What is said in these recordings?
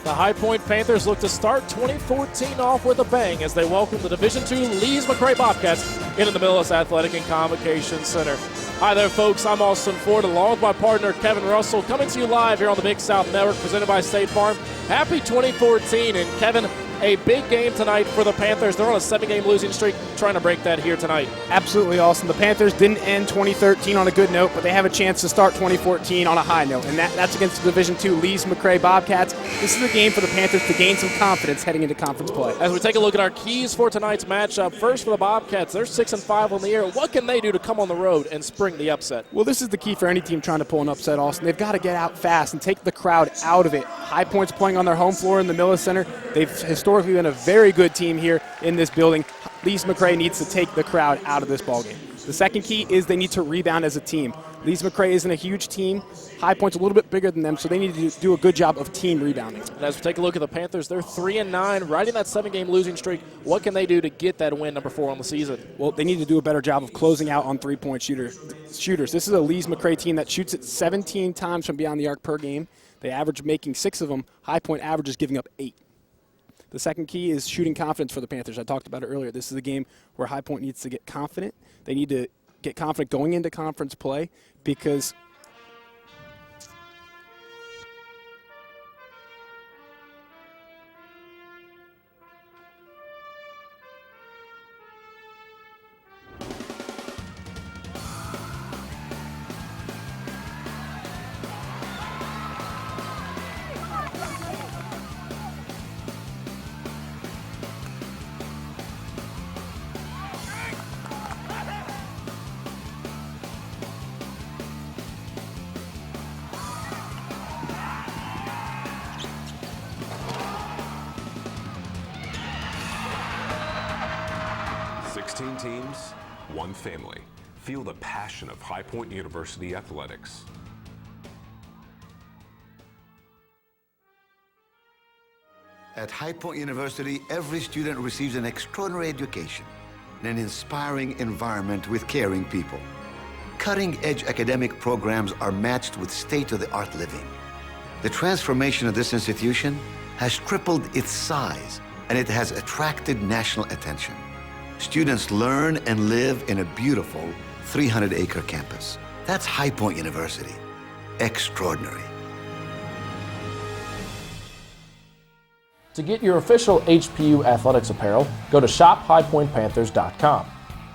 The High Point Panthers look to start 2014 off with a bang as they welcome the Division II Lees McRae Bobcats into the Millis Athletic and Convocation Center. Hi there, folks. I'm Austin Ford, along with my partner Kevin Russell, coming to you live here on the Big South Network, presented by State Farm. Happy 2014, and Kevin, a big game tonight for the Panthers. They're on a 7-game losing streak, trying to break that here tonight. Absolutely, Austin. The Panthers didn't end 2013 on a good note, but they have a chance to start 2014 on a high note, and that's against the Division II Lees McRae Bobcats. This is a game for the Panthers to gain some confidence heading into conference play. As we take a look at our keys for tonight's matchup, first for the Bobcats, they're 6-5 on the year. What can they do to come on the road and spring the upset? Well, this is the key for any team trying to pull an upset, Austin. They've got to get out fast and take the crowd out of it. High Point's playing on their home floor in the Millis Center. They've historically been a very good team here in this building. Lees McRae needs to take the crowd out of this ballgame. The second key is they need to rebound as a team. Lees McRae isn't a huge team. High Point's a little bit bigger than them, so they need to do a good job of team rebounding. And as we take a look at the Panthers, they're 3-9, riding that 7-game losing streak. What can they do to get that win, number 4 on the season? Well, they need to do a better job of closing out on three-point shooters. This is a Lees McRae team that shoots it 17 times from beyond the arc per game. They average making 6 of them. High Point averages giving up 8. The second key is shooting confidence for the Panthers. I talked about it earlier. This is a game where High Point needs to get confident. They need to get confident going into conference play because teams, one family. Feel the passion of High Point University athletics. At High Point University, every student receives an extraordinary education in an inspiring environment with caring people. Cutting-edge academic programs are matched with state-of-the-art living. The transformation of this institution has tripled its size, and it has attracted national attention. Students learn and live in a beautiful 300-acre campus. That's High Point University. Extraordinary. To get your official HPU athletics apparel, go to shophighpointpanthers.com.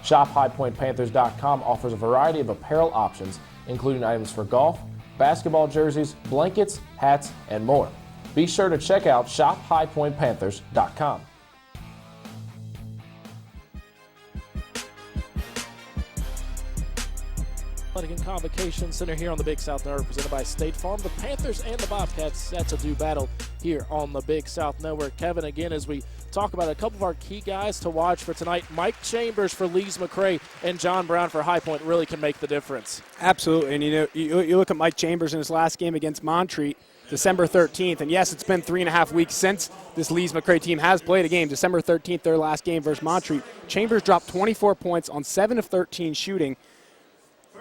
Shophighpointpanthers.com offers a variety of apparel options, including items for golf, basketball jerseys, blankets, hats, and more. Be sure to check out shophighpointpanthers.com. Athletic and Convocation Center here on the Big South Network, presented by State Farm. The Panthers and the Bobcats set to do battle here on the Big South Network. Kevin, again, as we talk about a couple of our key guys to watch for tonight, Mike Chambers for Lees McRae and John Brown for High Point really can make the difference. Absolutely, and you look at Mike Chambers in his last game against Montreat, December 13th, and yes, it's been 3.5 weeks since this Lees McRae team has played a game. December 13th, their last game versus Montreat. Chambers dropped 24 points on 7 of 13 shooting.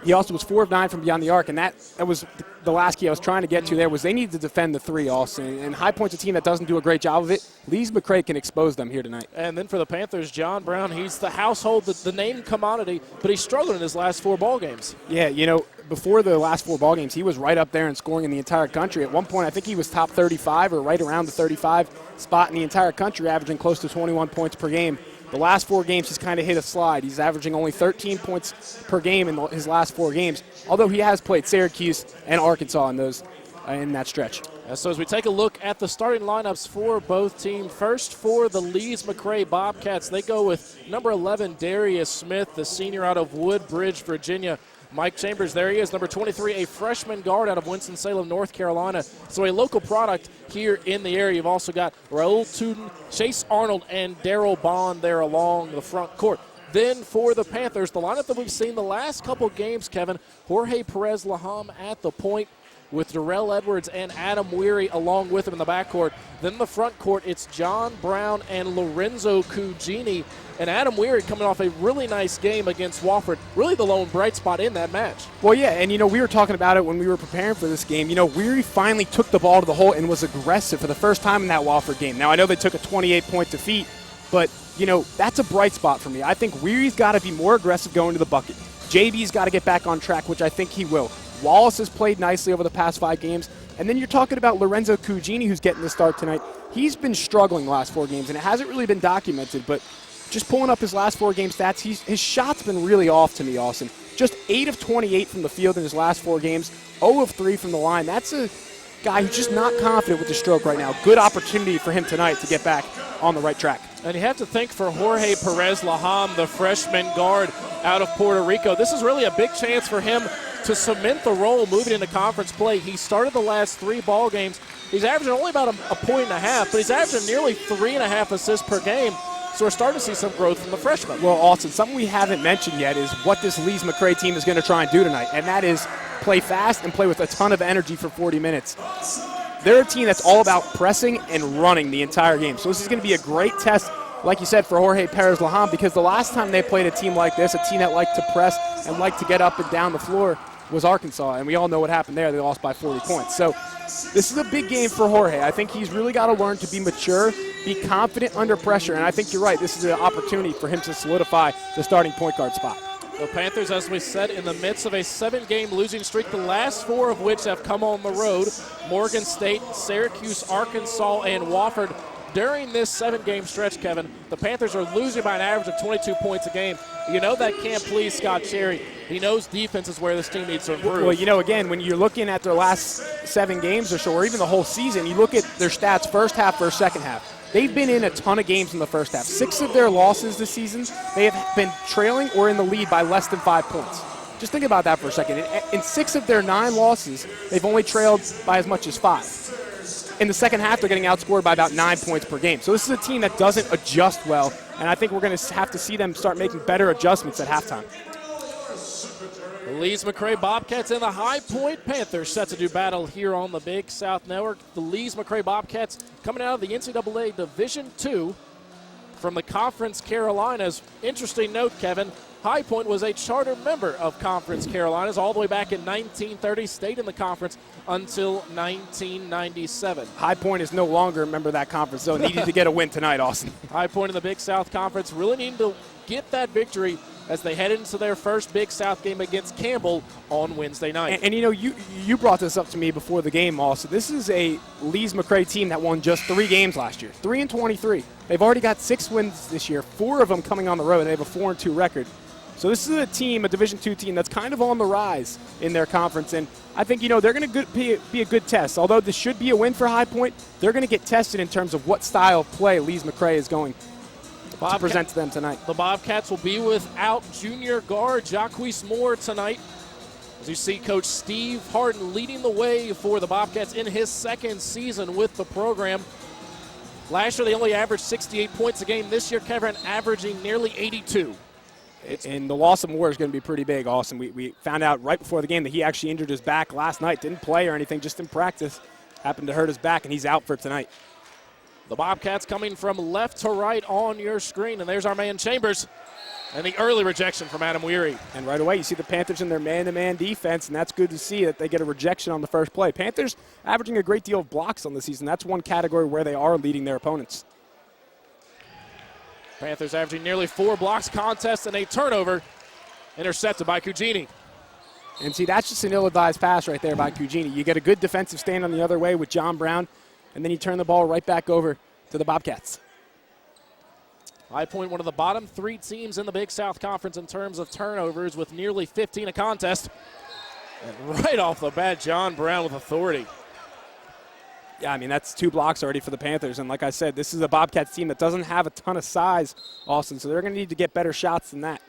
He also was 4 of 9 from beyond the arc, and that was the last key I was trying to get to there was they need to defend the 3 also. And High Point's a team that doesn't do a great job of it. Lees McRae can expose them here tonight. And then for the Panthers, John Brown, he's the household, the name commodity, but he's struggled in his last 4 ball games. Yeah, before the last 4 ball games, he was right up there in scoring in the entire country. At one point, I think he was top 35 or right around the 35 spot in the entire country, averaging close to 21 points per game. The last 4 games, he's kind of hit a slide. He's averaging only 13 points per game in his last 4 games, although he has played Syracuse and Arkansas in that stretch. So as we take a look at the starting lineups for both teams, first for the Lees McRae Bobcats, they go with number 11, Darius Smith, the senior out of Woodbridge, Virginia. Mike Chambers, there he is, number 23, a freshman guard out of Winston-Salem, North Carolina. So a local product here in the area. You've also got Raul Tuden, Chase Arnold, and Darryl Bond there along the front court. Then for the Panthers, the lineup that we've seen the last couple games, Kevin, Jorge Perez-Laham at the point, with Darrell Edwards and Adam Weary along with him in the backcourt. Then in the front court, it's John Brown and Lorenzo Cugini. And Adam Weary coming off a really nice game against Wofford. Really the lone bright spot in that match. Well, yeah, and, we were talking about it when we were preparing for this game. Weary finally took the ball to the hole and was aggressive for the first time in that Wofford game. Now, I know they took a 28-point defeat, but, that's a bright spot for me. I think Weary's got to be more aggressive going to the bucket. JB's got to get back on track, which I think he will. Wallace has played nicely over the past 5 games. And then you're talking about Lorenzo Cugini, who's getting the start tonight. He's been struggling the last 4 games, and it hasn't really been documented, but just pulling up his last 4 game stats, his shot's been really off to me, Austin. Just 8 of 28 from the field in his last 4 games, 0 of 3 from the line. That's a guy who's just not confident with the stroke right now. Good opportunity for him tonight to get back on the right track. And you have to think for Jorge Perez-Laham, the freshman guard out of Puerto Rico, this is really a big chance for him to cement the role moving into conference play. He started the last 3 ball games. He's averaging only about a point and a half, but he's averaging nearly 3.5 assists per game. So we're starting to see some growth from the freshman. Well, Austin, something we haven't mentioned yet is what this Lees McRae team is going to try and do tonight, and that is play fast and play with a ton of energy for 40 minutes. They're a team that's all about pressing and running the entire game. So this is going to be a great test, like you said, for Jorge Perez-Laham, because the last time they played a team like this, a team that liked to press and liked to get up and down the floor, was Arkansas, and we all know what happened there. They lost by 40 points. So this is a big game for Jorge. I think he's really got to learn to be mature, be confident under pressure, and I think you're right. This is an opportunity for him to solidify the starting point guard spot. The Panthers, as we said, in the midst of a 7-game losing streak, the last 4 of which have come on the road. Morgan State, Syracuse, Arkansas, and Wofford. During this 7-game stretch, Kevin, the Panthers are losing by an average of 22 points a game. That can't please Scott Cherry. He knows defense is where this team needs to improve. Well, again, when you're looking at their last 7 games or so, or even the whole season, you look at their stats first half versus second half. They've been in a ton of games in the first half. 6 of their losses this season, they have been trailing or in the lead by less than 5 points. Just think about that for a second. In 6 of their 9 losses, they've only trailed by as much as 5. In the second half, they're getting outscored by about 9 points per game. So this is a team that doesn't adjust well, and I think we're going to have to see them start making better adjustments at halftime. The Lees McRae Bobcats and the High Point Panthers set to do battle here on the Big South Network. The Lees McRae Bobcats coming out of the NCAA Division II from the Conference Carolinas. Interesting note, Kevin, High Point was a charter member of Conference Carolinas all the way back in 1930, stayed in the conference until 1997. High Point is no longer a member of that conference, so needed to get a win tonight, Austin. High Point in the Big South Conference really needing to get that victory as they head into their first Big South game against Campbell on Wednesday night. And you brought this up to me before the game, also. This is a Lees McRae team that won just 3 games last year, 3-23. They've already got 6 wins this year, 4 of them coming on the road. They have a 4-2 record. So this is a team, a Division II team, that's kind of on the rise in their conference. And I think, they're going to be a good test. Although this should be a win for High Point, they're going to get tested in terms of what style of play Lees McRae is going to present to them tonight. The Bobcats will be without junior guard Jacquees Moore tonight. As you see Coach Steve Harden leading the way for the Bobcats in his 2nd season with the program. Last year they only averaged 68 points a game. This year, Kevin, averaging nearly 82. And the loss of Moore is going to be pretty big, Austin. We found out right before the game that he actually injured his back last night. Didn't play or anything, just in practice. Happened to hurt his back, and he's out for tonight. The Bobcats coming from left to right on your screen. And there's our man Chambers. And the early rejection from Adam Weary. And right away, you see the Panthers in their man-to-man defense, and that's good to see that they get a rejection on the first play. Panthers averaging a great deal of blocks on the season. That's one category where they are leading their opponents. Panthers averaging nearly 4 blocks, contest, and a turnover. Intercepted by Cugini. And see, that's just an ill-advised pass right there by Cugini. You get a good defensive stand on the other way with John Brown, and then you turn the ball right back over to the Bobcats. High Point, one of the bottom 3 teams in the Big South Conference in terms of turnovers with nearly 15 a contest. And right off the bat, John Brown with authority. Yeah, I mean, that's 2 blocks already for the Panthers. And like I said, this is a Bobcats team that doesn't have a ton of size, Austin, so they're going to need to get better shots than that.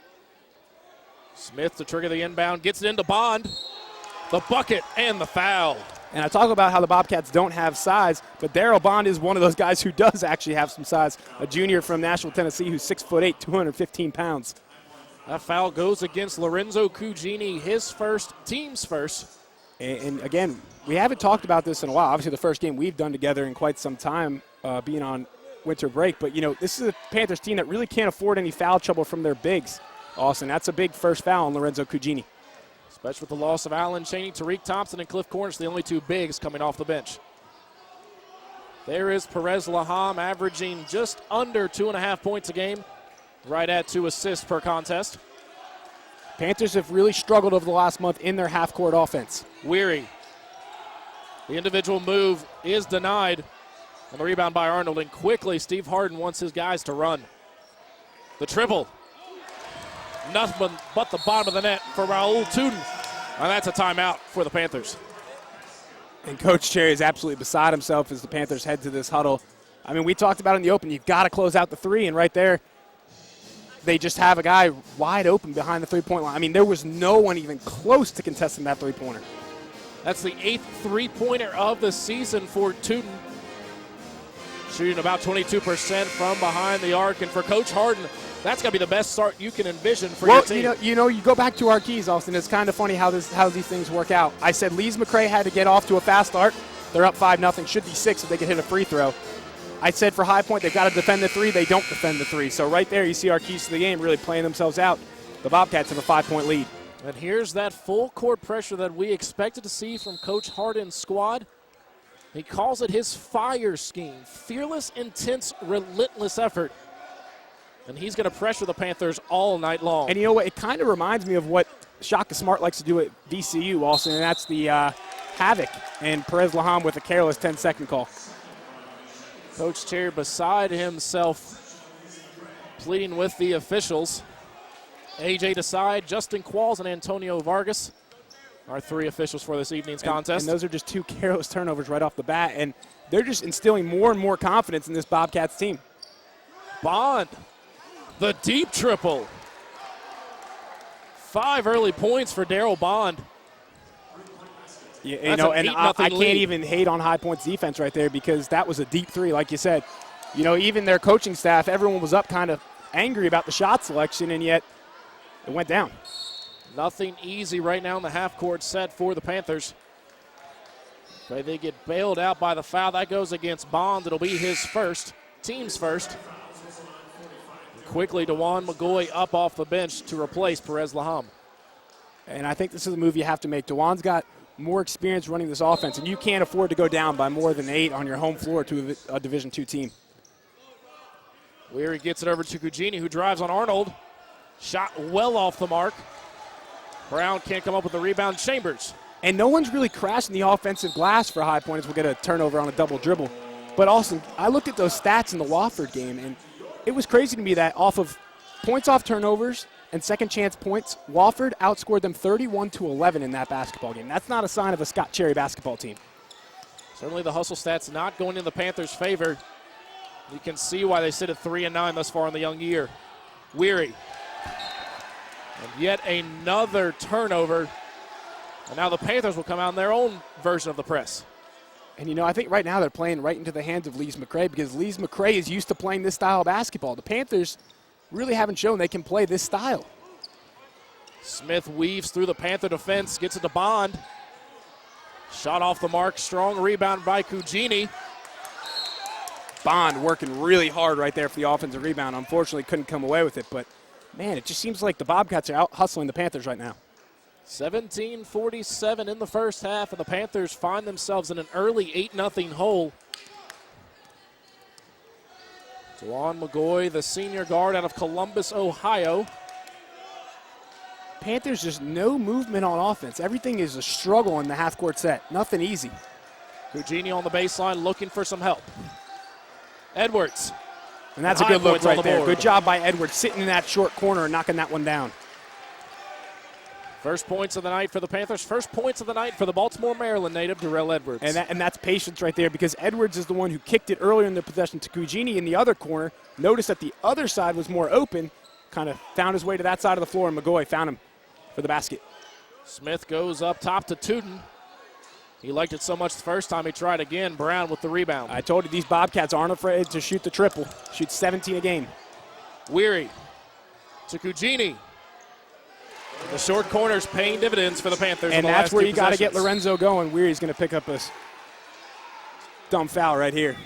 Smith to trigger the inbound, gets it into Bond. The bucket and the foul. And I talk about how the Bobcats don't have size, but Darryl Bond is one of those guys who does actually have some size, a junior from Nashville, Tennessee, who's 6'8", 215 pounds. That foul goes against Lorenzo Cugini, his first, team's first. And again, we haven't talked about this in a while. Obviously, the first game we've done together in quite some time, being on winter break. But, this is a Panthers team that really can't afford any foul trouble from their bigs, Austin. That's a big first foul on Lorenzo Cugini. Especially with the loss of Allen Chaney, Tariq Thompson, and Cliff Cornish, the only two bigs coming off the bench. There is Perez Laham averaging just under 2.5 points a game, right at 2 assists per contest. Panthers have really struggled over the last month in their half-court offense. Weary. The individual move is denied. And the rebound by Arnold. And quickly, Steve Harden wants his guys to run. The triple. Nothing but the bottom of the net for Raul Tudor. And that's a timeout for the Panthers. And Coach Cherry is absolutely beside himself as the Panthers head to this huddle. I mean, we talked about in the open, you've got to close out the three, and right there, they just have a guy wide open behind the three-point line. I mean, there was no one even close to contesting that three-pointer. That's the 8th three-pointer of the season for Tudor. Shooting about 22% from behind the arc. And for Coach Harden, that's going to be the best start you can envision for your team. You go back to our keys, Austin. It's kind of funny how these things work out. I said Lees McRae had to get off to a fast start. They're up 5-0. Should be 6 if they could hit a free throw. I said for High Point, they've got to defend the three. They don't defend the three. So right there, you see our keys to the game really playing themselves out. The Bobcats have a 5-point lead. And here's that full court pressure that we expected to see from Coach Harden's squad. He calls it his fire scheme. Fearless, intense, relentless effort. And he's going to pressure the Panthers all night long. And you know what? It kind of reminds me of what Shaka Smart likes to do at VCU, Austin, and that's the havoc. And Perez Laham with a careless 10-second call. Coach Cherry beside himself, pleading with the officials. A.J. Desai, Justin Qualls, and Antonio Vargas are 3 officials for this evening's contest. And those are just 2 careless turnovers right off the bat, and they're just instilling more and more confidence in this Bobcats team. Bond, the deep triple. 5 early points for Daryl Bond. Yeah, and I can't even hate on High Point's defense right there because that was a deep three, like you said. Even their coaching staff, everyone was up kind of angry about the shot selection, and yet it went down. Nothing easy right now in the half-court set for the Panthers. But they get bailed out by the foul. That goes against Bond. It'll be his first, team's first. Quickly, DeJuan McGoy up off the bench to replace Perez Laham. And I think this is a move you have to make. DeJuan's got more experience running this offense, and you can't afford to go down by more than 8 on your home floor to a Division II team. Weary gets it over to Cugini, who drives on Arnold. Shot well off the mark. Brown can't come up with the rebound. Chambers. And no one's really crashing the offensive glass for High Point as we'll get a turnover on a double dribble. But Austin, I looked at those stats in the Wofford game, and it was crazy to me that off of points off turnovers and second chance points, Wofford outscored them 31-11 in that basketball game. That's not a sign of a Scott Cherry basketball team. Certainly the hustle stats not going in the Panthers' favor. You can see why they sit at 3-9 thus far in the young year. Weary. And yet another turnover. And now the Panthers will come out in their own version of the press. And, I think right now they're playing right into the hands of Lees McRae because Lees McRae is used to playing this style of basketball. The Panthers really haven't shown they can play this style. Smith weaves through the Panther defense, gets it to Bond. Shot off the mark, strong rebound by Cugini. Bond working really hard right there for the offensive rebound. Unfortunately, couldn't come away with it, but, man, it just seems like the Bobcats are out hustling the Panthers right now. 17:47 in the first half, and the Panthers find themselves in an early 8-0 hole. DeJuan McGoy, the senior guard out of Columbus, Ohio. Panthers just no movement on offense. Everything is a struggle in the half-court set. Nothing easy. Cugini on the baseline looking for some help. Edwards. And that's a good look right there. Good job by Edwards sitting in that short corner and knocking that one down. First points of the night for the Panthers. First points of the night for the Baltimore, Maryland native, Darrell Edwards. And that's patience right there because Edwards is the one who kicked it earlier in the possession to Cugini in the other corner. Notice that the other side was more open, kind of found his way to that side of the floor, and McGoy found him for the basket. Smith goes up top to Tudor. He liked it so much the first time he tried again. Brown with the rebound. I told you these Bobcats aren't afraid to shoot the triple. Shoot 17 a game. Weary to Cugini. The short corner's paying dividends for the Panthers. And that's where you got to get Lorenzo going. Weary's going to pick up a dumb foul right here.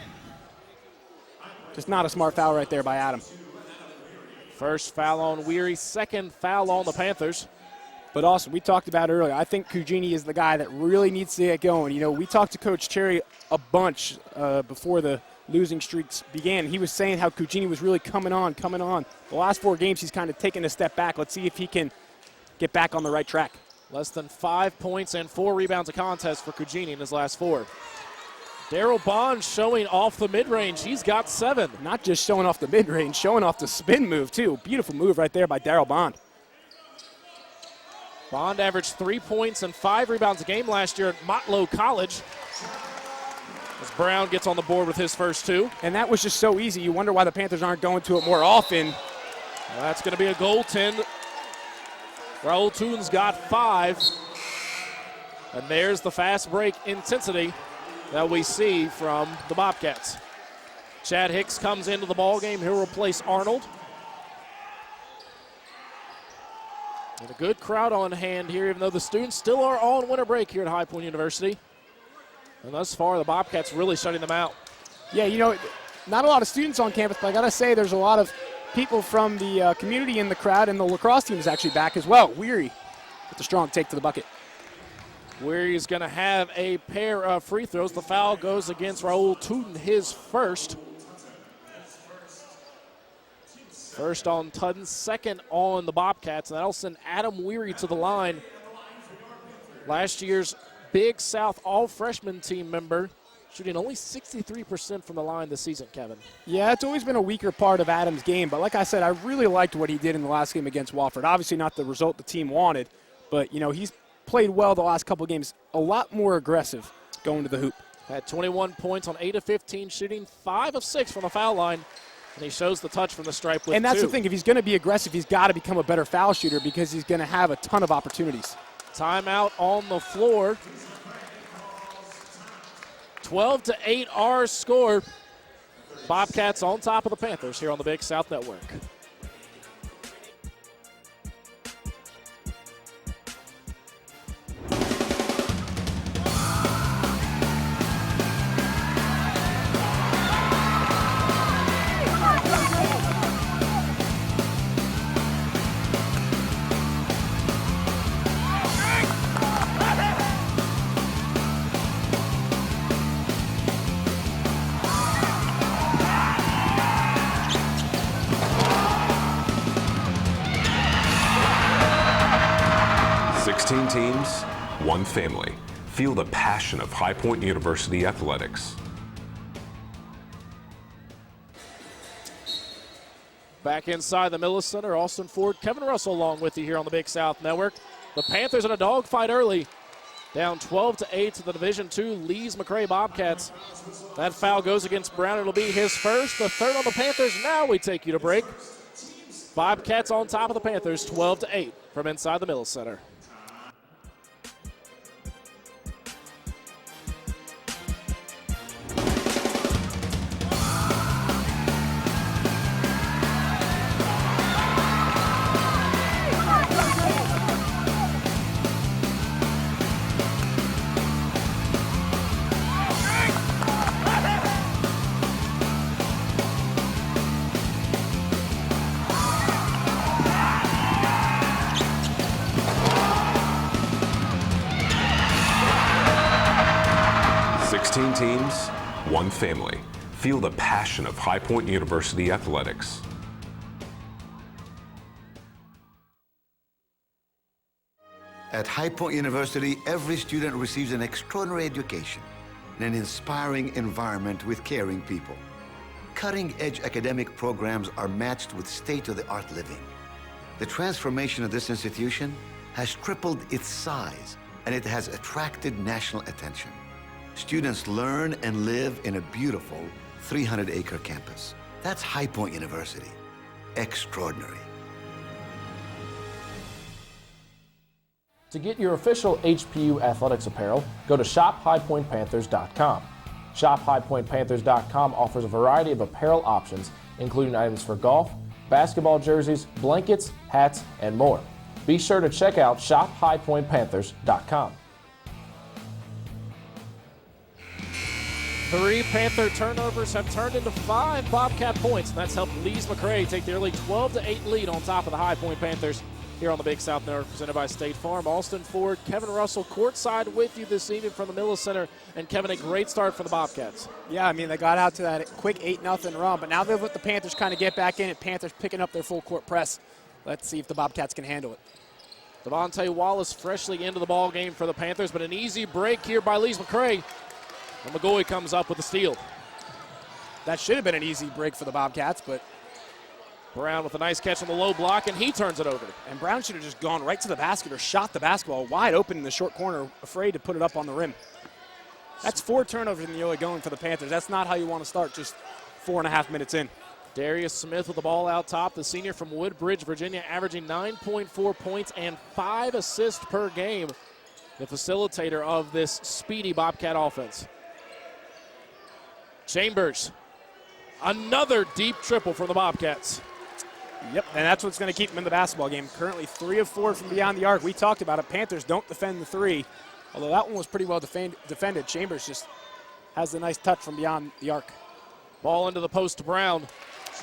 Just not a smart foul right there by Adam. First foul on Weary, second foul on the Panthers. But also, we talked about earlier, I think Cugini is the guy that really needs to get going. You know, we talked to Coach Cherry a bunch before the losing streaks began. He was saying how Cugini was really coming on. The last 4 games, he's kind of taken a step back. Let's see if he can get back on the right track. Less than 5 points and 4 rebounds a contest for Cugini in his last 4. Daryl Bond showing off the mid-range. He's got 7. Not just showing off the mid-range, showing off the spin move, too. Beautiful move right there by Daryl Bond. Bond averaged 3 points and 5 rebounds a game last year at Motlow College. As Brown gets on the board with his first 2. And that was just so easy. You wonder why the Panthers aren't going to it more often. Well, that's going to be a goaltend. Raul Toon's got 5. And there's the fast break intensity that we see from the Bobcats. Chad Hicks comes into the ballgame. He'll replace Arnold. And a good crowd on hand here, even though the students still are on winter break here at High Point University. And thus far, the Bobcats really shutting them out. Yeah, you know, not a lot of students on campus, but I got to say there's a lot of people from the community in the crowd, and the lacrosse team is actually back as well. Weary with a strong take to the bucket. Weary's going to have a pair of free throws. The foul goes against Raul Tootin, his first. First on Tudden, second on the Bobcats, and that'll send Adam Weary to the line. Last year's Big South all-freshman team member, shooting only 63% from the line this season, Kevin. Yeah, it's always been a weaker part of Adam's game, but like I said, I really liked what he did in the last game against Wofford. Obviously not the result the team wanted, but, you know, he's played well the last couple of games, a lot more aggressive going to the hoop. Had 21 points on 8 of 15 shooting, 5 of 6 from the foul line, and he shows the touch from the stripe with 2. And that's the thing, if he's going to be aggressive, he's got to become a better foul shooter because he's going to have a ton of opportunities. Timeout on the floor. 12-8 our score. Bobcats on top of the Panthers here on the Big South Network. Teams, one family. Feel the passion of High Point University athletics. Back inside the Millis Center, Austin Ford, Kevin Russell along with you here on the Big South Network. The Panthers in a dogfight early, down 12-8 to the Division II Lees McRae Bobcats. That foul goes against Brown. It'll be his first, the third on the Panthers. Now we take you to break. Bobcats on top of the Panthers, 12-8 from inside the Millis Center. Teams, one family. Feel the passion of High Point University athletics. At High Point University, every student receives an extraordinary education in an inspiring environment with caring people. Cutting-edge academic programs are matched with state-of-the-art living. The transformation of this institution has tripled its size, and it has attracted national attention. Students learn and live in a beautiful 300-acre campus. That's High Point University. Extraordinary. To get your official HPU athletics apparel, go to shophighpointpanthers.com. Shophighpointpanthers.com offers a variety of apparel options, including items for golf, basketball jerseys, blankets, hats, and more. Be sure to check out shophighpointpanthers.com. 3 Panther turnovers have turned into 5 Bobcat points, and that's helped Lees McRae take the early 12-8 lead on top of the High Point Panthers here on the Big South Network, presented by State Farm. Austin Ford, Kevin Russell courtside with you this evening from the Millis Center. And Kevin, a great start for the Bobcats. Yeah, I mean, they got out to that quick 8-0 run, but now they've let the Panthers kind of get back in it. Panthers picking up their full court press. Let's see if the Bobcats can handle it. Devontae Wallace freshly into the ball game for the Panthers, but an easy break here by Lees McRae. And McGoy comes up with the steal. That should have been an easy break for the Bobcats, but Brown with a nice catch on the low block, and he turns it over. And Brown should have just gone right to the basket or shot the basketball wide open in the short corner, afraid to put it up on the rim. That's 4 turnovers in the early going for the Panthers. That's not how you want to start just 4.5 minutes in. Darius Smith with the ball out top, the senior from Woodbridge, Virginia, averaging 9.4 points and 5 assists per game, the facilitator of this speedy Bobcat offense. Chambers, another deep triple for the Bobcats. Yep, and that's what's going to keep them in the basketball game. Currently 3 of 4 from beyond the arc. We talked about it. Panthers don't defend the 3, although that one was pretty well defended. Chambers just has a nice touch from beyond the arc. Ball into the post to Brown,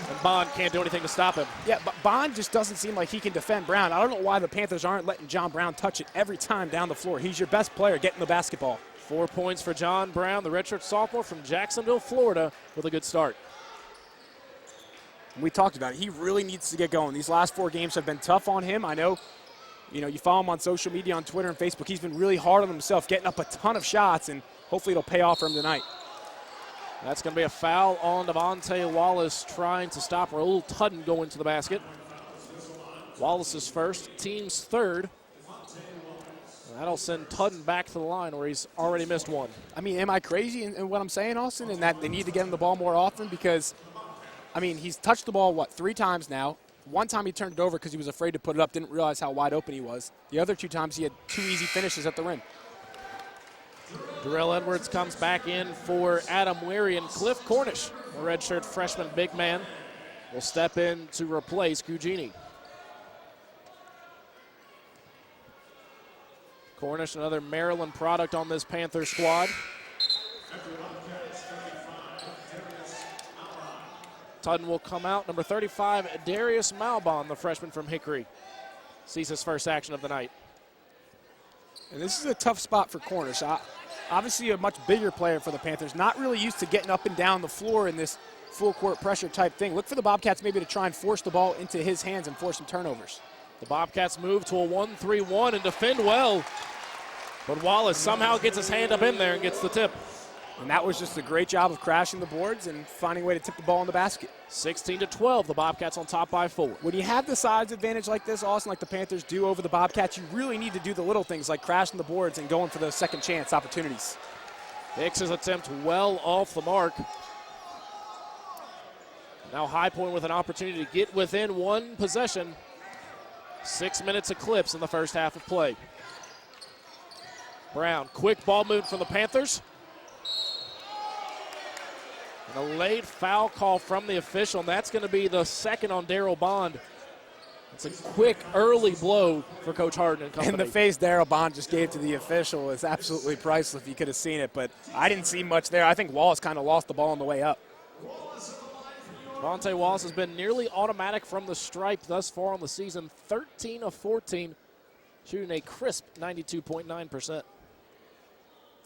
and Bond can't do anything to stop him. Yeah, but Bond just doesn't seem like he can defend Brown. I don't know why the Panthers aren't letting John Brown touch it every time down the floor. He's your best player getting the basketball. 4 points for John Brown, the redshirt sophomore from Jacksonville, Florida, with a good start. We talked about it. He really needs to get going. These last 4 games have been tough on him. I know, you follow him on social media, on Twitter and Facebook. He's been really hard on himself, getting up a ton of shots, and hopefully it'll pay off for him tonight. That's going to be a foul on Devontae Wallace, trying to stop Raul Tudden going to the basket. Wallace's first, team's third. That'll send Tudden back to the line where he's already missed one. I mean, am I crazy in what I'm saying, Austin, in that they need to get him the ball more often? Because, I mean, he's touched the ball, 3 times now. One time he turned it over because he was afraid to put it up, didn't realize how wide open he was. The other 2 times he had 2 easy finishes at the rim. Darrell Edwards comes back in for Adam Weary, and Cliff Cornish, a redshirt freshman big man, will step in to replace Gugini. Cornish, another Maryland product on this Panther squad. Tudden will come out. Number 35, Darius Malbon, the freshman from Hickory, sees his first action of the night. And this is a tough spot for Cornish. Obviously a much bigger player for the Panthers, not really used to getting up and down the floor in this full court pressure type thing. Look for the Bobcats maybe to try and force the ball into his hands and force some turnovers. The Bobcats move to a 1-3-1 and defend well. But Wallace somehow gets his hand up in there and gets the tip. And that was just a great job of crashing the boards and finding a way to tip the ball in the basket. 16-12, the Bobcats on top by 4. When you have the size advantage like this, Austin, like the Panthers do over the Bobcats, you really need to do the little things like crashing the boards and going for those second chance opportunities. Hicks's attempt well off the mark. Now High Point with an opportunity to get within 1 possession. 6 minutes eclipse in the first half of play. Brown, quick ball move from the Panthers. And a late foul call from the official, and that's going to be the second on Darrell Bond. It's a quick early blow for Coach Harden and company. And the face Darrell Bond just gave to the official is absolutely priceless if you could have seen it, but I didn't see much there. I think Wallace kind of lost the ball on the way up. Devontae Wallace has been nearly automatic from the stripe thus far on the season, 13 of 14, shooting a crisp 92.9%.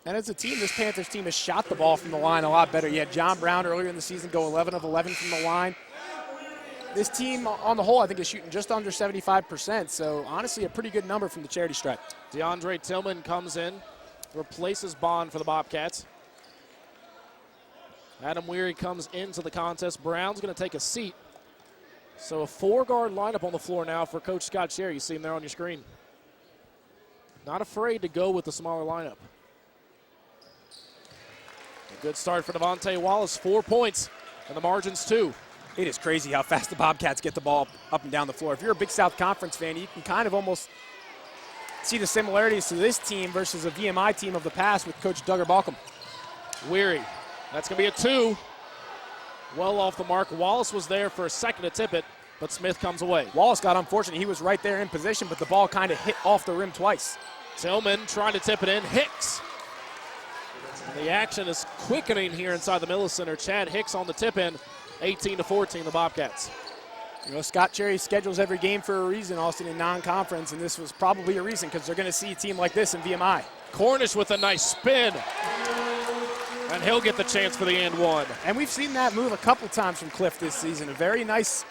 And as a team, this Panthers team has shot the ball from the line a lot better. You had John Brown earlier in the season go 11 of 11 from the line. This team, on the whole, I think is shooting just under 75%, so honestly a pretty good number from the charity stripe. DeAndre Tillman comes in, replaces Bond for the Bobcats. Adam Weary comes into the contest. Brown's going to take a seat. So a 4-guard lineup on the floor now for Coach Scott Sherry. You see him there on your screen. Not afraid to go with the smaller lineup. A good start for Devontae Wallace, 4 points, and the margin's 2. It is crazy how fast the Bobcats get the ball up and down the floor. If you're a Big South Conference fan, you can kind of almost see the similarities to this team versus a VMI team of the past with Coach Duggar Balcom. Weary, that's going to be a 2. Well off the mark. Wallace was there for a second to tip it. but Smith comes away. Wallace got unfortunate. He was right there in position, but the ball kind of hit off the rim twice. Tillman trying to tip it in. Hicks. The action is quickening here inside the Miller Center. Chad Hicks on the tip in, 18-14, the Bobcats. You know, Scott Cherry schedules every game for a reason, Austin, in non-conference, and this was probably a reason because they're going to see a team like this in VMI. Cornish with a nice spin. And he'll get the chance for the and one. And we've seen that move a couple times from Cliff this season. A very nice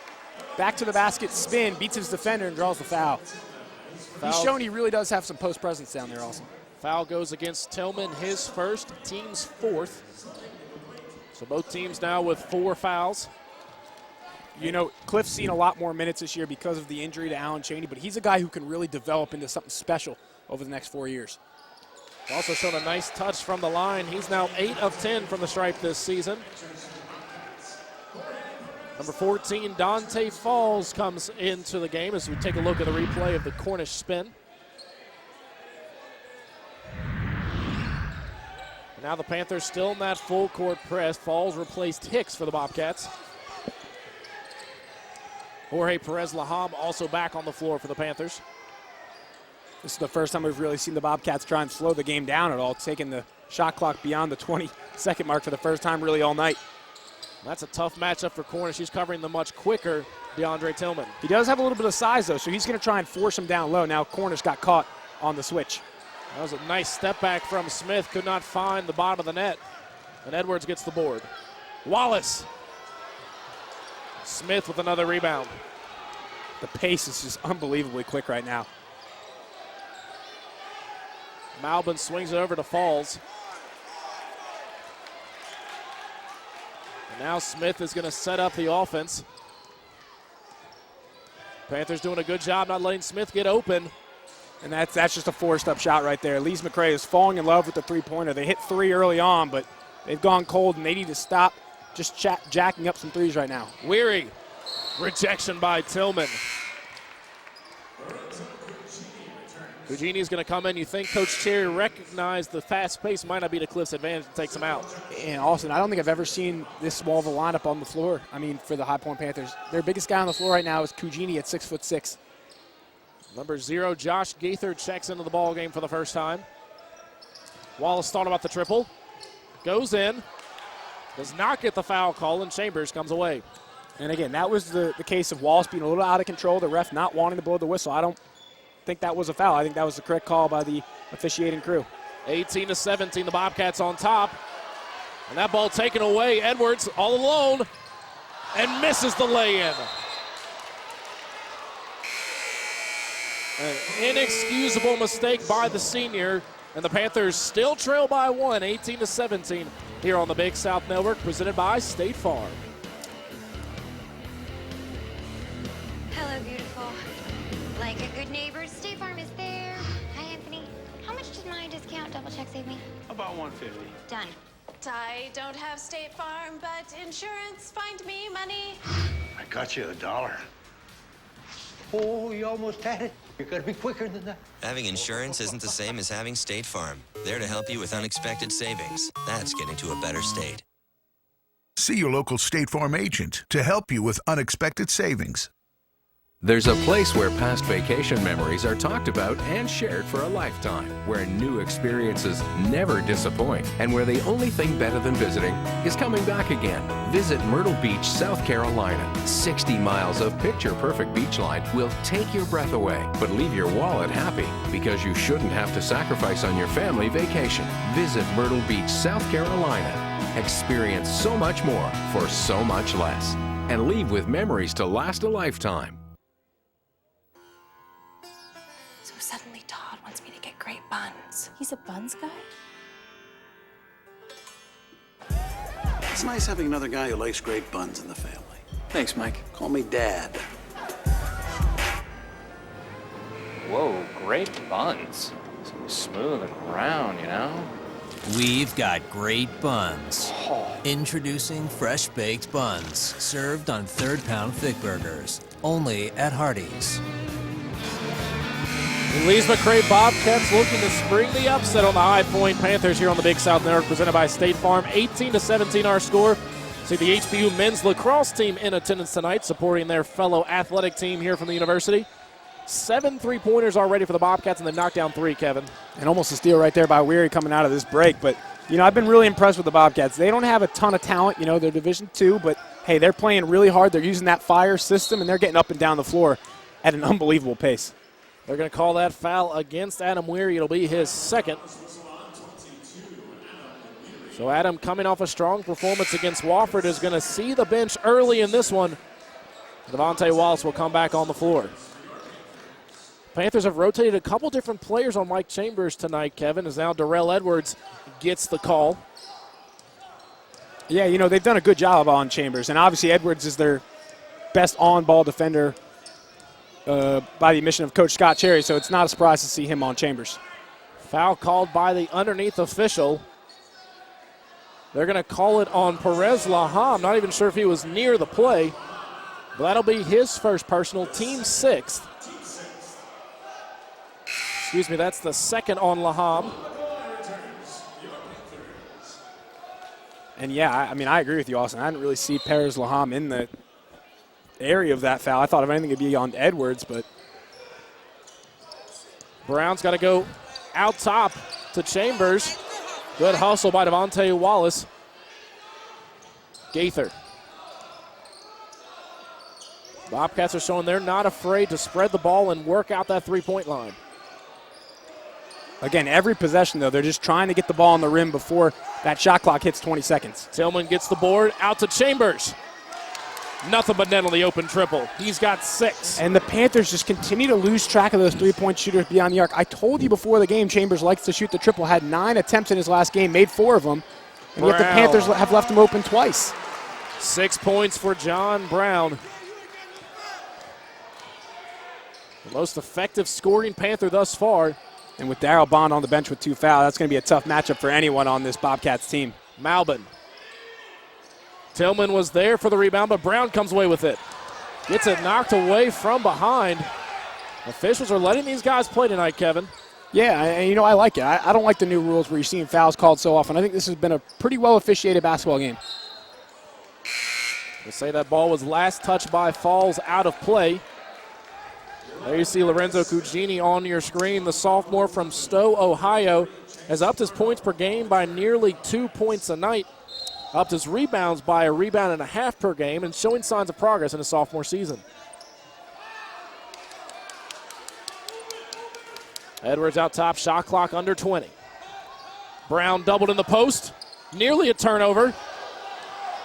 back-to-the-basket spin, beats his defender and draws the foul. He's shown he really does have some post presence down there, Austin. Foul goes against Tillman, his first, team's fourth. So both teams now with 4 fouls. You know, Cliff's seen a lot more minutes this year because of the injury to Alan Cheney, but he's a guy who can really develop into something special over the next 4 years. Also shown a nice touch from the line. He's now 8 of 10 from the stripe this season. Number 14, Dante Falls, comes into the game as we take a look at the replay of the Cornish spin. And now the Panthers still in that full court press. Falls replaced Hicks for the Bobcats. Jorge Perez-Laham also back on the floor for the Panthers. This is the first time we've really seen the Bobcats try and slow the game down at all, taking the shot clock beyond the 20-second mark for the first time really all night. That's a tough matchup for Cornish. He's covering the much quicker DeAndre Tillman. He does have a little bit of size, though, so he's going to try and force him down low. Now Cornish got caught on the switch. That was a nice step back from Smith. Could not find the bottom of the net. And Edwards gets the board. Wallace. Smith with another rebound. The pace is just unbelievably quick right now. Malbin swings it over to Falls. And now Smith is going to set up the offense. Panthers doing a good job not letting Smith get open. And that's just a forced-up shot right there. Lees McRae is falling in love with the three-pointer. They hit 3 early on, but they've gone cold, and they need to stop just jacking up some threes right now. Weary. Rejection by Tillman. Eugenia's going to come in. You think Coach Cherry recognized the fast pace might not be to Cliff's advantage and takes him out. And Austin, I don't think I've ever seen this small of a lineup on the floor. I mean, for the High Point Panthers. Their biggest guy on the floor right now is Cugini at 6'6". Number 0, Josh Gaither, checks into the ball game for the first time. Wallace thought about the triple. Goes in. Does not get the foul call, and Chambers comes away. And again, that was the case of Wallace being a little out of control, the ref not wanting to blow the whistle. I don't think that was a foul. I think that was the correct call by the officiating crew. 18-17, the Bobcats on top. And that ball taken away. Edwards all alone and misses the lay-in. An inexcusable mistake by the senior, and the Panthers still trail by 1, 18-17, here on the Big South Network, presented by State Farm. Hello, beautiful. Like a good neighbor, State Farm is there. Hi, Anthony. How much does my discount double check save me? About 150. Done. I don't have State Farm, but insurance, find me money. I got you $1. Oh, you almost had it. You gotta be quicker than that. Having insurance isn't the same as having State Farm. There to help you with unexpected savings. That's getting to a better state. See your local State Farm agent to help you with unexpected savings. There's a place where past vacation memories are talked about and shared for a lifetime, where new experiences never disappoint, and where the only thing better than visiting is coming back again. Visit Myrtle Beach, South Carolina. 60 miles of picture-perfect beachline will take your breath away, but leave your wallet happy, because you shouldn't have to sacrifice on your family vacation. Visit Myrtle Beach, South Carolina. Experience so much more for so much less, and leave with memories to last a lifetime. Suddenly Todd wants me to get great buns. He's a buns guy? It's nice having another guy who likes great buns in the family. Thanks, Mike. Call me Dad. Whoa, great buns. So smooth and round, you know? We've got great buns. Introducing fresh baked buns, served on 3rd-pound thick burgers, only at Hardee's. Lees McRae Bobcats looking to spring the upset on the High Point Panthers here on the Big South Network, presented by State Farm. 18-17 our score. See the HBU men's lacrosse team in attendance tonight, supporting their fellow athletic team here from the university. 7 3-pointers already for the Bobcats, and they knocked down 3, Kevin. And almost a steal right there by Weary coming out of this break. But, you know, I've been really impressed with the Bobcats. They don't have a ton of talent. You know, they're Division II, but, hey, they're playing really hard. They're using that fire system, and they're getting up and down the floor at an unbelievable pace. They're going to call that foul against Adam Weary. It'll be his second. So Adam, coming off a strong performance against Wofford, is going to see the bench early in this one. Devontae Wallace will come back on the floor. Panthers have rotated a couple different players on Mike Chambers tonight, Kevin, as now Darrell Edwards gets the call. Yeah, you know, they've done a good job on Chambers, and obviously Edwards is their best on-ball defender by the admission of Coach Scott Cherry, so it's not a surprise to see him on Chambers. Foul called by the underneath official. They're going to call it on Perez Laham. Not even sure if he was near the play, but that'll be his first personal, team 6th. Excuse me, that's the second on Laham. And, yeah, I mean, I agree with you, Austin. I didn't really see Perez Laham in the area of that foul. I thought if anything it would be on Edwards, but Brown's got to go out top to Chambers. Good hustle by Devontae Wallace. Gaither. Bobcats are showing they're not afraid to spread the ball and work out that three-point line. Again, every possession, though, they're just trying to get the ball on the rim before that shot clock hits 20 seconds. Tillman gets the board out to Chambers. Nothing but net on the open triple. He's got 6. And the Panthers just continue to lose track of those three-point shooters beyond the arc. I told you before the game Chambers likes to shoot the triple, had 9 attempts in his last game, made 4 of them, and yet the Panthers have left him open twice. 6 points for John Brown. The most effective scoring Panther thus far. And with Darryl Bond on the bench with 2 fouls, that's going to be a tough matchup for anyone on this Bobcats team. Malbin. Tillman was there for the rebound, but Brown comes away with it. Gets it knocked away from behind. Officials are letting these guys play tonight, Kevin. Yeah, and you know, I like it. I don't like the new rules where you're seeing fouls called so often. I think this has been a pretty well-officiated basketball game. They say that ball was last touched by Falls out of play. There you see Lorenzo Cugini on your screen. The sophomore from Stowe, Ohio, has upped his points per game by nearly 2 points a night. Upped his rebounds by a rebound and a half per game, and showing signs of progress in his sophomore season. Edwards out top, shot clock under 20. Brown doubled in the post, nearly a turnover,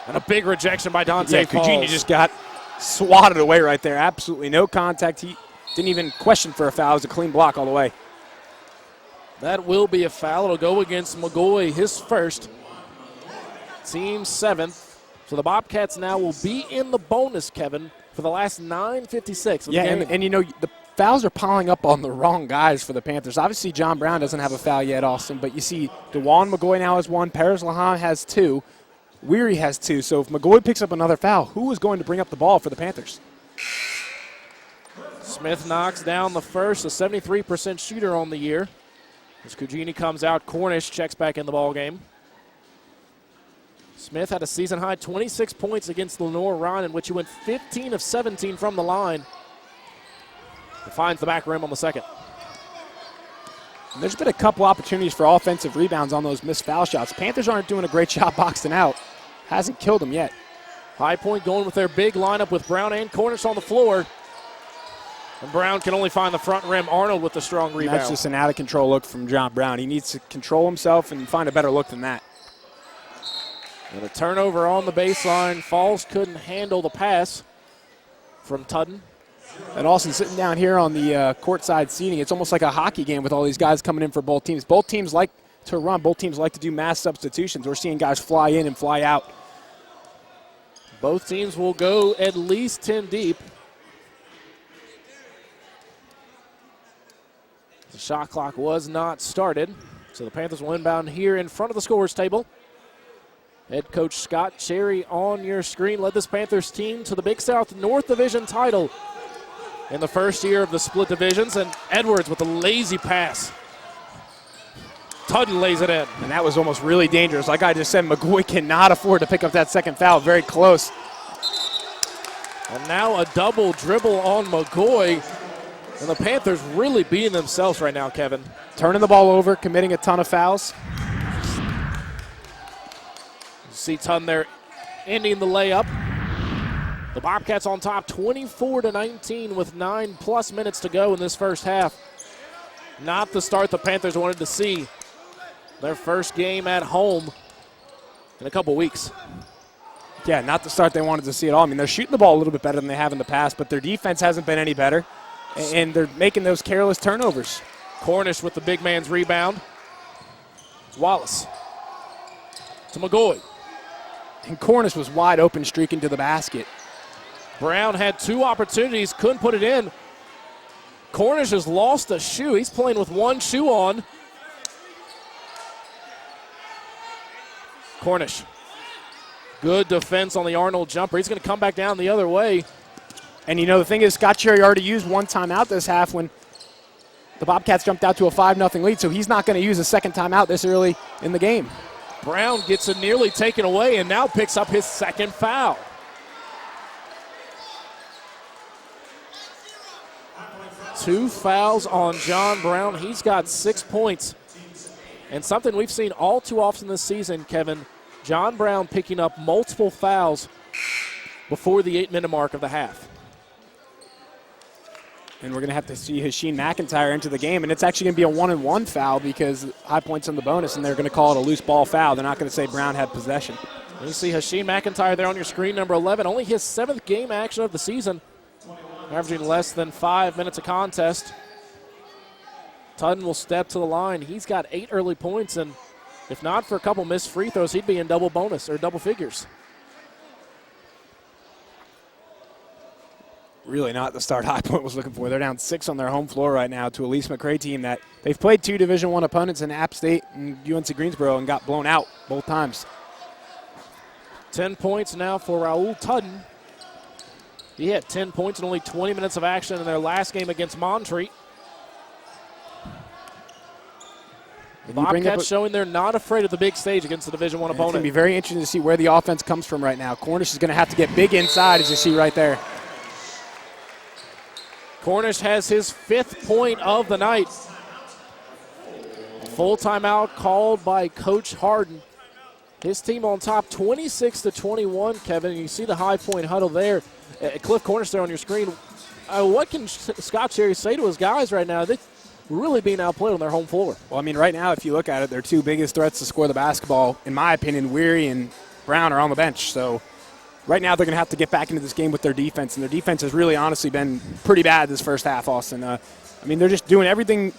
and a big rejection by Dante Falls. Cugini just got swatted away right there. Absolutely no contact. He didn't even question for a foul. It was a clean block all the way. That will be a foul. It'll go against McGoy, his first. Team 7th. So the Bobcats now will be in the bonus, Kevin, for the last 9:56 of the game. And you know, the fouls are piling up on the wrong guys for the Panthers. Obviously, John Brown doesn't have a foul yet, Austin, but you see DeJuan McGoy now has 1. Perez Lahan has 2. Weary has 2. So if McGoy picks up another foul, who is going to bring up the ball for the Panthers? Smith knocks down the first, a 73% shooter on the year. As Cugini comes out, Cornish checks back in the ball game. Smith had a season-high 26 points against Lenore Ryan, in which he went 15 of 17 from the line. He finds the back rim on the second. And there's been a couple opportunities for offensive rebounds on those missed foul shots. Panthers aren't doing a great job boxing out. Hasn't killed them yet. High Point going with their big lineup with Brown and Cornish on the floor. And Brown can only find the front rim. Arnold with the strong rebound. That's just an out-of-control look from John Brown. He needs to control himself and find a better look than that. And a turnover on the baseline. Falls couldn't handle the pass from Tudden. And Austin, sitting down here on the courtside seating, it's almost like a hockey game with all these guys coming in for both teams. Both teams like to run. Both teams like to do mass substitutions. We're seeing guys fly in and fly out. Both teams will go at least 10 deep. The shot clock was not started, so the Panthers will inbound here in front of the scorer's table. Head coach Scott Cherry on your screen led this Panthers team to the Big South North Division title in the first year of the split divisions, and Edwards with a lazy pass Tudden lays it in. And that was almost really dangerous. Like I just said, McGoy cannot afford to pick up that second foul. Very close. And now a double dribble on McGoy. And the Panthers really beating themselves right now, Kevin. Turning the ball over, committing a ton of fouls. You see Tudden there ending the layup. The Bobcats on top 24-19 with 9+ minutes to go in this first half. Not the start the Panthers wanted to see. Their first game at home in a couple weeks. Yeah, not the start they wanted to see at all. I mean, they're shooting the ball a little bit better than they have in the past, but their defense hasn't been any better, and they're making those careless turnovers. Cornish with the big man's rebound. Wallace to McGoy. And Cornish was wide open, streaking to the basket. Brown had 2 opportunities, couldn't put it in. Cornish has lost a shoe. He's playing with 1 shoe on. Cornish. Good defense on the Arnold jumper. He's going to come back down the other way. And, you know, the thing is, Scott Cherry already used 1 timeout this half when the Bobcats jumped out to a 5-0 lead, so he's not going to use a second timeout this early in the game. Brown gets it nearly taken away and now picks up his second foul. Two fouls on John Brown. He's got 6 points. And something we've seen all too often this season, Kevin, John Brown picking up multiple fouls before the 8-minute mark of the half. And we're going to have to see Hasheen McIntyre into the game, and it's actually going to be a 1-and-1 foul because High Point's on the bonus, and they're going to call it a loose ball foul. They're not going to say Brown had possession. And you see Hasheen McIntyre there on your screen, number 11, only his 7th game action of the season, averaging less than 5 minutes of contest. Tudden will step to the line. He's got 8 early points, and if not for a couple missed free throws, he'd be in double bonus or double figures. Really not the start High Point was looking for. They're down 6 on their home floor right now to a Elise McRae team that they've played 2 Division I opponents in App State and UNC Greensboro and got blown out both times. 10 points now for Raul Tudden. He had 10 points in only 20 minutes of action in their last game against Montreat. The Bobcats showing they're not afraid of the big stage against the Division I opponent. It's going to be very interesting to see where the offense comes from right now. Cornish is going to have to get big inside, as you see right there. Cornish has his 5th point of the night. Full timeout called by Coach Harden. His team on top 26-21, Kevin. You see the High Point huddle there. Cliff Cornish there on your screen. What can Scott Cherry say to his guys right now? They're really being outplayed on their home floor. Well, I mean, right now, if you look at it, their 2 biggest threats to score the basketball, in my opinion, Weary and Brown are on the bench. So right now they're going to have to get back into this game with their defense, and their defense has really honestly been pretty bad this first half, Austin. I mean, they're just doing everything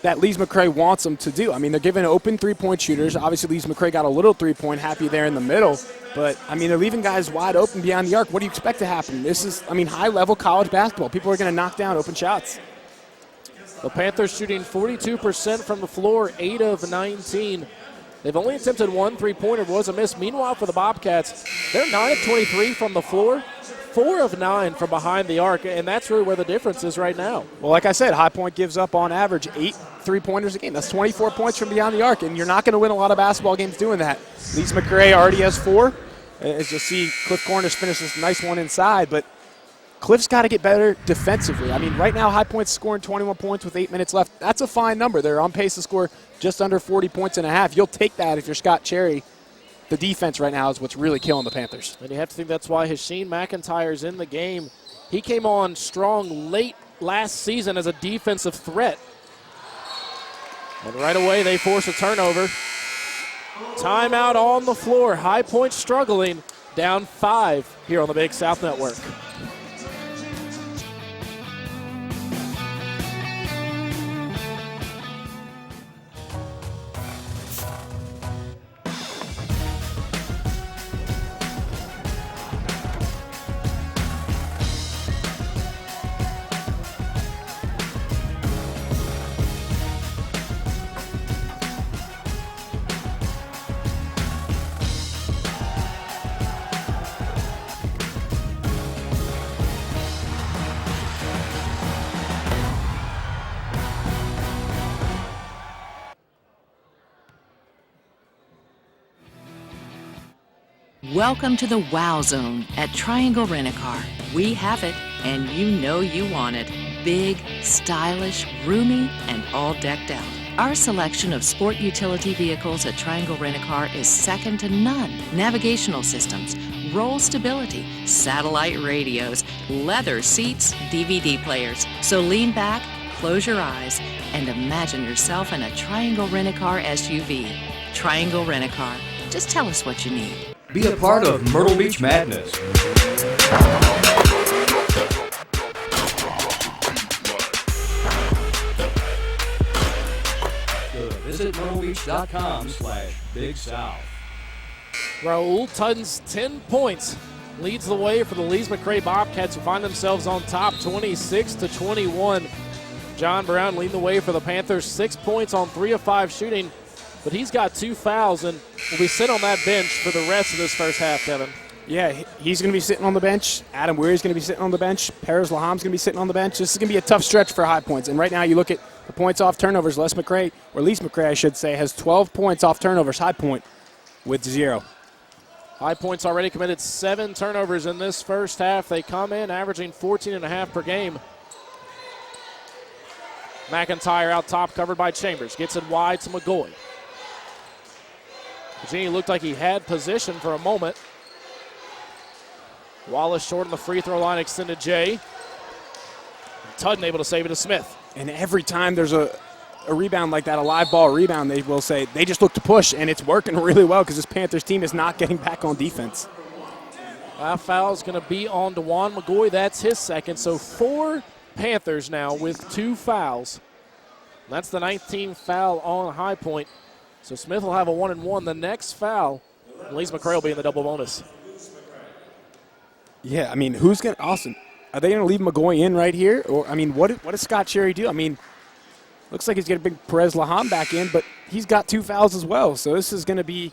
that Lees McRae wants them to do. I mean, they're giving open 3-point shooters. Obviously, Lees McRae got a little 3-point happy there in the middle, but, I mean, they're leaving guys wide open beyond the arc. What do you expect to happen? This is, I mean, high-level college basketball. People are going to knock down open shots. The Panthers shooting 42% from the floor, 8 of 19. They've only attempted 1 3-pointer, was a miss. Meanwhile, for the Bobcats, they're 9 of 23 from the floor, 4 of 9 from behind the arc, and that's really where the difference is right now. Well, like I said, High Point gives up on average 8 3-pointers a game. That's 24 points from beyond the arc, and you're not going to win a lot of basketball games doing that. Lees McRae already has 4. As you'll see, Cliff Cornish finishes a nice one inside, but Cliff's got to get better defensively. I mean, right now, High Point's scoring 21 points with 8 minutes left. That's a fine number. They're on pace to score just under 40 points and a half. You'll take that if you're Scott Cherry. The defense right now is what's really killing the Panthers. And you have to think that's why Hasheen McIntyre's in the game. He came on strong late last season as a defensive threat. And right away, they force a turnover. Timeout on the floor. High Point struggling, down 5 here on the Big South Network. Welcome to the Wow Zone at Triangle Rent-A-Car. We have it, and you know you want it. Big, stylish, roomy, and all decked out. Our selection of sport utility vehicles at Triangle Rent-A-Car is second to none. Navigational systems, roll stability, satellite radios, leather seats, DVD players. So lean back, close your eyes, and imagine yourself in a Triangle Rent-A-Car SUV. Triangle Rent-A-Car. Just tell us what you need. Be a part of Myrtle Beach Madness. Visit myrtlebeach.com/Big South. Raul Tudden's 10 points leads the way for the Lees McRae Bobcats, who find themselves on top 26-21. John Brown leading the way for the Panthers, 6 points on 3 of 5 shooting, but he's got 2 fouls and will be sitting on that bench for the rest of this first half, Kevin. Yeah, he's going to be sitting on the bench. Adam Weary's going to be sitting on the bench. Perez Laham's going to be sitting on the bench. This is going to be a tough stretch for High Points. And right now you look at the points off turnovers. Lees McRae, I should say, has 12 points off turnovers. High Point with 0. High Point's already committed 7 turnovers in this first half. They come in averaging 14.5 per game. McIntyre out top, covered by Chambers. Gets it wide to McGoy. Virginia looked like he had position for a moment. Wallace short on the free throw line, extended Jay. Tudden able to save it to Smith. And every time there's a rebound like that, a live ball rebound, they will say they just look to push, and it's working really well because this Panthers team is not getting back on defense. That foul is going to be on DeJuan McGoy. That's his second. So 4 Panthers now with 2 fouls. That's the 19th foul on High Point. So Smith will have a 1-and-1. The next foul, Lees McRae will be in the double bonus. Yeah, I mean, who's going to – Austin, are they going to leave McGoy in right here? Or, I mean, what does Scott Cherry do? I mean, looks like he's going to bring Perez Laham back in, but he's got 2 fouls as well. So this is going to be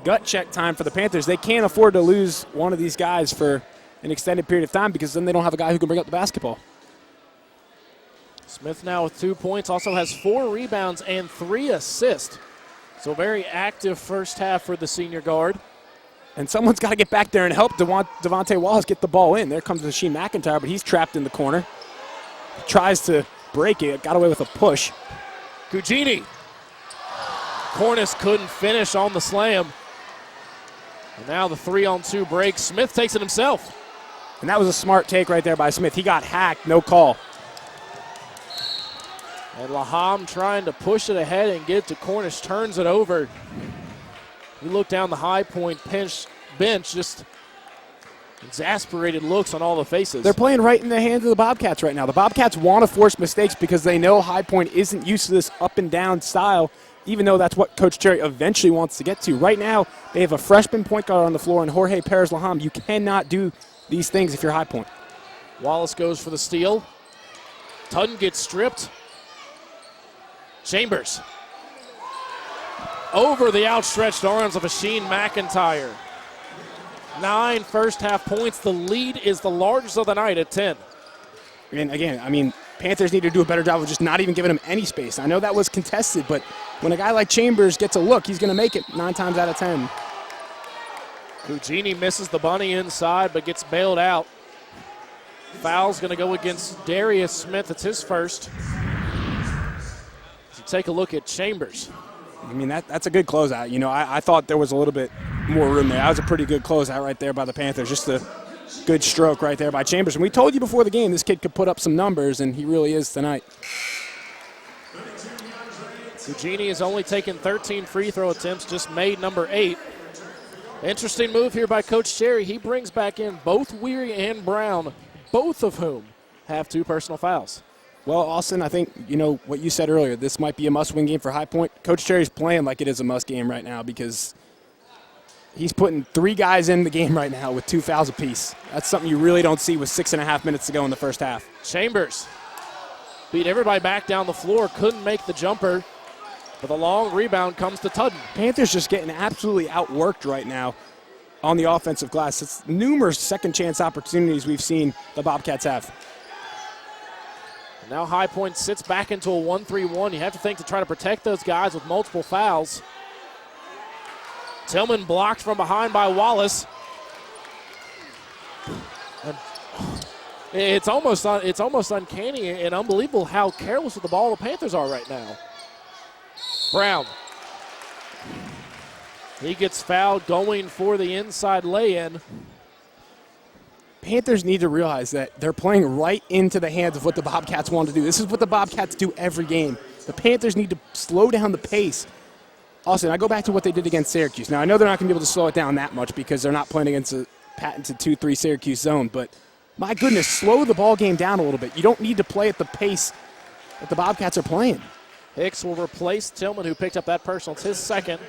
gut check time for the Panthers. They can't afford to lose one of these guys for an extended period of time because then they don't have a guy who can bring up the basketball. Smith now with 2 points, also has 4 rebounds and 3 assists. So very active first half for the senior guard. And someone's got to get back there and help Devontae Wallace get the ball in. There comes Rasheem McIntyre, but he's trapped in the corner. He tries to break it. Got away with a push. Cugini. Cornish couldn't finish on the slam. And now the 3-on-2 break. Smith takes it himself. And that was a smart take right there by Smith. He got hacked, no call. And Laham trying to push it ahead and get it to Cornish, turns it over. You look down the High Point bench, just exasperated looks on all the faces. They're playing right in the hands of the Bobcats right now. The Bobcats want to force mistakes because they know High Point isn't used to this up-and-down style, even though that's what Coach Cherry eventually wants to get to. Right now, they have a freshman point guard on the floor, and Jorge Perez Laham. You cannot do these things if you're High Point. Wallace goes for the steal. Tudden gets stripped. Chambers. Over the outstretched arms of Rasheem McIntyre. 9 first-half points. The lead is the largest of the night at 10. And again, I mean, Panthers need to do a better job of just not even giving him any space. I know that was contested, but when a guy like Chambers gets a look, he's going to make it 9 times out of 10. Cugini misses the bunny inside, but gets bailed out. Foul's going to go against Darius Smith. It's his first. So take a look at Chambers. I mean, that's a good closeout. You know, I thought there was a little bit more room there. That was a pretty good closeout right there by the Panthers. Just a good stroke right there by Chambers. And we told you before the game this kid could put up some numbers, and he really is tonight. Cugini has only taken 13 free throw attempts, just made number 8. Interesting move here by Coach Cherry. He brings back in both Weary and Brown, both of whom have 2 personal fouls. Well, Austin, I think, you know, what you said earlier, this might be a must-win game for High Point. Coach Cherry's playing like it is a must game right now because he's putting 3 guys in the game right now with 2 fouls apiece. That's something you really don't see with 6.5 minutes to go in the first half. Chambers beat everybody back down the floor, couldn't make the jumper, but the long rebound comes to Tudden. Panthers just getting absolutely outworked right now on the offensive glass. It's numerous second-chance opportunities we've seen the Bobcats have. Now High Point sits back into a 1-3-1. You have to think to try to protect those guys with multiple fouls. Tillman blocked from behind by Wallace. It's almost uncanny and unbelievable how careless with the ball the Panthers are right now. Brown. He gets fouled going for the inside lay-in. Panthers need to realize that they're playing right into the hands of what the Bobcats want to do. This is what the Bobcats do every game. The Panthers need to slow down the pace. Also, I go back to what they did against Syracuse. Now, I know they're not going to be able to slow it down that much because they're not playing against a patented 2-3 Syracuse zone, but my goodness, slow the ball game down a little bit. You don't need to play at the pace that the Bobcats are playing. Hicks will replace Tillman, who picked up that personal. It's his second.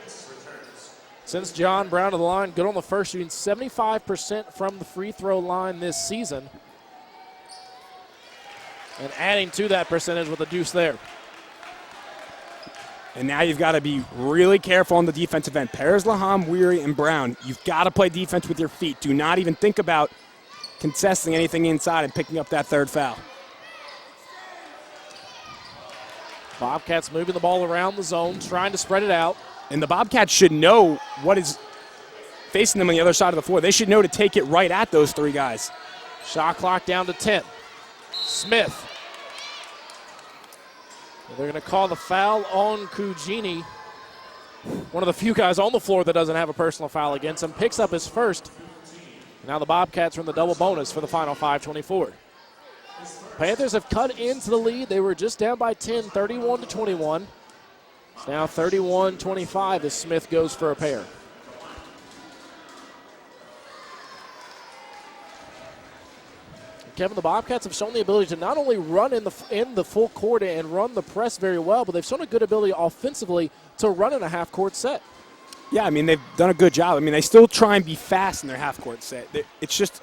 Since John Brown to the line, good on the first, shooting 75% from the free throw line this season. And adding to that percentage with a deuce there. And now you've got to be really careful on the defensive end. Perez, Laham, Weary, and Brown, you've got to play defense with your feet. Do not even think about contesting anything inside and picking up that third foul. Bobcats moving the ball around the zone, trying to spread it out. And the Bobcats should know what is facing them on the other side of the floor. They should know to take it right at those three guys. Shot clock down to 10. Smith. They're going to call the foul on Cugini. One of the few guys on the floor that doesn't have a personal foul against him. Picks up his first. Now the Bobcats are in the double bonus for the final 5:24. Panthers have cut into the lead. They were just down by 10, 31-21. It's now 31-25 as Smith goes for a pair. Kevin, the Bobcats have shown the ability to not only run in the full court and run the press very well, but they've shown a good ability offensively to run in a half-court set. Yeah, I mean, they've done a good job. I mean, they still try and be fast in their half-court set. It's just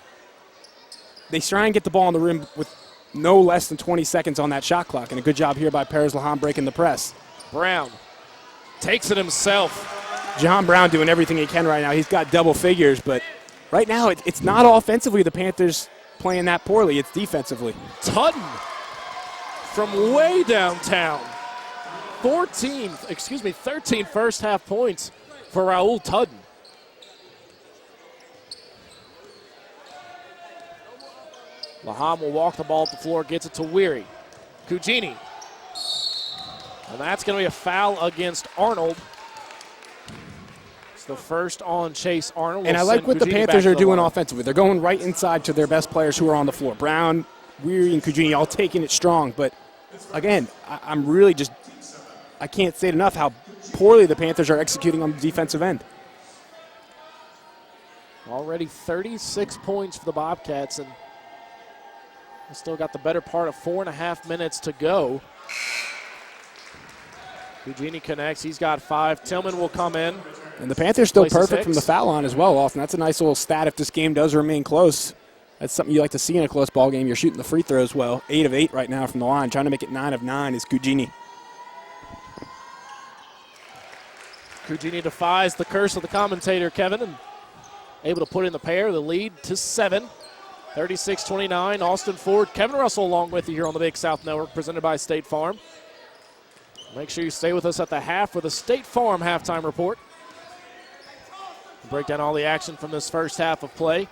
they try and get the ball on the rim with no less than 20 seconds on that shot clock, and a good job here by Perez Laham breaking the press. Brown takes it himself. John Brown doing everything he can right now. He's got double figures, but right now it's not offensively the Panthers playing that poorly. It's defensively. Tutton from way downtown. 13 first half points for Raul Tutton. Laham will walk the ball up the floor, gets it to Weary. Cugini. And that's going to be a foul against Arnold. It's the first on Chase Arnold. And I like what the Panthers are doing offensively. They're going right inside to their best players who are on the floor. Brown, Weary, and Cugini all taking it strong. But, again, I'm really just – I can't say it enough how poorly the Panthers are executing on the defensive end. Already 36 points for the Bobcats, and they still got the better part of 4.5 minutes to go. Cugini connects. He's got 5. Tillman will come in. And the Panthers still perfect from the foul line as well, Austin. That's a nice little stat if this game does remain close. That's something you like to see in a close ball game. You're shooting the free throws well. 8 of 8 right now from the line. Trying to make it 9 of 9 is Cugini. Cugini defies the curse of the commentator, Kevin, and able to put in the pair, the lead to 7. 36-29, Austin Ford, Kevin Russell along with you here on the Big South Network, presented by State Farm. Make sure you stay with us at the half for the State Farm halftime report. We'll break down all the action from this first half of play.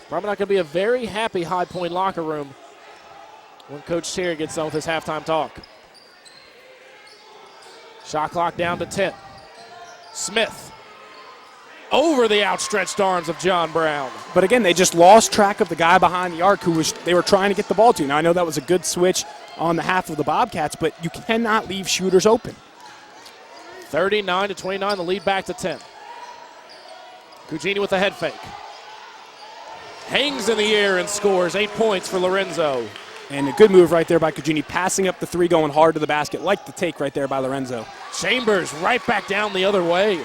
Probably not going to be a very happy High Point locker room when Coach Terry gets done with his halftime talk. Shot clock down to 10. Smith over the outstretched arms of John Brown. But again, they just lost track of the guy behind the arc who they were trying to get the ball to. Now, I know that was a good switch on the half of the Bobcats, but you cannot leave shooters open. 39-29, the lead back to 10. Cugini with a head fake. Hangs in the air and scores 8 points for Lorenzo. And a good move right there by Cugini, passing up the 3, going hard to the basket, like the take right there by Lorenzo. Chambers right back down the other way.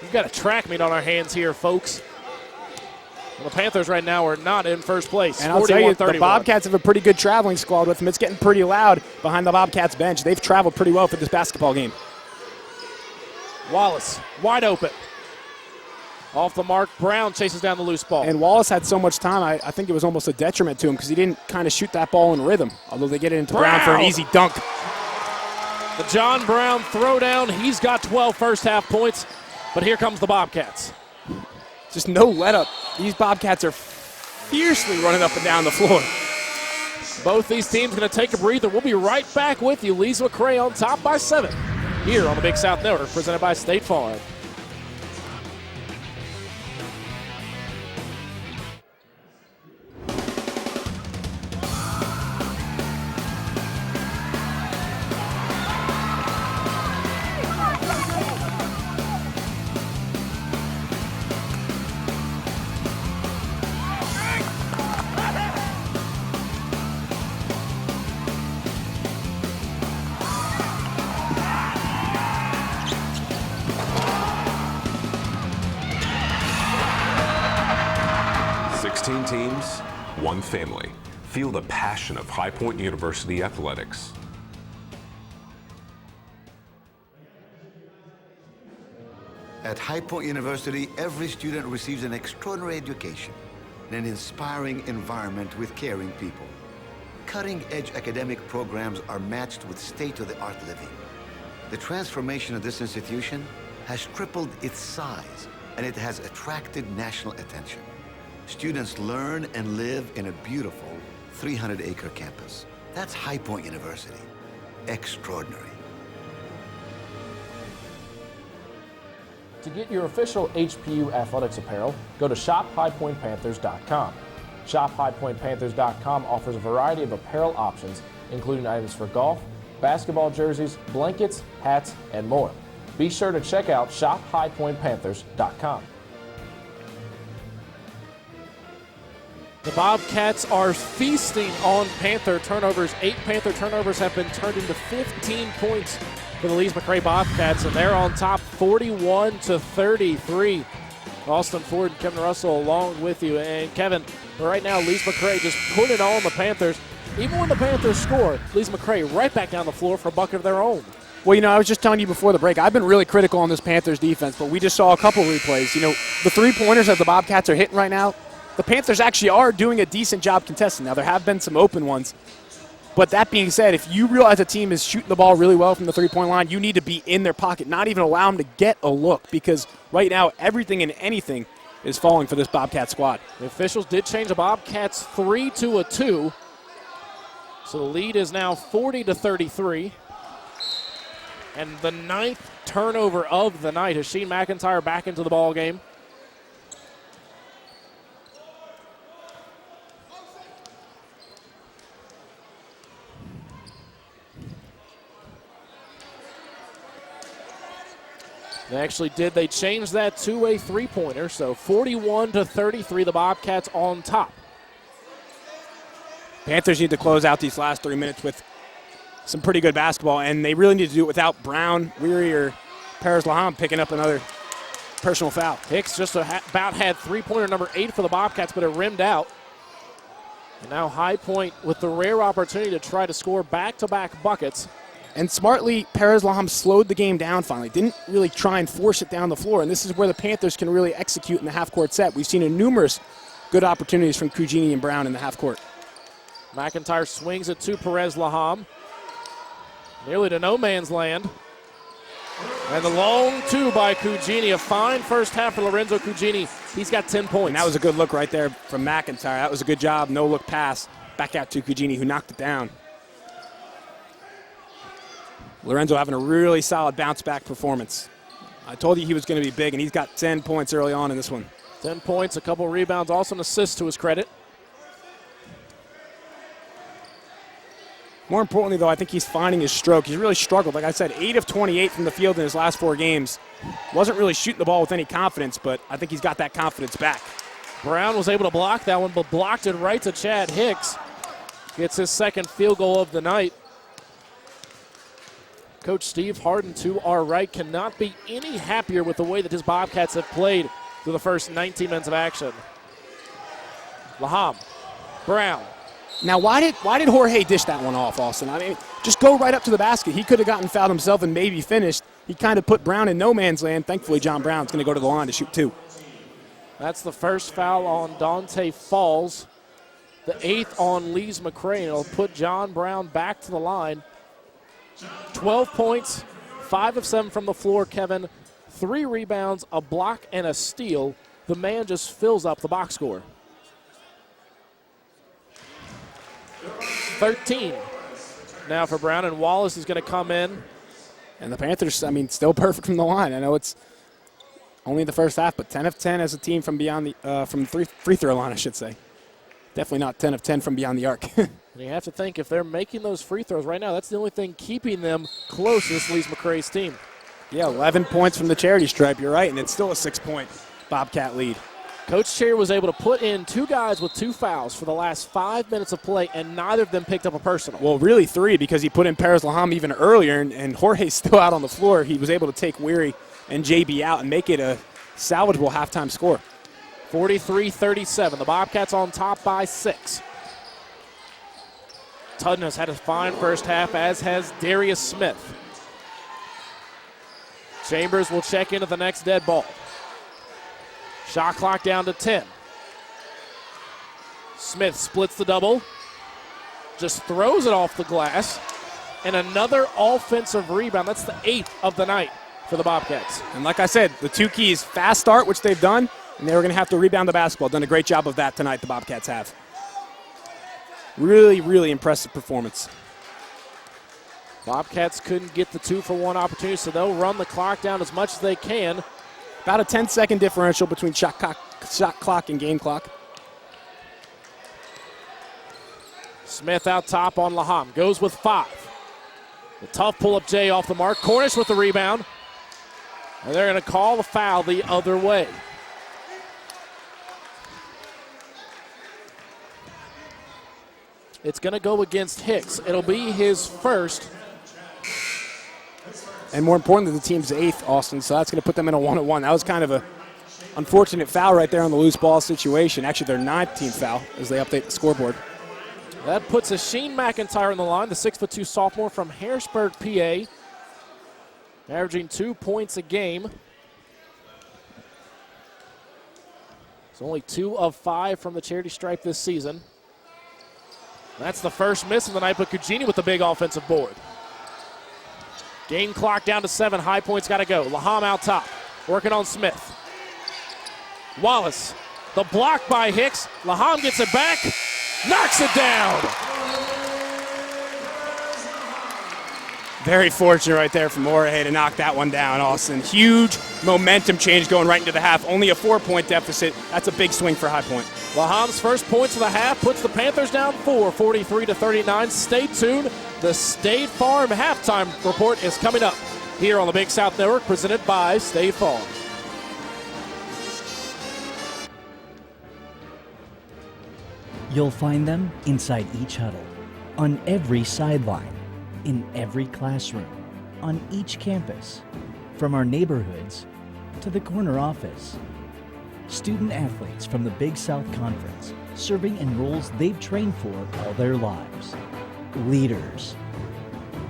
We've got a track meet on our hands here, folks. Well, the Panthers right now are not in first place. And I'll tell you, the Bobcats have a pretty good traveling squad with them. It's getting pretty loud behind the Bobcats bench. They've traveled pretty well for this basketball game. Wallace, wide open. Off the mark, Brown chases down the loose ball. And Wallace had so much time, I think it was almost a detriment to him because he didn't kind of shoot that ball in rhythm, although they get it into Brown for an easy dunk. The John Brown throwdown. He's got 12 first half points, but here comes the Bobcats. just no let up. These Bobcats are fiercely running up and down the floor. Both these teams going to take a breather. We'll be right back with you. Lee's McRae on top by 7 here on the Big South Network, presented by State Farm. Teams, one family. Feel the passion of High Point University athletics. At High Point University, every student receives an extraordinary education in an inspiring environment with caring people. Cutting-edge academic programs are matched with state-of-the-art living. The transformation of this institution has tripled its size, and it has attracted national attention. Students learn and live in a beautiful 300-acre campus. That's High Point University. Extraordinary. To get your official HPU athletics apparel, go to shophighpointpanthers.com. Shophighpointpanthers.com offers a variety of apparel options, including items for golf, basketball jerseys, blankets, hats, and more. Be sure to check out shophighpointpanthers.com. The Bobcats are feasting on Panther turnovers. 8 Panther turnovers have been turned into 15 points for the Lees McRae Bobcats, and they're on top 41-33. Austin Ford and Kevin Russell along with you. And Kevin, right now Lees McRae just put it on the Panthers. Even when the Panthers score, Lees McRae right back down the floor for a bucket of their own. Well, you know, I was just telling you before the break, I've been really critical on this Panthers defense, but we just saw a couple replays. You know, the three-pointers that the Bobcats are hitting right now, the Panthers actually are doing a decent job contesting. Now, there have been some open ones. But that being said, if you realize a team is shooting the ball really well from the three-point line, you need to be in their pocket, not even allow them to get a look, because right now everything and anything is falling for this Bobcat squad. The officials did change the Bobcats 3 to a 2. So the lead is now 40-33. And the 9th turnover of the night has Sheen McIntyre back into the ball game. They changed that to a three-pointer, so 41-33, the Bobcats on top. Panthers need to close out these last 3 minutes with some pretty good basketball, and they really need to do it without Brown, Weary, or Perez-Laham picking up another personal foul. Hicks just about had three-pointer number 8 for the Bobcats, but it rimmed out. And now High Point with the rare opportunity to try to score back-to-back buckets. And smartly, Perez-Laham slowed the game down finally. Didn't really try and force it down the floor. And this is where the Panthers can really execute in the half-court set. We've seen numerous good opportunities from Cugini and Brown in the half-court. McIntyre swings it to Perez-Laham. Nearly to no man's land. And the long two by Cugini. A fine first half for Lorenzo Cugini. He's got 10 points. And that was a good look right there from McIntyre. That was a good job. No-look pass back out to Cugini, who knocked it down. Lorenzo having a really solid bounce-back performance. I told you he was going to be big, and he's got 10 points early on in this one. 10 points, a couple rebounds, also an assist to his credit. More importantly, though, I think he's finding his stroke. He's really struggled. Like I said, 8 of 28 from the field in his last 4 games. Wasn't really shooting the ball with any confidence, but I think he's got that confidence back. Brown was able to block that one, but blocked it right to Chad Hicks. Gets his second field goal of the night. Coach Steve Harden, to our right, cannot be any happier with the way that his Bobcats have played through the first 19 minutes of action. Laham, Brown. Now, why did Jorge dish that one off, Austin? I mean, just go right up to the basket. He could have gotten fouled himself and maybe finished. He kind of put Brown in no man's land. Thankfully, John Brown's going to go to the line to shoot 2. That's the first foul on Dante Falls. The 8th on Lees McRae. It'll put John Brown back to the line. 12 points, 5 of 7 from the floor, Kevin. 3 rebounds, a block, and a steal. the man just fills up the box score. 13 now for Brown, and Wallace is going to come in. And the Panthers, I mean, still perfect from the line. I know it's only the first half, but 10 of 10 as a team from beyond the from free throw line, I should say. Definitely not 10 of 10 from beyond the arc. And you have to think, if they're making those free throws right now, that's the only thing keeping them close to this Lees McRae's team. Yeah, 11 points from the charity stripe, you're right, and it's still a 6-point Bobcat lead. Coach Cherry was able to put in 2 guys with 2 fouls for the last 5 minutes of play, and neither of them picked up a personal. Well, really 3, because he put in Perez Laham even earlier, and Jorge's still out on the floor. He was able to take Weary and JB out and make it a salvageable halftime score. 43-37. The Bobcats on top by 6. Tudden has had a fine first half, as has Darius Smith. Chambers will check into the next dead ball. Shot clock down to 10. Smith splits the double. Just throws it off the glass. And another offensive rebound. That's the 8th of the night for the Bobcats. And like I said, the 2 keys, fast start, which they've done, and they were going to have to rebound the basketball. Done a great job of that tonight, the Bobcats have. Really, really impressive performance. Bobcats couldn't get the 2-for-1 opportunity, so they'll run the clock down as much as they can. About a 10-second differential between shot clock and game clock. Smith out top on Laham. Goes with 5. The tough pull-up J off the mark. Cornish with the rebound. And they're going to call the foul the other way. It's going to go against Hicks. It'll be his first. And more importantly, the team's 8th, Austin, so that's going to put them in a 1-1. That was kind of a unfortunate foul right there on the loose ball situation. Actually, their 9th team foul as they update the scoreboard. That puts a Sheen McIntyre on the line, the 6'2" sophomore from Harrisburg, PA, averaging 2 points a game. It's only 2 of 5 from the charity stripe this season. That's the first miss of the night, but Cugini with the big offensive board. Game clock down to 7. High Point's got to go. Laham out top, working on Smith. Wallace, the block by Hicks. Laham gets it back, knocks it down. Very fortunate right there from Jorge to knock that one down, Austin. Huge momentum change going right into the half. Only a 4-point deficit. That's a big swing for High Point. Laham's first points of the half puts the Panthers down 4, 43-39. Stay tuned. The State Farm halftime report is coming up here on the Big South Network, presented by State Farm. You'll find them inside each huddle, on every sideline, in every classroom, on each campus, from our neighborhoods to the corner office. Student athletes from the Big South Conference, serving in roles they've trained for all their lives. Leaders.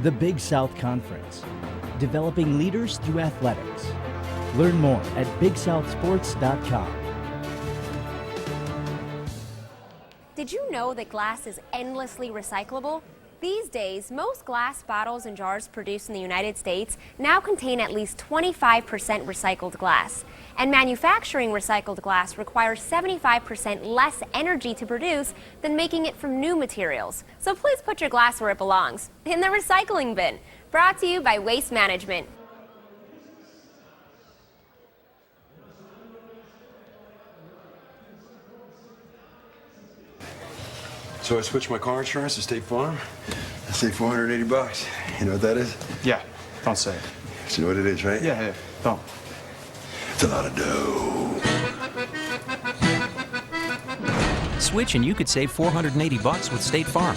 The Big South Conference, developing leaders through athletics. Learn more at BigSouthSports.com. Did you know that glass is endlessly recyclable? These days, most glass bottles and jars produced in the United States now contain at least 25% recycled glass. And manufacturing recycled glass requires 75% less energy to produce than making it from new materials. So please put your glass where it belongs, in the recycling bin. Brought to you by Waste Management. So I switched my car insurance to State Farm. I saved $480. You know what that is? Yeah, don't say it. You know what it is, right? Yeah, don't. It's a lot of dough. Switch and you could save $480 with State Farm.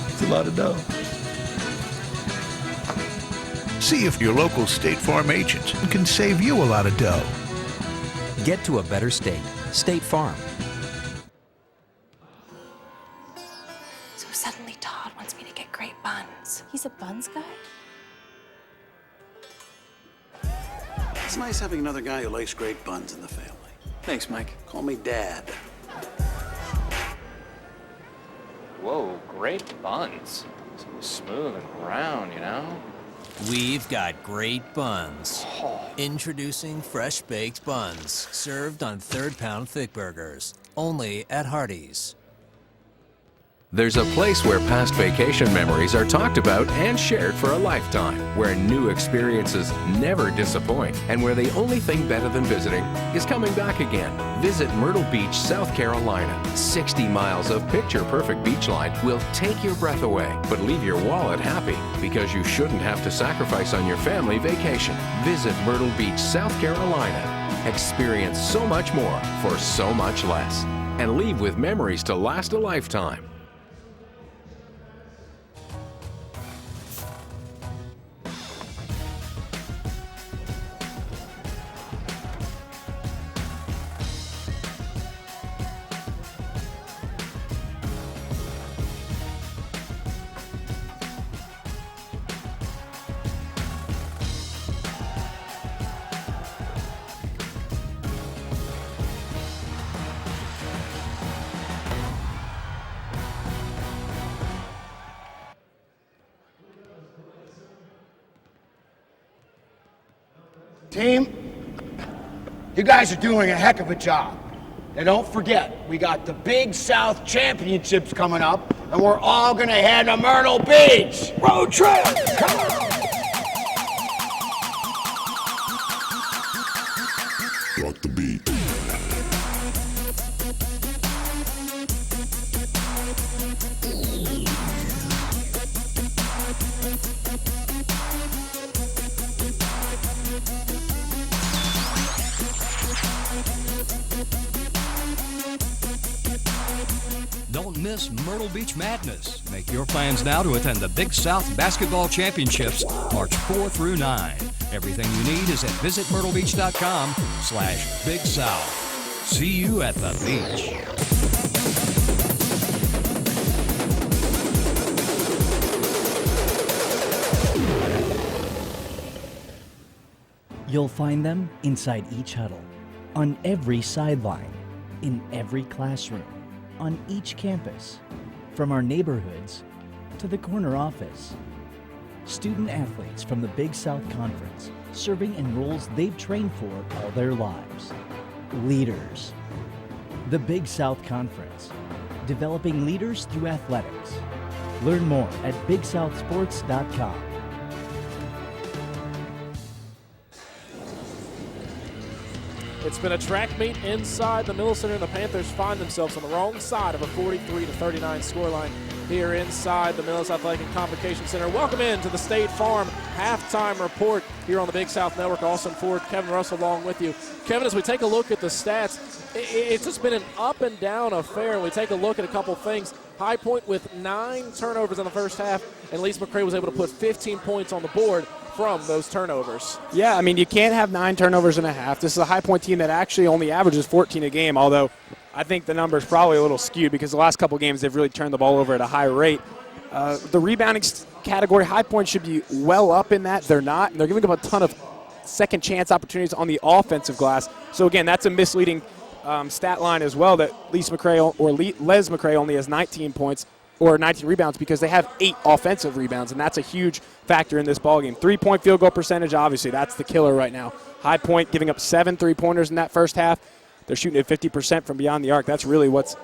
It's a lot of dough. See if your local State Farm agent can save you a lot of dough. Get to a better state. State Farm. So suddenly Todd wants me to get great buns. He's a buns guy? It's nice having another guy who likes great buns in the family. Thanks, Mike. Call me Dad. Whoa, great buns. So smooth and round, you know? We've got great buns. Introducing fresh baked buns, served on third-pound thick burgers, only at Hardee's. There's a place where past vacation memories are talked about and shared for a lifetime, where new experiences never disappoint, and where the only thing better than visiting is coming back again. Visit Myrtle Beach, South Carolina. 60 miles of picture-perfect beachline will take your breath away, but leave your wallet happy, because you shouldn't have to sacrifice on your family vacation. Visit Myrtle Beach, South Carolina. Experience so much more for so much less, and leave with memories to last a lifetime. Team, you guys are doing a heck of a job. And don't forget, we got the Big South Championships coming up, and we're all gonna head to Myrtle Beach. Road trip! Come on! Rock the beat. Don't miss Myrtle Beach Madness. Make your plans now to attend the Big South Basketball Championships March 4 through 9. Everything you need is at visitmyrtlebeach.com/Big South. See you at the beach. You'll find them inside each huddle, on every sideline, in every classroom, on each campus, from our neighborhoods to the corner office. Student athletes from the Big South Conference, serving in roles they've trained for all their lives. Leaders. The Big South Conference, developing leaders through athletics. Learn more at BigSouthSports.com. It's been a track meet inside the Miller Center, and the Panthers find themselves on the wrong side of a 43-39 scoreline here inside the Millis Athletic and Convocation Center. Welcome into the State Farm halftime report here on the Big South Network. Austin Ford, Kevin Russell along with you. Kevin, as we take a look at the stats, it's just been an up and down affair. We take a look at a couple things. High Point with 9 turnovers in the first half, and Lise McRae was able to put 15 points on the board from those turnovers. Yeah, I mean, you can't have 9 turnovers in a half. This is a High Point team that actually only averages 14 a game, although I think the number is probably a little skewed because the last couple games they've really turned the ball over at a high rate. The rebounding category, High Point should be well up in that. They're not, and they're giving up a ton of second chance opportunities on the offensive glass. So, again, that's a misleading stat line as well, that Les McRae only has 19 points or 19 rebounds because they have 8 offensive rebounds, and that's a huge factor in this ballgame. 3-point field goal percentage, obviously, that's the killer right now. High Point giving up 7 3-pointers in that first half. They're shooting at 50% from beyond the arc. That's really what's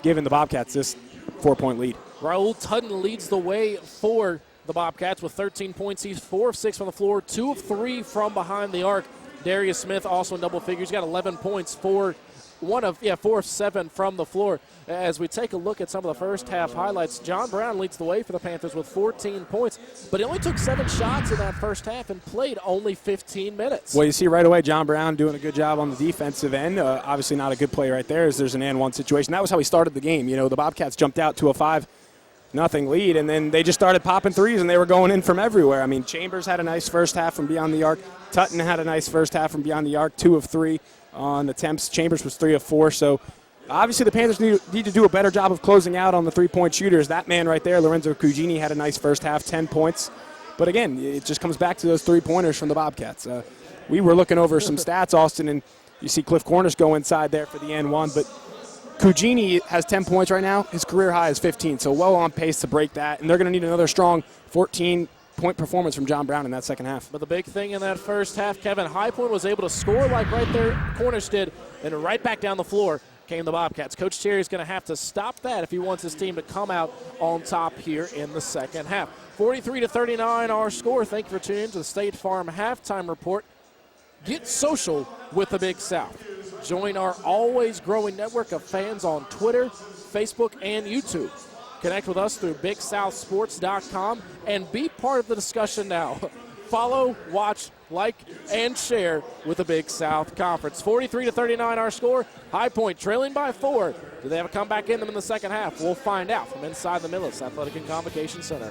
giving the Bobcats this 4-point lead. Raul Tudden leads the way for the Bobcats with 13 points. He's 4 of 6 from the floor, 2 of 3 from behind the arc. Darius Smith also in double figures. He's got 11 points, 4 of 7 from the floor. As we take a look at some of the first half highlights, John Brown leads the way for the Panthers with 14 points, but he only took 7 shots in that first half and played only 15 minutes. Well, you see right away John Brown doing a good job on the defensive end. Obviously not a good play right there as there's an and one situation. That was how he started the game. You know, the Bobcats jumped out to a 5-0 lead, and then they just started popping threes, and they were going in from everywhere. I mean, Chambers had a nice first half from beyond the arc. Tutton had a nice first half from beyond the arc, 2 of 3 on attempts. Chambers was 3 of 4, so obviously the Panthers need to do a better job of closing out on the 3-point shooters. That man right there, Lorenzo Cugini, had a nice first half, 10 points. But again, it just comes back to those 3-pointers from the Bobcats. We were looking over some stats, Austin, and you see Cliff Cornish go inside there for the N1, but Cugini has 10 points right now. His career high is 15, so well on pace to break that. And they're going to need another strong 14 point performance from John Brown in that second half. But the big thing in that first half, Kevin, High Point was able to score like right there Cornish did, and right back down the floor came the Bobcats. Coach Terry is going to have to stop that if he wants his team to come out on top here in the second half. 43-39 our score. Thank you for tuning in to the State Farm Halftime Report. Get social with the Big South. Join our always growing network of fans on Twitter, Facebook, and YouTube. Connect with us through BigSouthSports.com and be part of the discussion now. Follow, watch, like, and share with the Big South Conference. 43-39 our score. High Point trailing by 4. Do they have a comeback in them in the second half? We'll find out from inside the Millis Athletic and Convocation Center.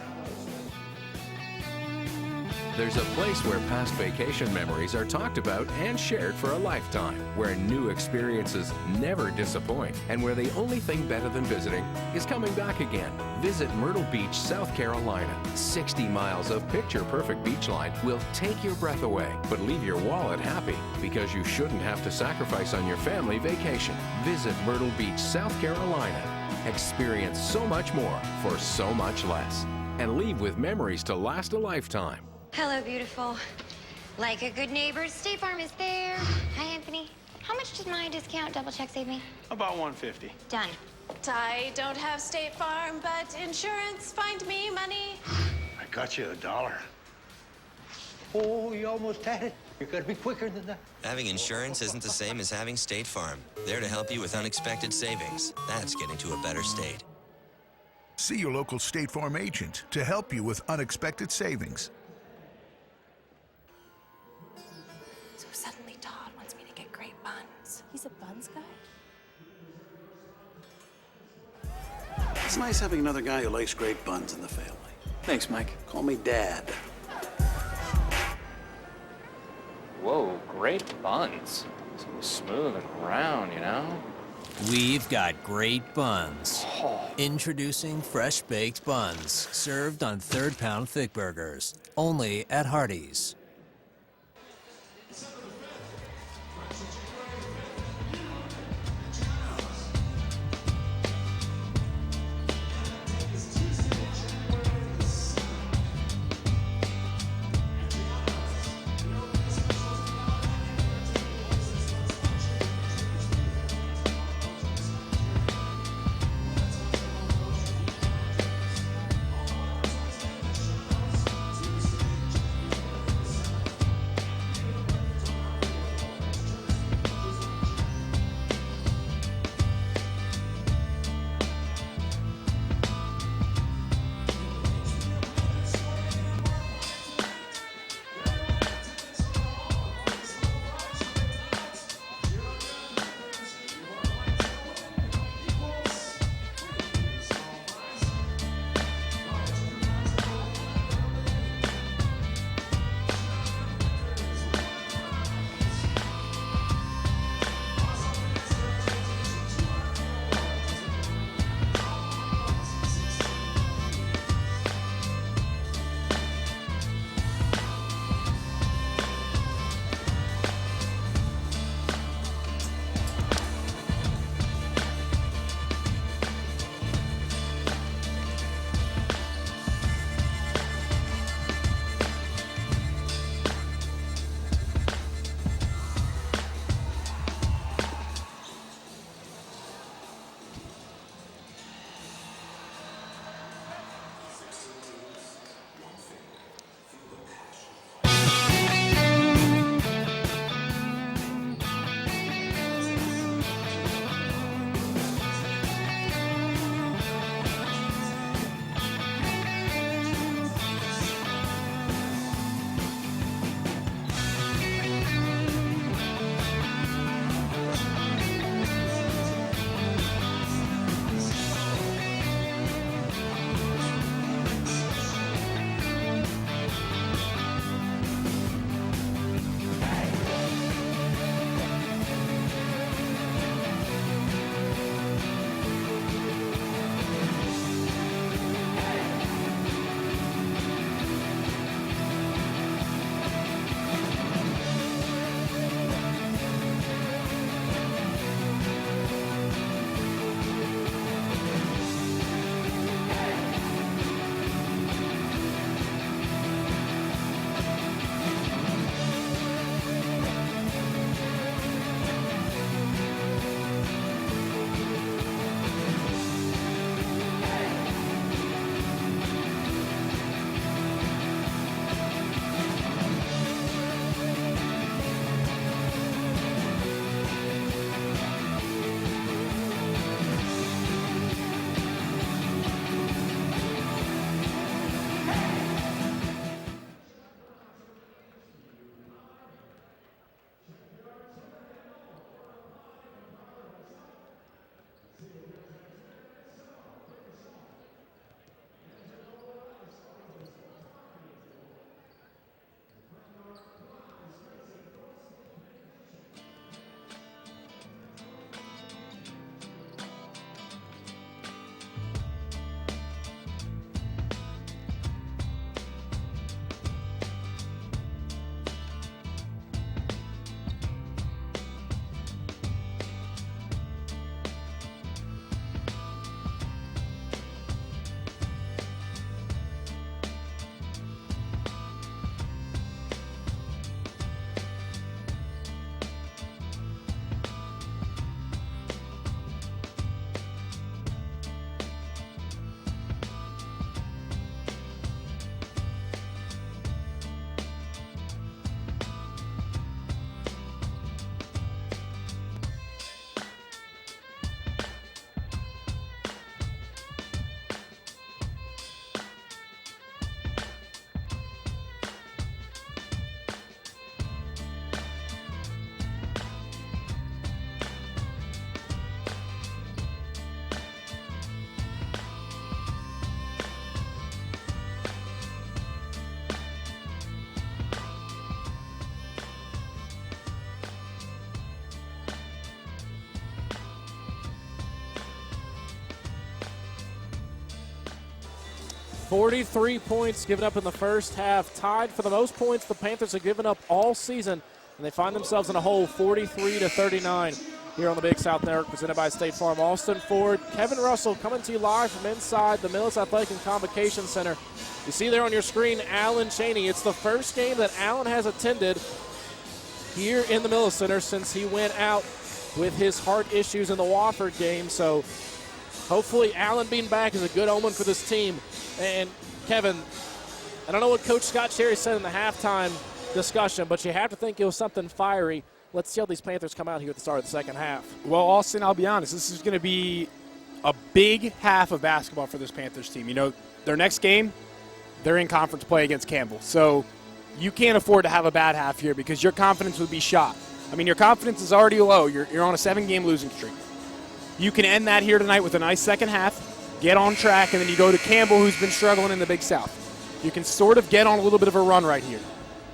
There's a place where past vacation memories are talked about and shared for a lifetime, where new experiences never disappoint, and where the only thing better than visiting is coming back again. Visit Myrtle Beach, South Carolina. 60 miles of picture-perfect beachline will take your breath away, but leave your wallet happy, because you shouldn't have to sacrifice on your family vacation. Visit Myrtle Beach, South Carolina. Experience so much more for so much less, and leave with memories to last a lifetime. Hello, beautiful. Like a good neighbor, State Farm is there. Hi, Anthony. How much did my discount double check save me? About $150. Done. I don't have State Farm, but insurance, find me money. I got you $1. Oh, you almost had it. You gotta be quicker than that. Having insurance isn't the same as having State Farm. There to help you with unexpected savings. That's getting to a better state. See your local State Farm agent to help you with unexpected savings. So suddenly Todd wants me to get great buns. He's a buns guy? It's nice having another guy who likes great buns in the family. Thanks, Mike. Call me Dad. Whoa, great buns. So smooth and round, you know? We've got great buns. Introducing fresh baked buns, served on third-pound thick burgers, only at Hardee's. 43 points given up in the first half, tied for the most points the Panthers have given up all season, and they find themselves in a hole 43-39 here on the Big South Network, presented by State Farm. Austin Ford, Kevin Russell coming to you live from inside the Millis Athletic and Convocation Center. You see there on your screen, Alan Cheney. It's the first game that Alan has attended here in the Millis Center since he went out with his heart issues in the Wofford game. So hopefully Alan being back is a good omen for this team. And Kevin, I don't know what Coach Scott Cherry said in the halftime discussion, but you have to think it was something fiery. Let's see how these Panthers come out here at the start of the second half. Well, Austin, I'll be honest, this is going to be a big half of basketball for this Panthers team. You know, their next game, they're in conference play against Campbell. So you can't afford to have a bad half here because your confidence would be shot. I mean, your confidence is already low. You're on a 7-game losing streak. You can end that here tonight with a nice second half, get on track, and then you go to Campbell, who's been struggling in the Big South. You can sort of get on a little bit of a run right here.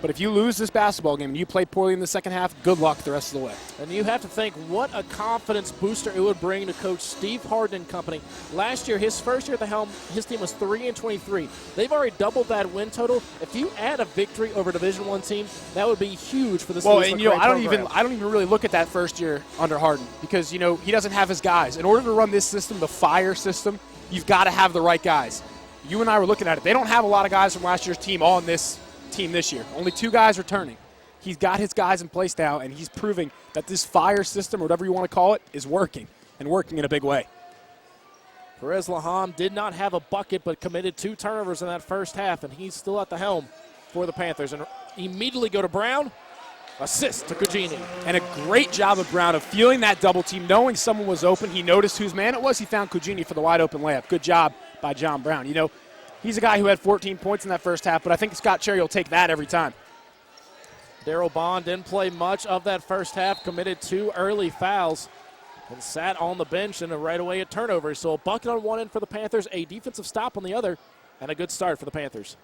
But if you lose this basketball game and you play poorly in the second half, good luck the rest of the way. And you have to think what a confidence booster it would bring to Coach Steve Harden and company. Last year, his first year at the helm, his team was 3-23. They've already doubled that win total. If you add a victory over a Division I team, that would be huge for this. Well, and you know, I don't even really look at that first year under Harden because you know he doesn't have his guys. In order to run this system, the fire system, you've got to have the right guys. You and I were looking at it. They don't have a lot of guys from last year's team on this team this year. Only 2 guys returning. He's got his guys in place now, and he's proving that this fire system, or whatever you want to call it, is working, and working in a big way. Perez Laham did not have a bucket, but committed 2 turnovers in that first half, and he's still at the helm for the Panthers. And immediately go to Brown. Assist to Cugini. And a great job of Brown of feeling that double team, knowing someone was open. He noticed whose man it was. He found Cugini for the wide open layup. Good job by John Brown. You know, he's a guy who had 14 points in that first half, but I think Scott Cherry will take that every time. Darryl Bond didn't play much of that first half, committed 2 early fouls, and sat on the bench and right away a turnover. So a bucket on one end for the Panthers, a defensive stop on the other, and a good start for the Panthers.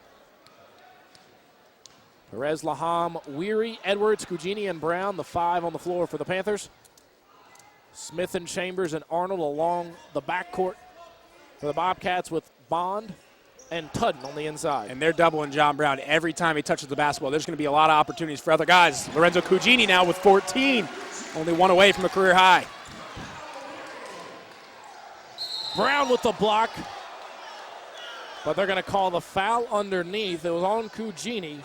Perez Laham, Weary, Edwards, Cugini, and Brown, the 5 on the floor for the Panthers. Smith and Chambers and Arnold along the backcourt for the Bobcats with Bond and Tudden on the inside. And they're doubling John Brown every time he touches the basketball. There's going to be a lot of opportunities for other guys. Lorenzo Cugini now with 14, only 1 away from a career high. Brown with the block, but they're going to call the foul underneath. It was on Cugini.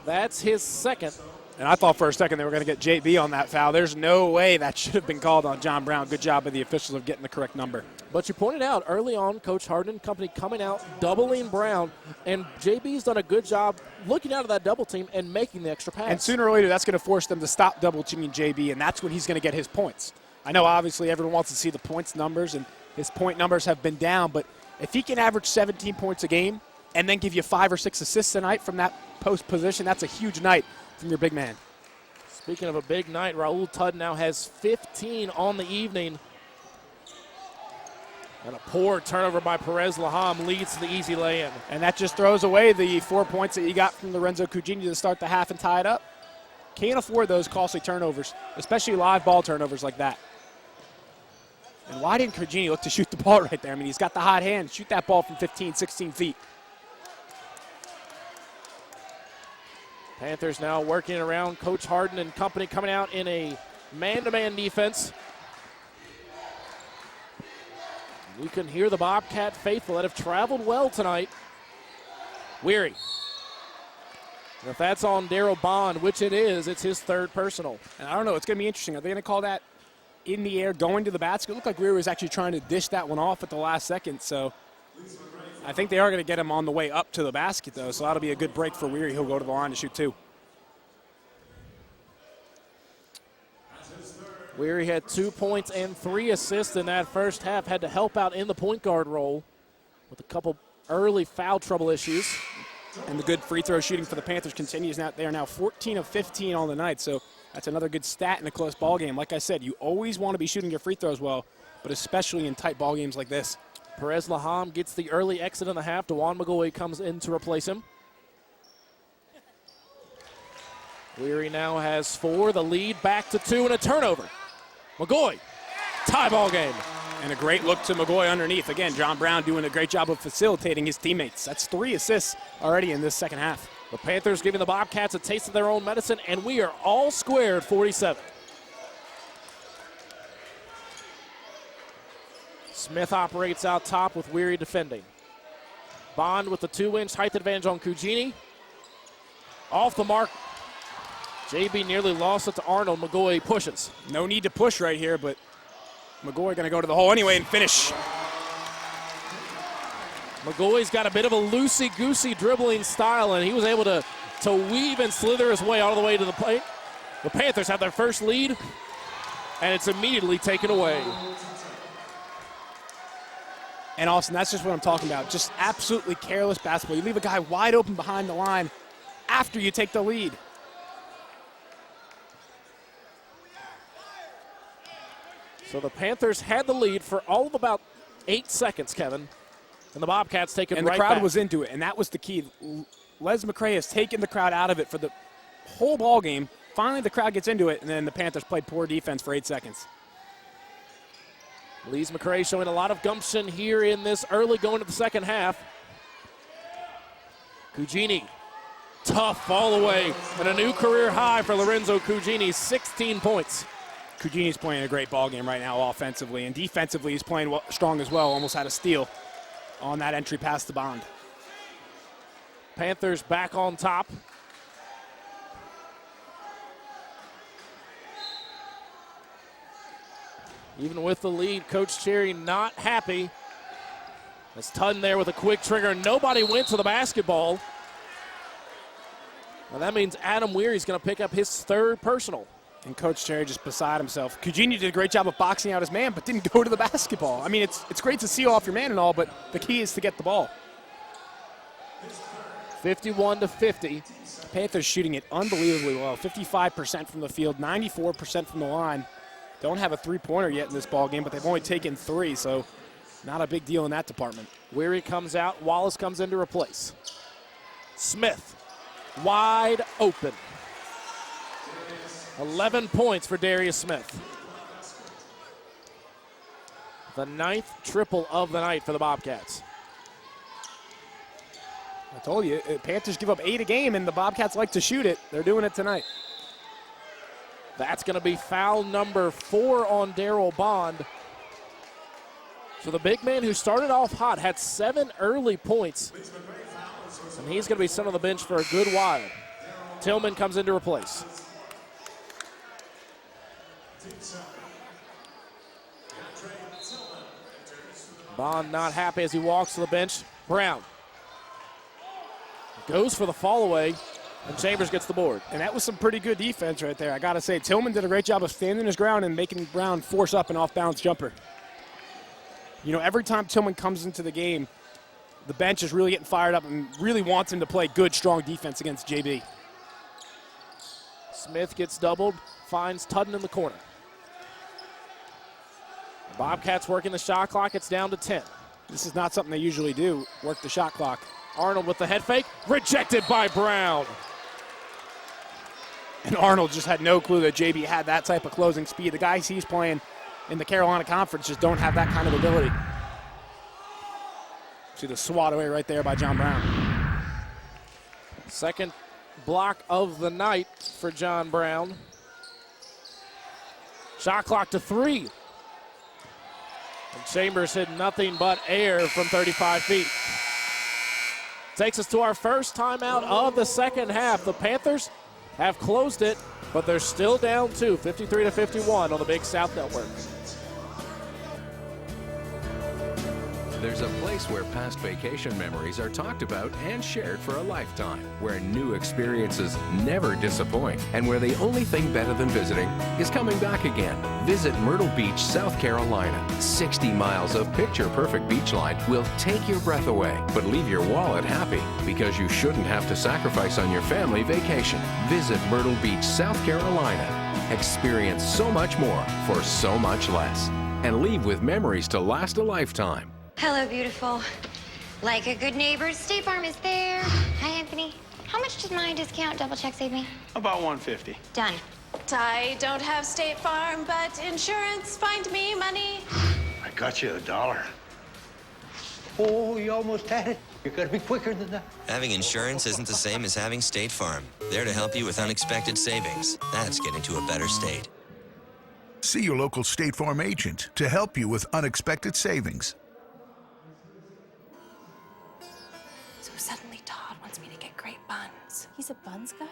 That's his second. And I thought for a second they were going to get JB on that foul. There's no way that should have been called on John Brown. Good job by the officials of getting the correct number. But you pointed out early on, Coach Harden and company coming out, doubling Brown, and JB's done a good job looking out of that double team and making the extra pass. And sooner or later, that's going to force them to stop double teaming JB, and that's when he's going to get his points. I know obviously everyone wants to see the points numbers, and his point numbers have been down, but if he can average 17 points a game and then give you 5 or 6 assists a night from that post position, that's a huge night from your big man. Speaking of a big night, Raul Tudden now has 15 on the evening. And a poor turnover by Perez Laham leads to the easy lay-in. And that just throws away the 4 points that you got from Lorenzo Cugini to start the half and tie it up. Can't afford those costly turnovers, especially live ball turnovers like that. And why didn't Cugini look to shoot the ball right there? I mean, he's got the hot hand. Shoot that ball from 15, 16 feet. Panthers now working around Coach Harden and company coming out in a man-to-man defense. You can hear the Bobcat faithful that have traveled well tonight. Weary. And if that's on Darryl Bond, which it is, it's his 3rd personal. And I don't know, it's going to be interesting. Are they going to call that in the air going to the basket? It looked like Weary was actually trying to dish that one off at the last second, so I think they are going to get him on the way up to the basket, though, so that'll be a good break for Weary. He'll go to the line to shoot 2. Weary had 2 points and 3 assists in that first half, had to help out in the point guard role with a couple early foul trouble issues. And the good free throw shooting for the Panthers continues. Now they are now 14 of 15 on the night, so that's another good stat in a close ball game. Like I said, you always want to be shooting your free throws well, but especially in tight ball games like this. Perez Laham gets the early exit in the half. DeJuan McGoy comes in to replace him. Weary now has 4, the lead back to 2, and a turnover. McGoy, tie ball game. And a great look to McGoy underneath. Again, John Brown doing a great job of facilitating his teammates. That's 3 assists already in this second half. The Panthers giving the Bobcats a taste of their own medicine, and we are all square at 47. Smith operates out top with Weary defending. Bond with the 2-inch height advantage on Cugini. Off the mark. JB nearly lost it to Arnold. McGoy pushes. No need to push right here, but McGoy going to go to the hole anyway and finish. McGoy's got a bit of a loosey-goosey dribbling style, and he was able to weave and slither his way all the way to the plate. The Panthers have their first lead, and it's immediately taken away. And Austin, that's just what I'm talking about. Just absolutely careless basketball. You leave a guy wide open behind the line after you take the lead. So the Panthers had the lead for all of about 8 seconds, Kevin. And the Bobcats take it right back. And the crowd was into it, and that was the key. Les McRae has taken the crowd out of it for the whole ball game. Finally, the crowd gets into it, and then the Panthers played poor defense for 8 seconds. Les McRae showing a lot of gumption here in this early going to the second half. Cugini, tough all the way, and a new career high for Lorenzo Cugini, 16 points. Cugini's playing a great ball game right now offensively, and defensively he's playing strong as well. Almost had a steal on that entry past the Bond. Panthers back on top. Even with the lead, Coach Cherry not happy. As Tutton there with a quick trigger. Nobody went to the basketball. Well, that means Adam Weary's going to pick up his 3rd personal. And Coach Cherry just beside himself. Cugini did a great job of boxing out his man, but didn't go to the basketball. I mean, it's great to seal off your man and all, but the key is to get the ball. 51-50. Panthers shooting it unbelievably well. 55% from the field, 94% from the line. Don't have a three-pointer yet in this ball game, but they've only taken 3, so not a big deal in that department. Weary comes out. Wallace comes in to replace. Smith, wide open. 11 points for Darius Smith. The 9th triple of the night for the Bobcats. I told you, Panthers give up 8 a game, and the Bobcats like to shoot it. They're doing it tonight. That's going to be foul number 4 on Darryl Bond. So the big man who started off hot had 7 early points, and he's going to be sent on the bench for a good while. Tillman comes in to replace. Bond not happy as he walks to the bench. Brown goes for the fall away, and Chambers gets the board. And that was some pretty good defense right there. I got to say, Tillman did a great job of standing his ground and making Brown force up an off-balance jumper. You know, every time Tillman comes into the game, the bench is really getting fired up and really wants him to play good, strong defense against JB. Smith gets doubled, finds Tutton in the corner. The Bobcats working the shot clock. It's down to 10. This is not something they usually do, work the shot clock. Arnold with the head fake, rejected by Brown. And Arnold just had no clue that JB had that type of closing speed. The guys he's playing in the Carolina Conference just don't have that kind of ability. See the swat away right there by John Brown. Second block of the night for John Brown. Shot clock to 3. And Chambers hit nothing but air from 35 feet. Takes us to our first timeout of the second half. The Panthers have closed it, but they're still down 2, 53-51 on the Big South Network. There's a place where past vacation memories are talked about and shared for a lifetime, where new experiences never disappoint, and where the only thing better than visiting is coming back again. Visit Myrtle Beach, South Carolina. 60 miles of picture-perfect beachline will take your breath away, but leave your wallet happy, because you shouldn't have to sacrifice on your family vacation. Visit Myrtle Beach, South Carolina. Experience so much more for so much less, and leave with memories to last a lifetime. Hello, beautiful. Like a good neighbor, State Farm is there. Hi, Anthony. How much did my discount double check save me? About 150. Done. I don't have State Farm, but insurance, find me money. I got you $1. Oh, you almost had it. You gotta be quicker than that. Having insurance isn't the same as having State Farm. There to help you with unexpected savings. That's getting to a better state. See your local State Farm agent to help you with unexpected savings. So suddenly Todd wants me to get great buns. He's a buns guy?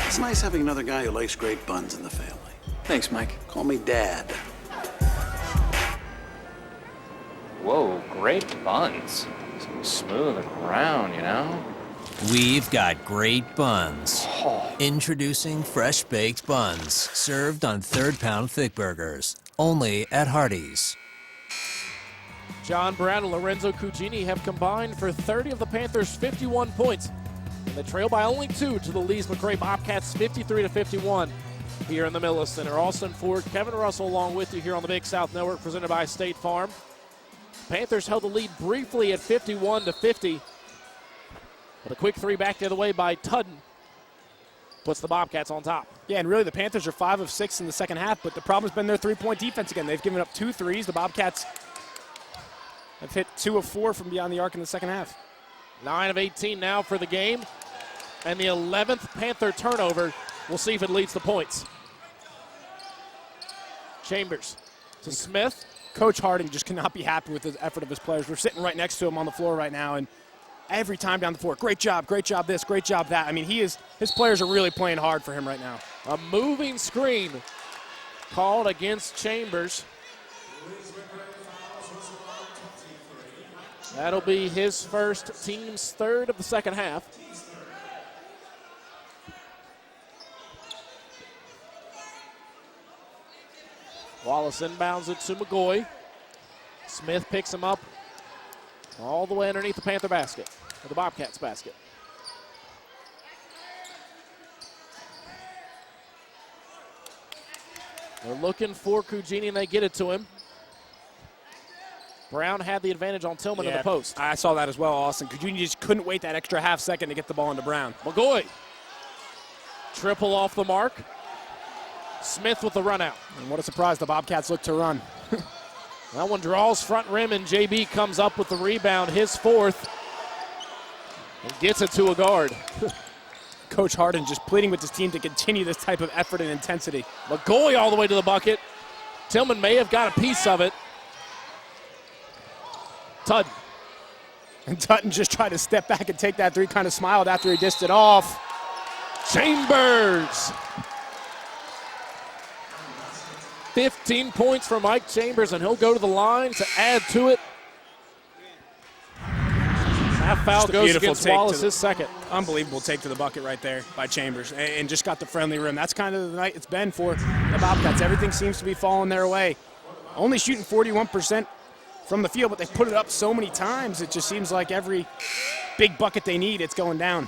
It's nice having another guy who likes great buns in the family. Thanks, Mike. Call me Dad. Whoa, great buns. So smooth and round, you know? We've got great buns. Introducing fresh baked buns, served on 3rd-pound thick burgers, only at Hardee's. John Brown and Lorenzo Cugini have combined for 30 of the Panthers' 51 points. And they trail by only 2 to the Lee's McRae Bobcats 53-51 here in the Miller Center. Austin Ford, Kevin Russell along with you here on the Big South Network presented by State Farm. Panthers held the lead briefly at 51-50. But a quick 3 back the other way by Tudden puts the Bobcats on top. Yeah, and really the Panthers are 5 of 6 in the second half, but the problem's been their 3-point defense again. They've given up 2 threes. The Bobcats have hit 2 of 4 from beyond the arc in the second half. 9 of 18 now for the game. And the 11th Panther turnover. We'll see if it leads to points. Chambers to Smith. Coach Harding just cannot be happy with the effort of his players. We're sitting right next to him on the floor right now, and every time down the floor, great job this, great job that. I mean, his players are really playing hard for him right now. A moving screen called against Chambers. That'll be his first, team's 3rd of the second half. Wallace inbounds it to McGoy. Smith picks him up all the way underneath the Panther basket, or the Bobcats basket. They're looking for Cugini, and they get it to him. Brown had the advantage on Tillman in the post. I saw that as well, Austin. Cugini just couldn't wait that extra half second to get the ball into Brown. McGoy. Triple off the mark. Smith with the run out. And what a surprise, the Bobcats look to run. That one draws front rim, and JB comes up with the rebound, his 4th, and gets it to a guard. Coach Harding just pleading with his team to continue this type of effort and intensity. McGoy all the way to the bucket. Tillman may have got a piece of it. Tudden. And Tutton just tried to step back and take that 3, kind of smiled after he dished it off. Chambers. 15 points for Mike Chambers, and he'll go to the line to add to it. Half foul goes against Wallace, his second. Unbelievable take to the bucket right there by Chambers, and just got the friendly rim. That's kind of the night it's been for the Bobcats. Everything seems to be falling their way. Only shooting 41% from the field, but they've put it up so many times. It just seems like every big bucket they need, it's going down.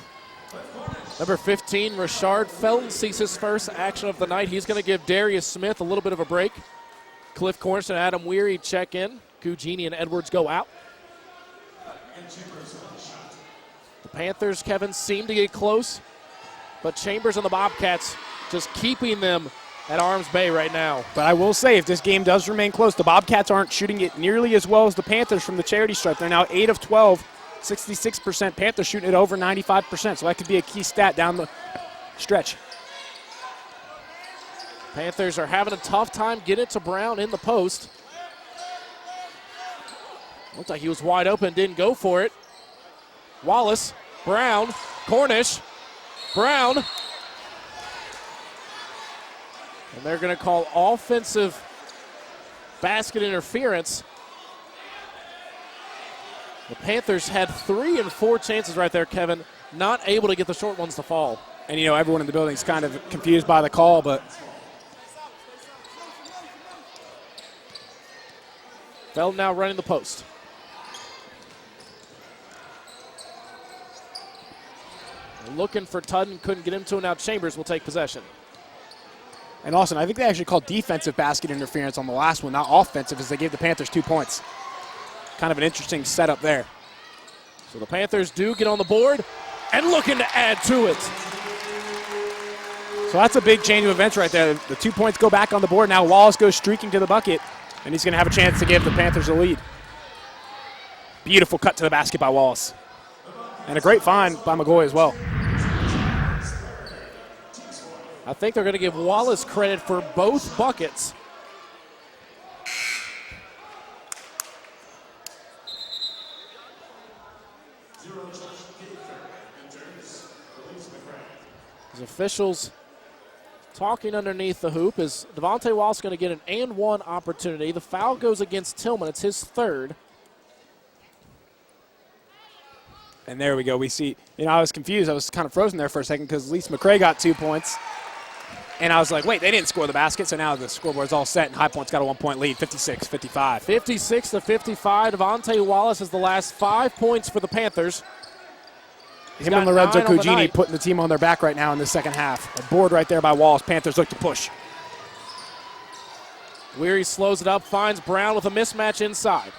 Number 15, Rashard Felton sees his first action of the night. He's going to give Darius Smith a little bit of a break. Cliff Cornish and Adam Weary check in. Cugini and Edwards go out. The Panthers, Kevin, seem to get close, but Chambers and the Bobcats just keeping them at arm's bay right now. But I will say, if this game does remain close, the Bobcats aren't shooting it nearly as well as the Panthers from the charity stripe. They're now 8 of 12. 66%. Panthers shooting it over 95%, so that could be a key stat down the stretch. Panthers are having a tough time getting it to Brown in the post. Looked like he was wide open, didn't go for it. Wallace, Brown, Cornish, Brown. And they're going to call offensive basket interference. The Panthers had 3 and 4 chances right there, Kevin, not able to get the short ones to fall. And, you know, everyone in the building is kind of confused by the call, but Felton now running the post. Looking for Tudden, couldn't get him to him. Now Chambers will take possession. And Austin, I think they actually called defensive basket interference on the last one, not offensive, as they gave the Panthers 2 points. Kind of an interesting setup there. So the Panthers do get on the board and looking to add to it. So that's a big change of events right there. The 2 points go back on the board. Now Wallace goes streaking to the bucket, and he's going to have a chance to give the Panthers a lead. Beautiful cut to the basket by Wallace. And a great find by McGoy as well. I think they're going to give Wallace credit for both buckets. As officials talking underneath the hoop, is Devontae Wallace going to get an and one opportunity. The foul goes against Tillman. It's his third. And there we go. We see, I was confused. I was kind of frozen there for a second because Lise McRae got 2 points. And I was like, wait, they didn't score the basket. So now the scoreboard's all set, and High Point's got a 1 point lead, 56-55. 56-55. Devontae Wallace has the last 5 points for the Panthers. Him and Lorenzo Cugini putting the team on their back right now in the second half. A board right there by Wallace. Panthers look to push. Weary slows it up, finds Brown with a mismatch inside.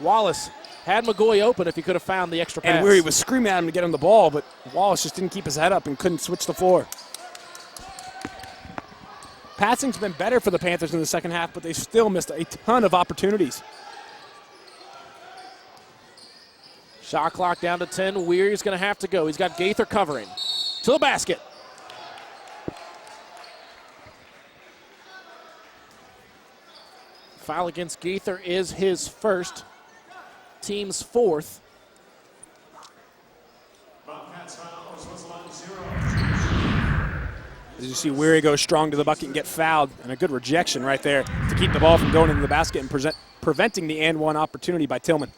Wallace had McGoy open if he could have found the extra pass. And Weary was screaming at him to get him the ball, but Wallace just didn't keep his head up and couldn't switch the floor. Passing's been better for the Panthers in the second half, but they still missed a ton of opportunities. Shot clock down to 10. Weary's going to have to go. He's got Gaither covering. To the basket. Foul against Gaither is his first. Team's fourth. As you see, Weary go strong to the bucket and get fouled, and a good rejection right there to keep the ball from going into the basket and preventing the and one opportunity by Tillman.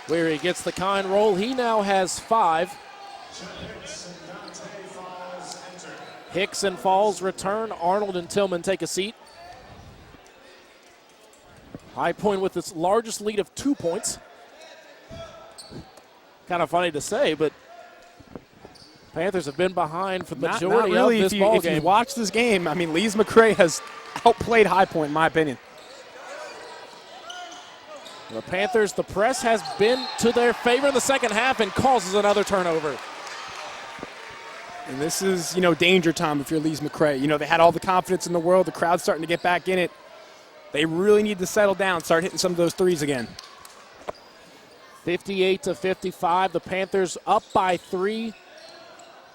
Weary gets the kind roll. He now has 5. Hicks and Falls return. Arnold and Tillman take a seat. High Point with its largest lead of 2 points. Kind of funny to say, but Panthers have been behind for the majority not really of this if ballgame. you watch this game, I mean, Lise McRae has outplayed High Point, in my opinion. The Panthers, the press has been to their favor in the second half and causes another turnover. And this is, danger time if you're Lise McRae. They had all the confidence in the world. The crowd's starting to get back in it. They really need to settle down, start hitting some of those threes again. 58-55. The Panthers up by 3.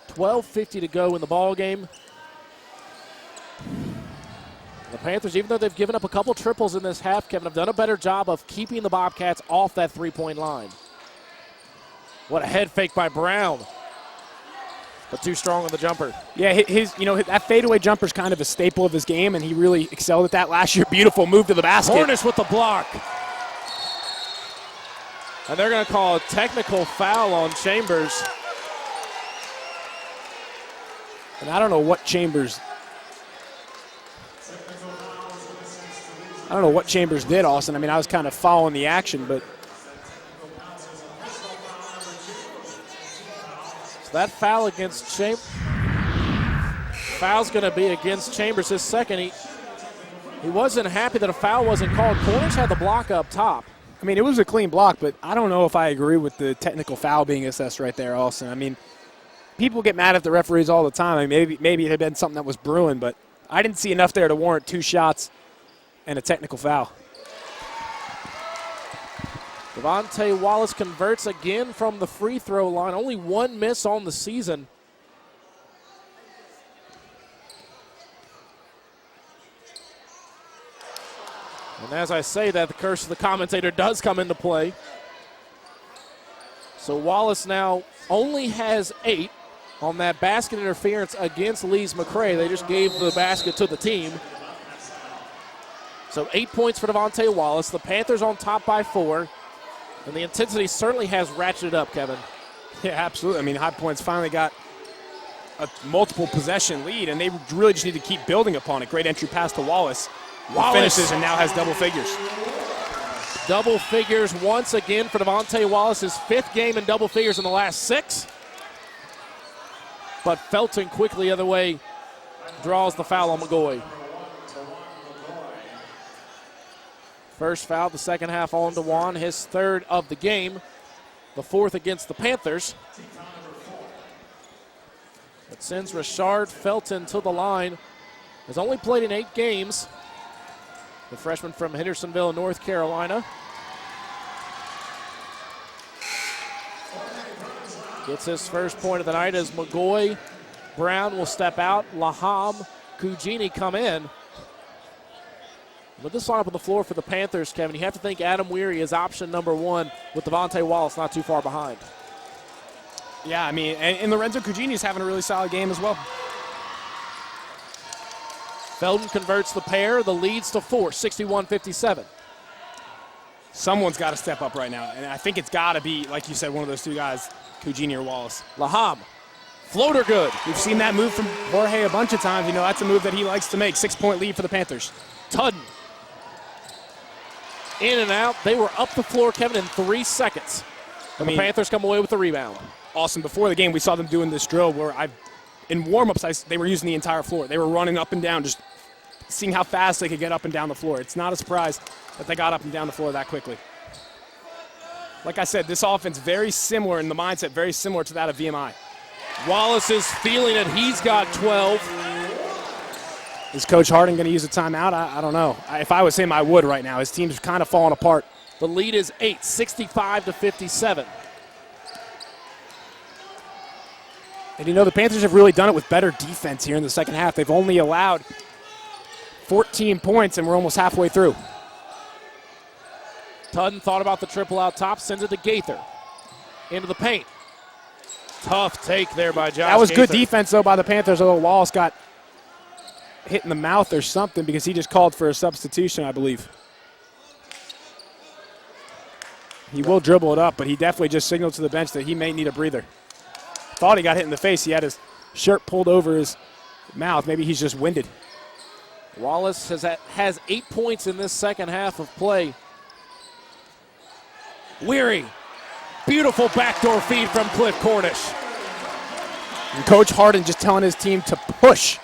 12:50 to go in the ball game. The Panthers, even though they've given up a couple triples in this half, Kevin, have done a better job of keeping the Bobcats off that three-point line. What a head fake by Brown. But too strong on the jumper. Yeah, that fadeaway jumper is kind of a staple of his game, and he really excelled at that last year. Beautiful move to the basket. Hornish with the block. And they're going to call a technical foul on Chambers. And I don't know what Chambers did, Austin. I mean, I was kind of following the action, but so that foul against Chambers. Foul's going to be against Chambers, his second. He wasn't happy that a foul wasn't called. Cornish had the block up top. I mean, it was a clean block, but I don't know if I agree with the technical foul being assessed right there, Austin. I mean, people get mad at the referees all the time. I mean, maybe it had been something that was brewing, but I didn't see enough there to warrant 2 shots and a technical foul. Devontae Wallace converts again from the free throw line. Only 1 miss on the season. And as I say that, the curse of the commentator does come into play. So Wallace now only has 8 on that basket interference against Lise McRae. They just gave the basket to the team. So 8 points for Devontae Wallace. The Panthers on top by 4. And the intensity certainly has ratcheted up, Kevin. Yeah, absolutely. I mean, High Point's finally got a multiple possession lead, and they really just need to keep building upon it. Great entry pass to Wallace. Wallace finishes and now has double figures. Double figures once again for Devontae Wallace, his 5th game in double figures in the last 6. But Felton quickly the other way draws the foul on McGoy. First foul, the second half on to Juan, his 3rd of the game, the 4th against the Panthers. It sends Rashard Felton to the line. Has only played in 8 games. The freshman from Hendersonville, North Carolina. Gets his first point of the night as McGoy Brown will step out. Laham, Cugini come in. With this lineup on the floor for the Panthers, Kevin, you have to think Adam Weary is option number 1 with Devontae Wallace not too far behind. Yeah, I mean, and Lorenzo Cugini is having a really solid game as well. Felton converts the pair. The lead's to 4, 61-57. Someone's got to step up right now, and I think it's got to be, like you said, one of those 2 guys, Cugini or Wallace. Laham, floater good. We've seen that move from Jorge a bunch of times. You know, that's a move that he likes to make. 6-point lead for the Panthers. Tudden. In and out. They were up the floor, Kevin, in 3 seconds. And the Panthers come away with the rebound. Awesome. Before the game, we saw them doing this drill where in warm-ups, they were using the entire floor. They were running up and down, just seeing how fast they could get up and down the floor. It's not a surprise that they got up and down the floor that quickly. Like I said, this offense very similar in the mindset, very similar to that of VMI. Wallace is feeling it. He's got 12. Is Coach Harding going to use a timeout? I don't know. If I was him, I would right now. His team's kind of falling apart. The lead is 8, 65-57. And you know, the Panthers have really done it with better defense here in the second half. They've only allowed 14 points, and we're almost halfway through. Tudden thought about the triple out top, sends it to Gaither. Into the paint. Tough take there by Josh That was Gaither. good defense, though, by the Panthers, although Wallace got hit in the mouth or something because he just called for a substitution, I believe. He will dribble it up, but he definitely just signaled to the bench that he may need a breather. Thought he got hit in the face. He had his shirt pulled over his mouth. Maybe he's just winded. Wallace has 8 points in this second half of play. Weary. Beautiful backdoor feed from Cliff Cornish. And Coach Harding just telling his team to push.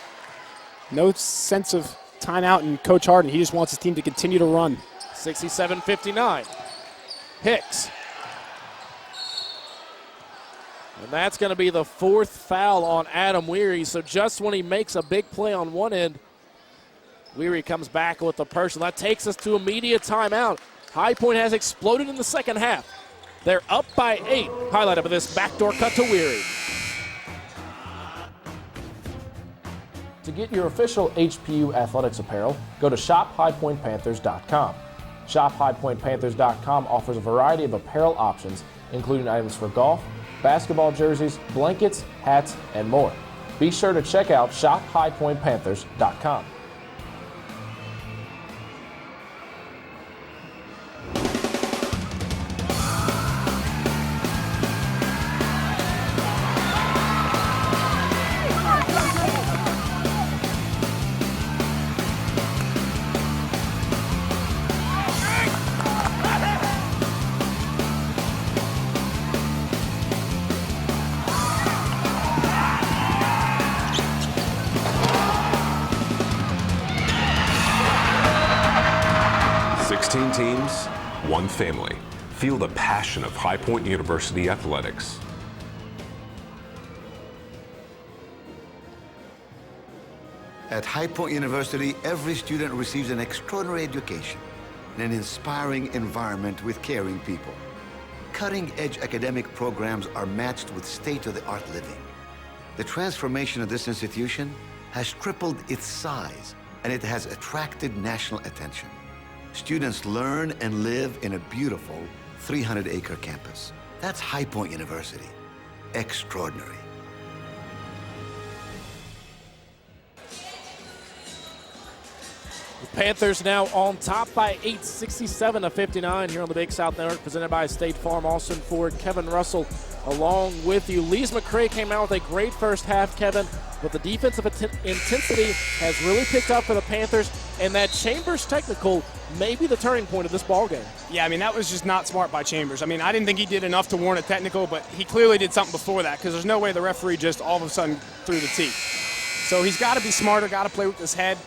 No sense of timeout in Coach Harding. He just wants his team to continue to run. 67-59. Hicks. And that's going to be the 4th foul on Adam Weary. So just when he makes a big play on one end, Weary comes back with the personal. That takes us to immediate timeout. High Point has exploded in the second half. They're up by 8. Highlight of this backdoor cut to Weary. To get your official HPU athletics apparel, go to shophighpointpanthers.com. Shophighpointpanthers.com offers a variety of apparel options, including items for golf, basketball jerseys, blankets, hats, and more. Be sure to check out shophighpointpanthers.com. Teams, one family. Feel the passion of High Point University athletics. At High Point University, every student receives an extraordinary education in an inspiring environment with caring people. Cutting-edge academic programs are matched with state-of-the-art living. The transformation of this institution has tripled its size, and it has attracted national attention. Students learn and live in a beautiful 300-acre campus. That's High Point University. Extraordinary. The Panthers now on top by 8, 67-59 here on the Big South Network, presented by State Farm. Austin Ford, Kevin Russell along with you. Lees McRae came out with a great first half, Kevin, but the defensive intensity has really picked up for the Panthers, and that Chambers technical may be the turning point of this ballgame. Yeah, I mean, that was just not smart by Chambers. I mean, I didn't think he did enough to warrant a technical, but he clearly did something before that because there's no way the referee just all of a sudden threw the tee. So he's got to be smarter, got to play with his head.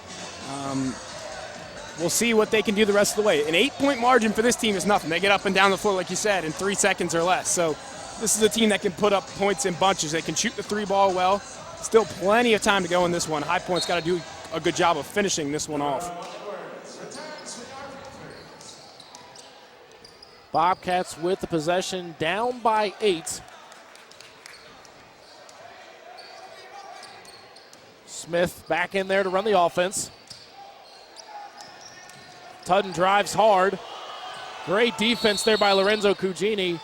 We'll see what they can do the rest of the way. An 8-point margin for this team is nothing. They get up and down the floor, like you said, in 3 seconds or less. So this is a team that can put up points in bunches. They can shoot the 3 ball well. Still plenty of time to go in this one. High Point's got to do a good job of finishing this one off. Bobcats with the possession, down by 8. Smith back in there to run the offense. Tudden drives hard. Great defense there by Lorenzo Cugini.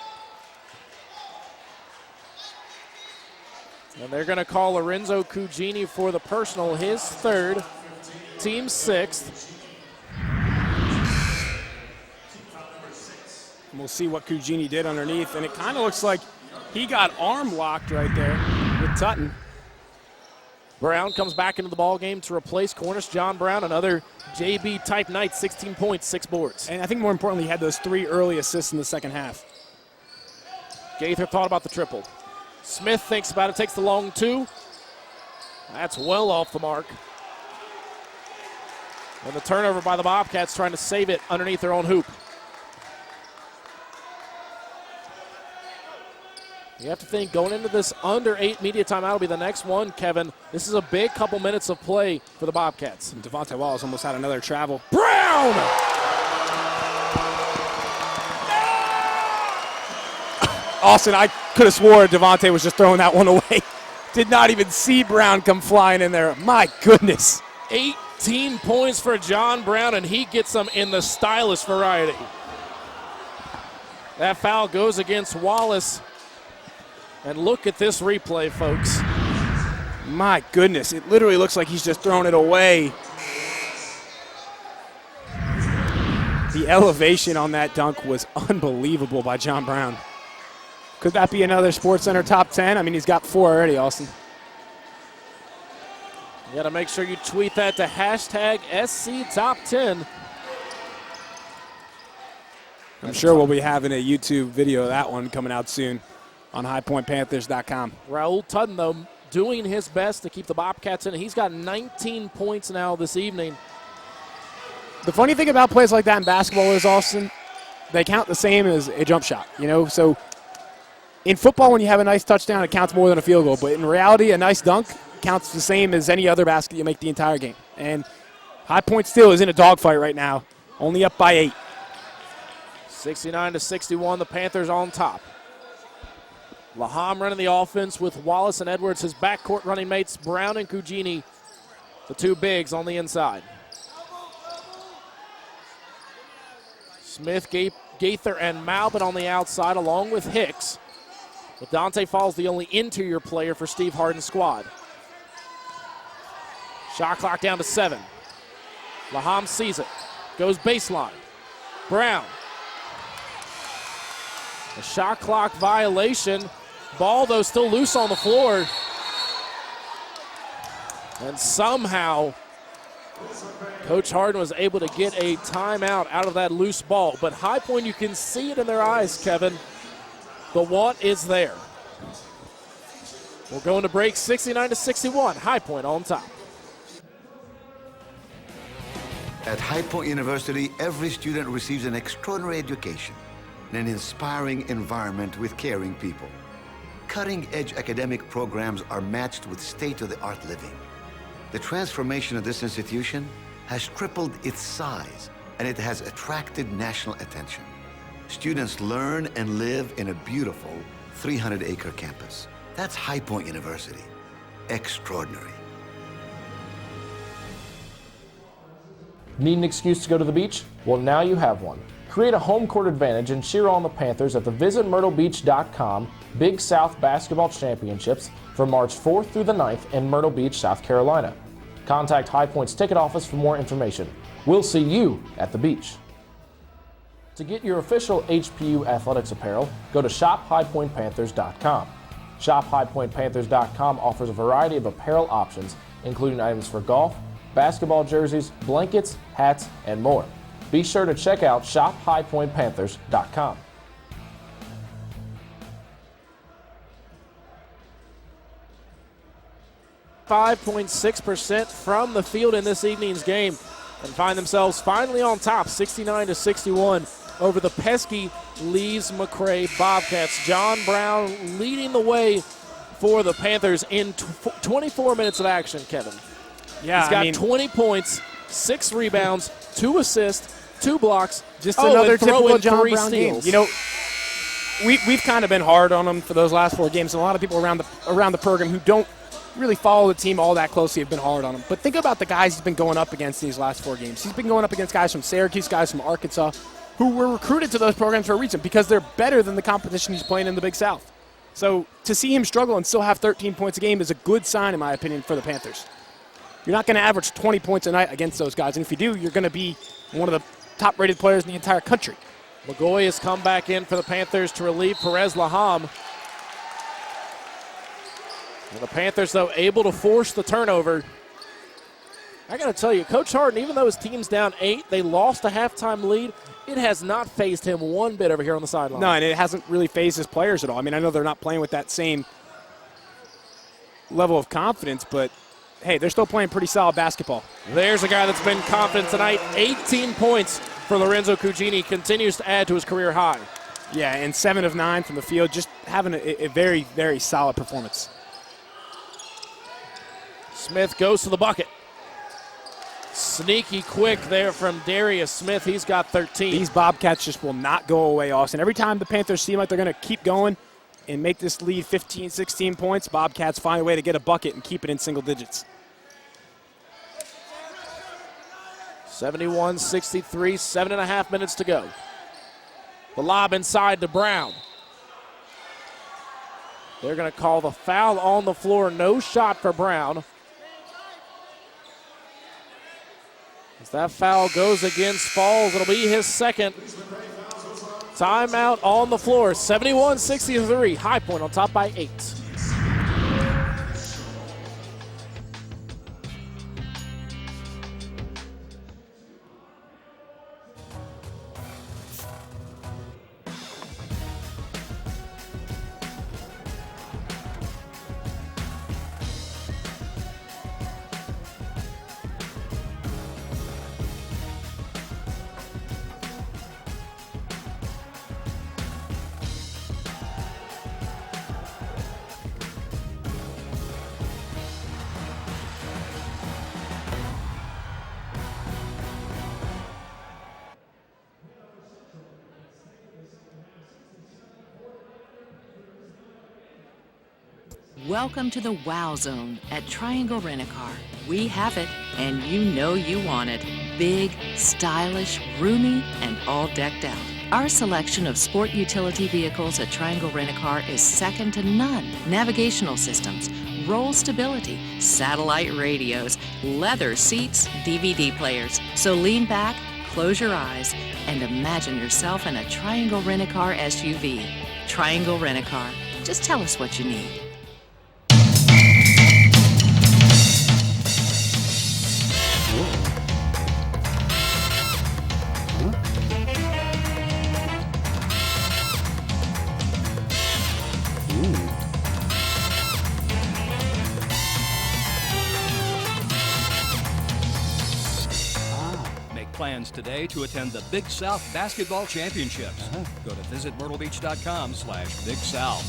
And they're going to call Lorenzo Cugini for the personal, his 3rd, team 6th. And we'll see what Cugini did underneath, and it kind of looks like he got arm locked right there with Tutton. Brown comes back into the ball game to replace Cornish John Brown, another JB-type night, 16 points, 6 boards. And I think more importantly, he had those 3 early assists in the second half. Gaither thought about the triple. Smith thinks about it, takes the long 2. That's well off the mark. And the turnover by the Bobcats trying to save it underneath their own hoop. You have to think going into this under 8 media timeout will be the next one, Kevin. This is a big couple minutes of play for the Bobcats. And Devontae Wallace almost had another travel. Brown! Austin, I could have swore Devontae was just throwing that one away. Did not even see Brown come flying in there. My goodness. 18 points for John Brown, and he gets them in the stylish variety. That foul goes against Wallace. And look at this replay, folks. My goodness, it literally looks like he's just throwing it away. The elevation on that dunk was unbelievable by John Brown. Could that be another SportsCenter top 10? I mean, he's got 4 already, Austin. You got to make sure you tweet that to hashtag SCTop10. I'm sure we'll be having a YouTube video of that one coming out soon on highpointpanthers.com. Raul Tudden, though, doing his best to keep the Bobcats in. He's got 19 points now this evening. The funny thing about plays like that in basketball is, Austin, they count the same as a jump shot, you know? So in football, when you have a nice touchdown, it counts more than a field goal. But in reality, a nice dunk counts the same as any other basket you make the entire game. And High Point still is in a dogfight right now, only up by 8. 69-61, the Panthers on top. Laham running the offense with Wallace and Edwards, his backcourt running mates, Brown and Cugini, the 2 bigs on the inside. Smith, Gaither, and Malbin on the outside, along with Hicks. But Dante Falls, the only interior player for Steve Harden's squad. Shot clock down to 7. Laham sees it, goes baseline. Brown. A shot clock violation. Ball, though, still loose on the floor. And somehow, Coach Harden was able to get a timeout out of that loose ball. But High Point, you can see it in their eyes, Kevin. The want is there. We're going to break 69-61. High Point on top. At High Point University, every student receives an extraordinary education in an inspiring environment with caring people. Cutting-edge academic programs are matched with state-of-the-art living. The transformation of this institution has tripled its size, and it has attracted national attention. Students learn and live in a beautiful 300-acre campus. That's High Point University. Extraordinary. Need an excuse to go to the beach? Well, now you have one. Create a home court advantage and cheer on the Panthers at the visitmyrtlebeach.com Big South Basketball Championships from March 4th through the 9th in Myrtle Beach, South Carolina. Contact High Point's ticket office for more information. We'll see you at the beach. To get your official HPU athletics apparel, go to shophighpointpanthers.com. Shophighpointpanthers.com offers a variety of apparel options, including items for golf, basketball jerseys, blankets, hats, and more. Be sure to check out shophighpointpanthers.com. .6% from the field in this evening's game and find themselves finally on top, 69-61 over the pesky Lees McRae Bobcats. John Brown leading the way for the Panthers in 24 minutes of action, Kevin. Yeah, he's got 20 points, 6 rebounds, 2 assists, 2 blocks. Just another typical John 3 Brown steals. game. You know, we've kind of been hard on him for those last 4 games. And a lot of people around the program who don't really follow the team all that closely have been hard on him. But think about the guys he's been going up against these last 4 games. He's been going up against guys from Syracuse, guys from Arkansas, who were recruited to those programs for a reason because they're better than the competition he's playing in the Big South. So to see him struggle and still have 13 points a game is a good sign, in my opinion, for the Panthers. You're not going to average 20 points a night against those guys. And if you do, you're going to be one of the top-rated players in the entire country. McGoy has come back in for the Panthers to relieve Perez Laham. And the Panthers, though, able to force the turnover. I got to tell you, Coach Harden, even though his team's down 8, they lost a halftime lead, it has not fazed him one bit over here on the sideline. No, and it hasn't really fazed his players at all. I mean, I know they're not playing with that same level of confidence, but, hey, they're still playing pretty solid basketball. There's a guy that's been confident tonight. 18 points for Lorenzo Cugini. Continues to add to his career high. Yeah, and 7 of 9 from the field, just having a very, very solid performance. Smith goes to the bucket. Sneaky quick there from Darius Smith. He's got 13. These Bobcats just will not go away, Austin. Every time the Panthers seem like they're going to keep going and make this lead 15, 16 points, Bobcats find a way to get a bucket and keep it in single digits. 71-63, 7.5 minutes to go. The lob inside to Brown. They're going to call the foul on the floor. No shot for Brown. As that foul goes against Falls, it'll be his second. Timeout on the floor. 71-63. High Point on top by 8. Welcome to the Wow Zone at Triangle Rent-A-Car. We have it, and you know you want it. Big, stylish, roomy, and all decked out. Our selection of sport utility vehicles at Triangle Rent-A-Car is second to none. Navigational systems, roll stability, satellite radios, leather seats, DVD players. So lean back, close your eyes, and imagine yourself in a Triangle Rent-A-Car SUV. Triangle Rent-A-Car. Just tell us what you need. Plans today to attend the Big South Basketball Championships. Go to visitmyrtlebeach.com/Big South.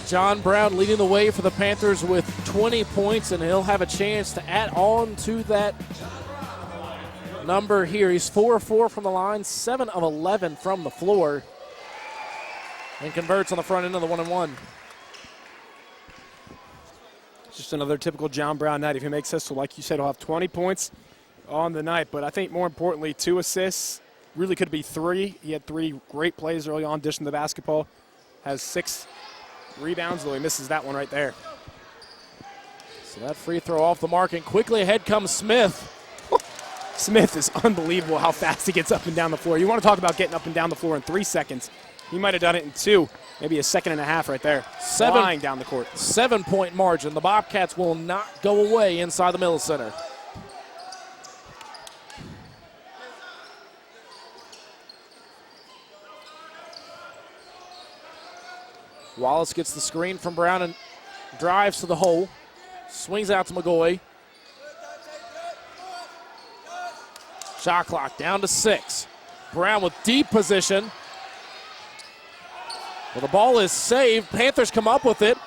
John Brown leading the way for the Panthers with 20 points, and he'll have a chance to add on to that number here. He's 4 of 4 from the line, 7 of 11 from the floor, and converts on the front end of the 1-and-1. Just another typical John Brown night. If he makes this, so like you said, he'll have 20 points on the night. But I think more importantly, 2 assists. Really could be 3. He had 3 great plays early on, dishing the basketball. Has 6 rebounds, though he misses that one right there. So that free throw off the mark, and quickly ahead comes Smith. Smith is unbelievable how fast he gets up and down the floor. You want to talk about getting up and down the floor in 3 seconds. He might have done it in 2. Maybe a second and a half right there. Flying down the court. 7-point margin. The Bobcats will not go away inside the Mills Center. Wallace gets the screen from Brown and drives to the hole. Swings out to McGoy. Shot clock down to 6. Brown with deep position. Well, the ball is saved. Panthers come up with it.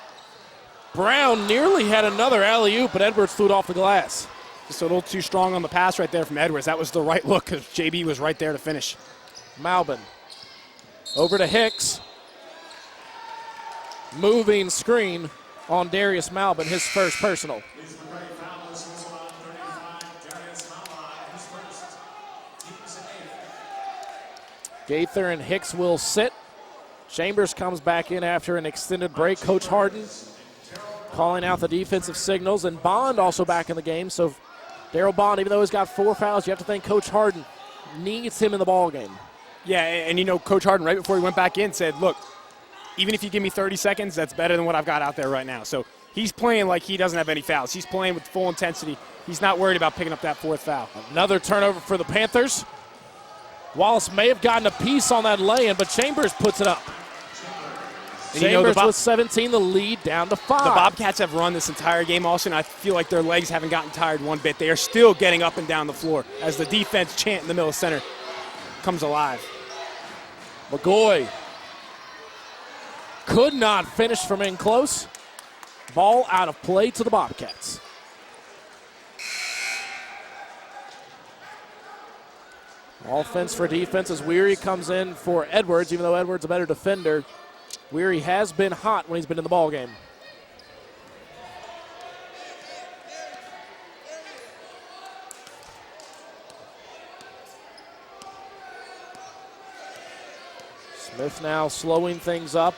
Brown nearly had another alley-oop, but Edwards threw it off the glass. Just a little too strong on the pass right there from Edwards. That was the right look because JB was right there to finish. Malbin over to Hicks. Moving screen on Darius Malbin, his first personal. Gaither and Hicks will sit. Chambers comes back in after an extended break. Coach Harden calling out the defensive signals, and Bond also back in the game. So Darryl Bond, even though he's got 4 fouls, you have to think Coach Harden needs him in the ball game. Yeah, and you know, Coach Harden, right before he went back in, said, look, even if you give me 30 seconds, that's better than what I've got out there right now. So he's playing like he doesn't have any fouls. He's playing with full intensity. He's not worried about picking up that 4th foul. Another turnover for the Panthers. Wallace may have gotten a piece on that lay-in, but Chambers puts it up. And Chambers with 17, the lead down to 5. The Bobcats have run this entire game also, and I feel like their legs haven't gotten tired one bit. They are still getting up and down the floor as the defense chant in the middle center comes alive. McGoy could not finish from in close. Ball out of play to the Bobcats. Offense for defense as Weary comes in for Edwards, even though Edwards a better defender. Weary has been hot when he's been in the ball game. Smith now slowing things up,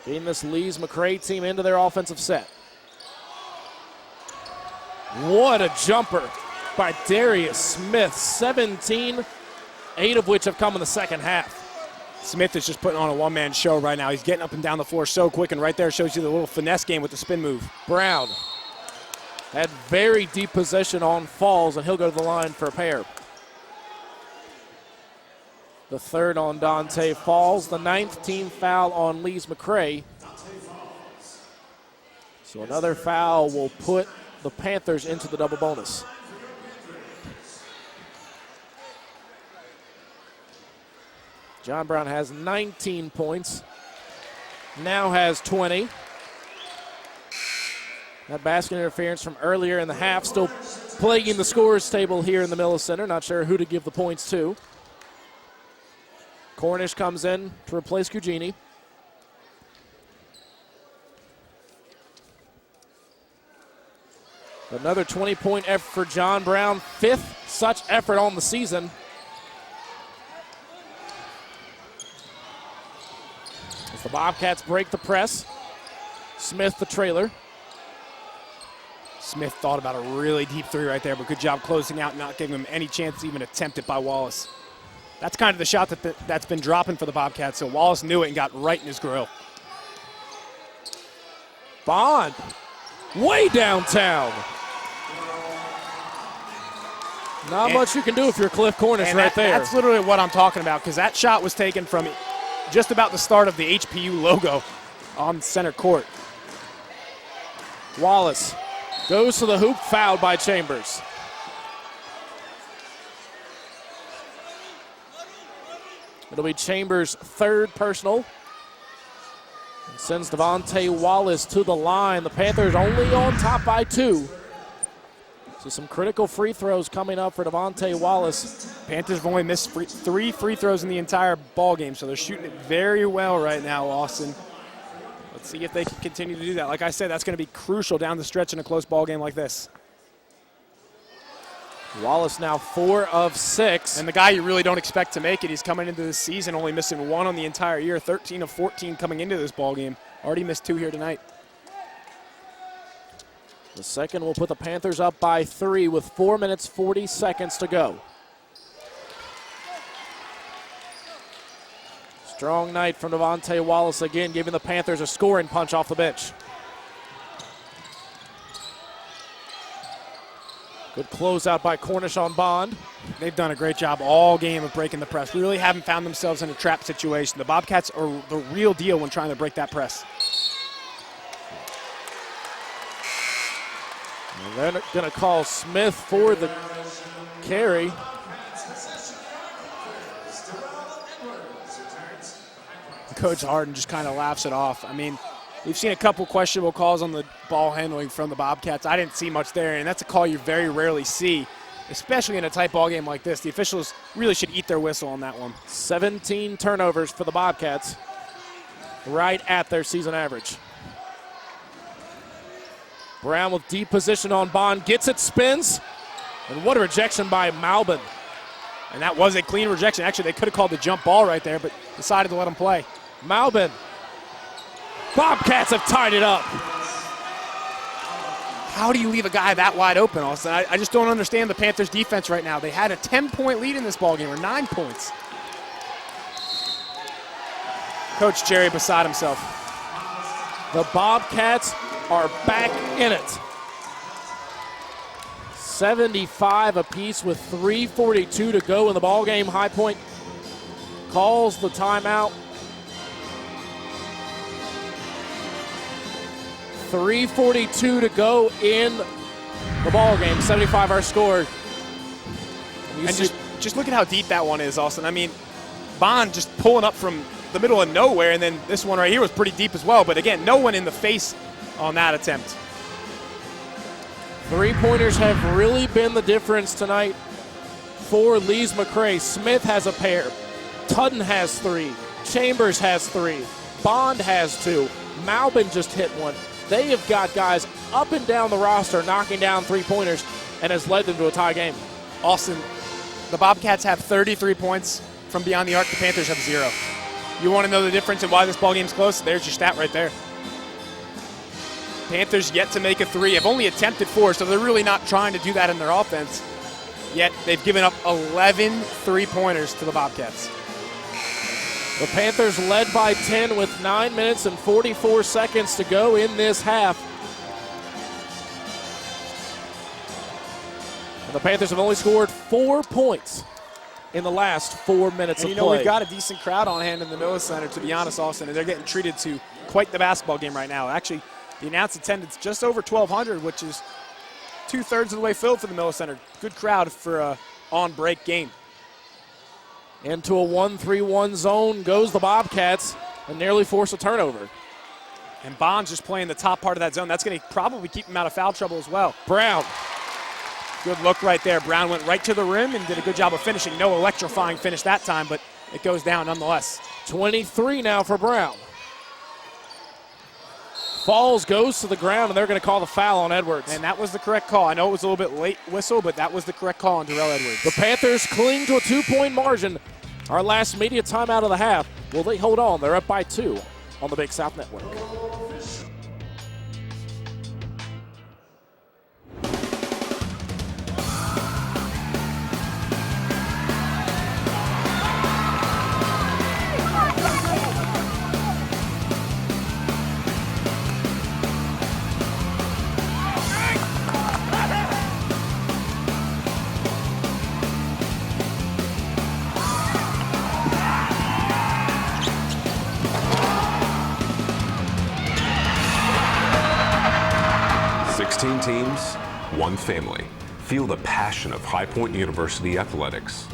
getting this Lees McRae team into their offensive set. What a jumper by Darius Smith, 17, 8 of which have come in the second half. Smith is just putting on a one-man show right now. He's getting up and down the floor so quick, and right there shows you the little finesse game with the spin move. Brown had very deep possession on Falls, and he'll go to the line for a pair. The 3rd on Dante Falls, the 9th team foul on Lees McRae. So another foul will put the Panthers into the double bonus. John Brown has 19 points, now has 20. That basket interference from earlier in the half still plaguing the scorers table here in the Miller Center. Not sure who to give the points to. Cornish comes in to replace Cugini. Another 20-point effort for John Brown, 5th such effort on the season. As the Bobcats break the press, Smith the trailer. Smith thought about a really deep 3 right there, but good job closing out, not giving him any chance to even attempt it by Wallace. That's kind of the shot that's been dropping for the Bobcats, so Wallace knew it and got right in his grill. Bond, way downtown. Not much you can do if you're Cliff Cornish right there. That's literally what I'm talking about, because that shot was taken from just about the start of the HPU logo on center court. Wallace goes to the hoop, fouled by Chambers. It'll be Chambers' 3rd personal. And sends Devontae Wallace to the line. The Panthers only on top by 2. So some critical free throws coming up for Devontae Wallace. Panthers have only missed 3 free throws in the entire ball game, so they're shooting it very well right now, Austin. Let's see if they can continue to do that. Like I said, that's going to be crucial down the stretch in a close ball game like this. Wallace now 4 of 6. And the guy you really don't expect to make it, he's coming into this season only missing 1 on the entire year, 13 of 14 coming into this ball game. Already missed 2 here tonight. The second will put the Panthers up by 3 with 4 minutes, 40 seconds to go. Strong night from Devontae Wallace again, giving the Panthers a scoring punch off the bench. Good closeout by Cornish on Bond. They've done a great job all game of breaking the press. Really haven't found themselves in a trap situation. The Bobcats are the real deal when trying to break that press. And they're going to call Smith for the carry. Coach Harden just kind of laughs it off. I mean, we've seen a couple questionable calls on the ball handling from the Bobcats. I didn't see much there, and that's a call you very rarely see, especially in a tight ball game like this. The officials really should eat their whistle on that one. 17 turnovers for the Bobcats, right at their season average. Brown with deep position on Bond, gets it, spins, and what a rejection by Malbin. And that was a clean rejection. Actually, they could have called the jump ball right there, but decided to let him play. Malbin. Bobcats have tied it up. How do you leave a guy that wide open, Austin? I just don't understand the Panthers' defense right now. They had a 10-point lead in this ballgame, or 9 points. Coach Cherry beside himself. The Bobcats are back in it. 75 apiece with 3:42 to go in the ballgame. High Point calls the timeout. 3:42 to go in the ballgame. 75 are scored. And just look at how deep that one is, Austin. I mean, Bond just pulling up from the middle of nowhere, and then this one right here was pretty deep as well. But again, no one in the face on that attempt. Three-pointers have really been the difference tonight for Lee's McRae. Smith has a pair. Tudden has 3. Chambers has 3. Bond has 2. Malbin just hit one. They have got guys up and down the roster knocking down three-pointers, and has led them to a tie game. Austin, the Bobcats have 33 points from beyond the arc. The Panthers have 0. You want to know the difference and why this ball game's close? There's your stat right there. Panthers yet to make a 3, have only attempted 4, so they're really not trying to do that in their offense. Yet they've given up 11 three-pointers to the Bobcats. The Panthers led by 10 with 9 minutes and 44 seconds to go in this half. And the Panthers have only scored 4 points in the last 4 minutes of play. We've got a decent crowd on hand in the Miller Center, to be honest, Austin, and they're getting treated to quite the basketball game right now. Actually, the announced attendance just over 1,200, which is 2/3 of the way filled for the Miller Center. Good crowd for a on-break game. Into a 1-3-1 zone goes the Bobcats and nearly force a turnover. And Bond's just playing the top part of that zone. That's going to probably keep him out of foul trouble as well. Brown. Good look right there. Brown went right to the rim and did a good job of finishing. No electrifying finish that time, but it goes down nonetheless. 23 now for Brown. Falls, goes to the ground, and they're going to call the foul on Edwards. And that was the correct call. I know it was a little bit late whistle, but that was the correct call on Darrell Edwards. The Panthers cling to a 2-point margin. Our last media timeout of the half. Will they hold on? They're up by 2 on the Big South Network. Teams, one family. Feel the passion of High Point University athletics.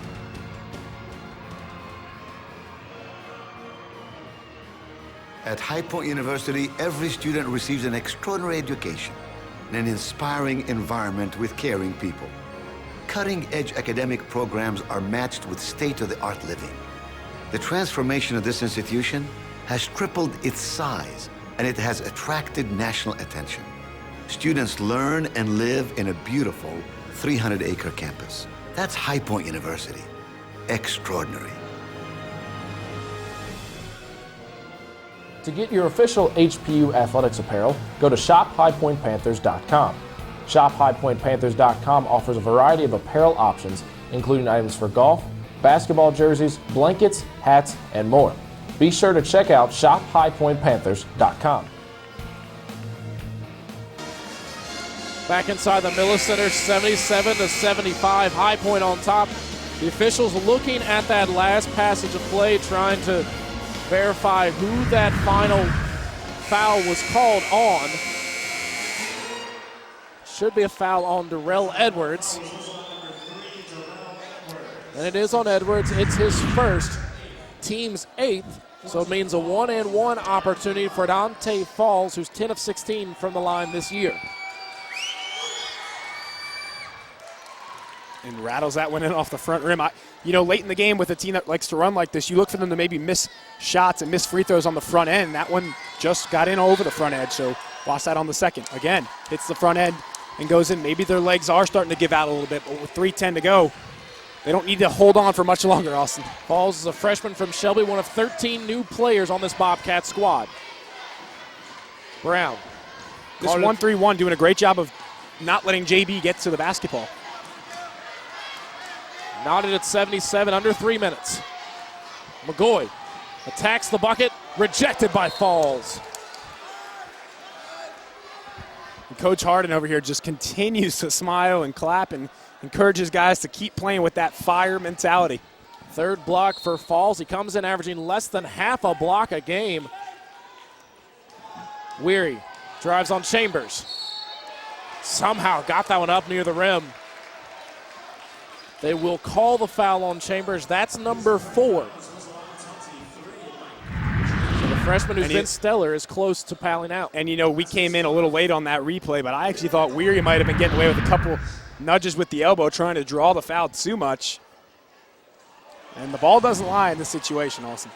At High Point University, every student receives an extraordinary education in an inspiring environment with caring people. Cutting-edge academic programs are matched with state-of-the-art living. The transformation of this institution has tripled its size, and it has attracted national attention. Students learn and live in a beautiful 300-acre campus. That's High Point University. Extraordinary. To get your official HPU athletics apparel, go to shophighpointpanthers.com. Shophighpointpanthers.com offers a variety of apparel options, including items for golf, basketball jerseys, blankets, hats, and more. Be sure to check out shophighpointpanthers.com. Back inside the Miller Center, 77-75, High Point on top. The officials looking at that last passage of play, trying to verify who that final foul was called on. Should be a foul on Darrell Edwards. And it is on Edwards. It's his first, team's 8th, So it means a 1-and-1 opportunity for Dante Falls, who's 10 of 16 from the line this year. And rattles that one in off the front rim. Late in the game with a team that likes to run like this, you look for them to maybe miss shots and miss free throws on the front end. That one just got in over the front edge, so lost that on the second. Again, hits the front end and goes in. Maybe their legs are starting to give out a little bit, but with 3:10 to go, they don't need to hold on for much longer, Austin. Falls is a freshman from Shelby, one of 13 new players on this Bobcat squad. Brown. This 1-3-1 doing a great job of not letting JB get to the basketball. Knotted at 77, under 3 minutes. McGoy attacks the bucket, rejected by Falls. And Coach Harden over here just continues to smile and clap and encourages guys to keep playing with that fire mentality. Third block for Falls. He comes in averaging less than half a block a game. Weary drives on Chambers. Somehow got that one up near the rim. They will call the foul on Chambers. That's number 4. So the freshman who's been stellar is close to fouling out. And, we came in a little late on that replay, but I actually thought Weary might have been getting away with a couple nudges with the elbow, trying to draw the foul too much. And the ball doesn't lie in this situation, Austin.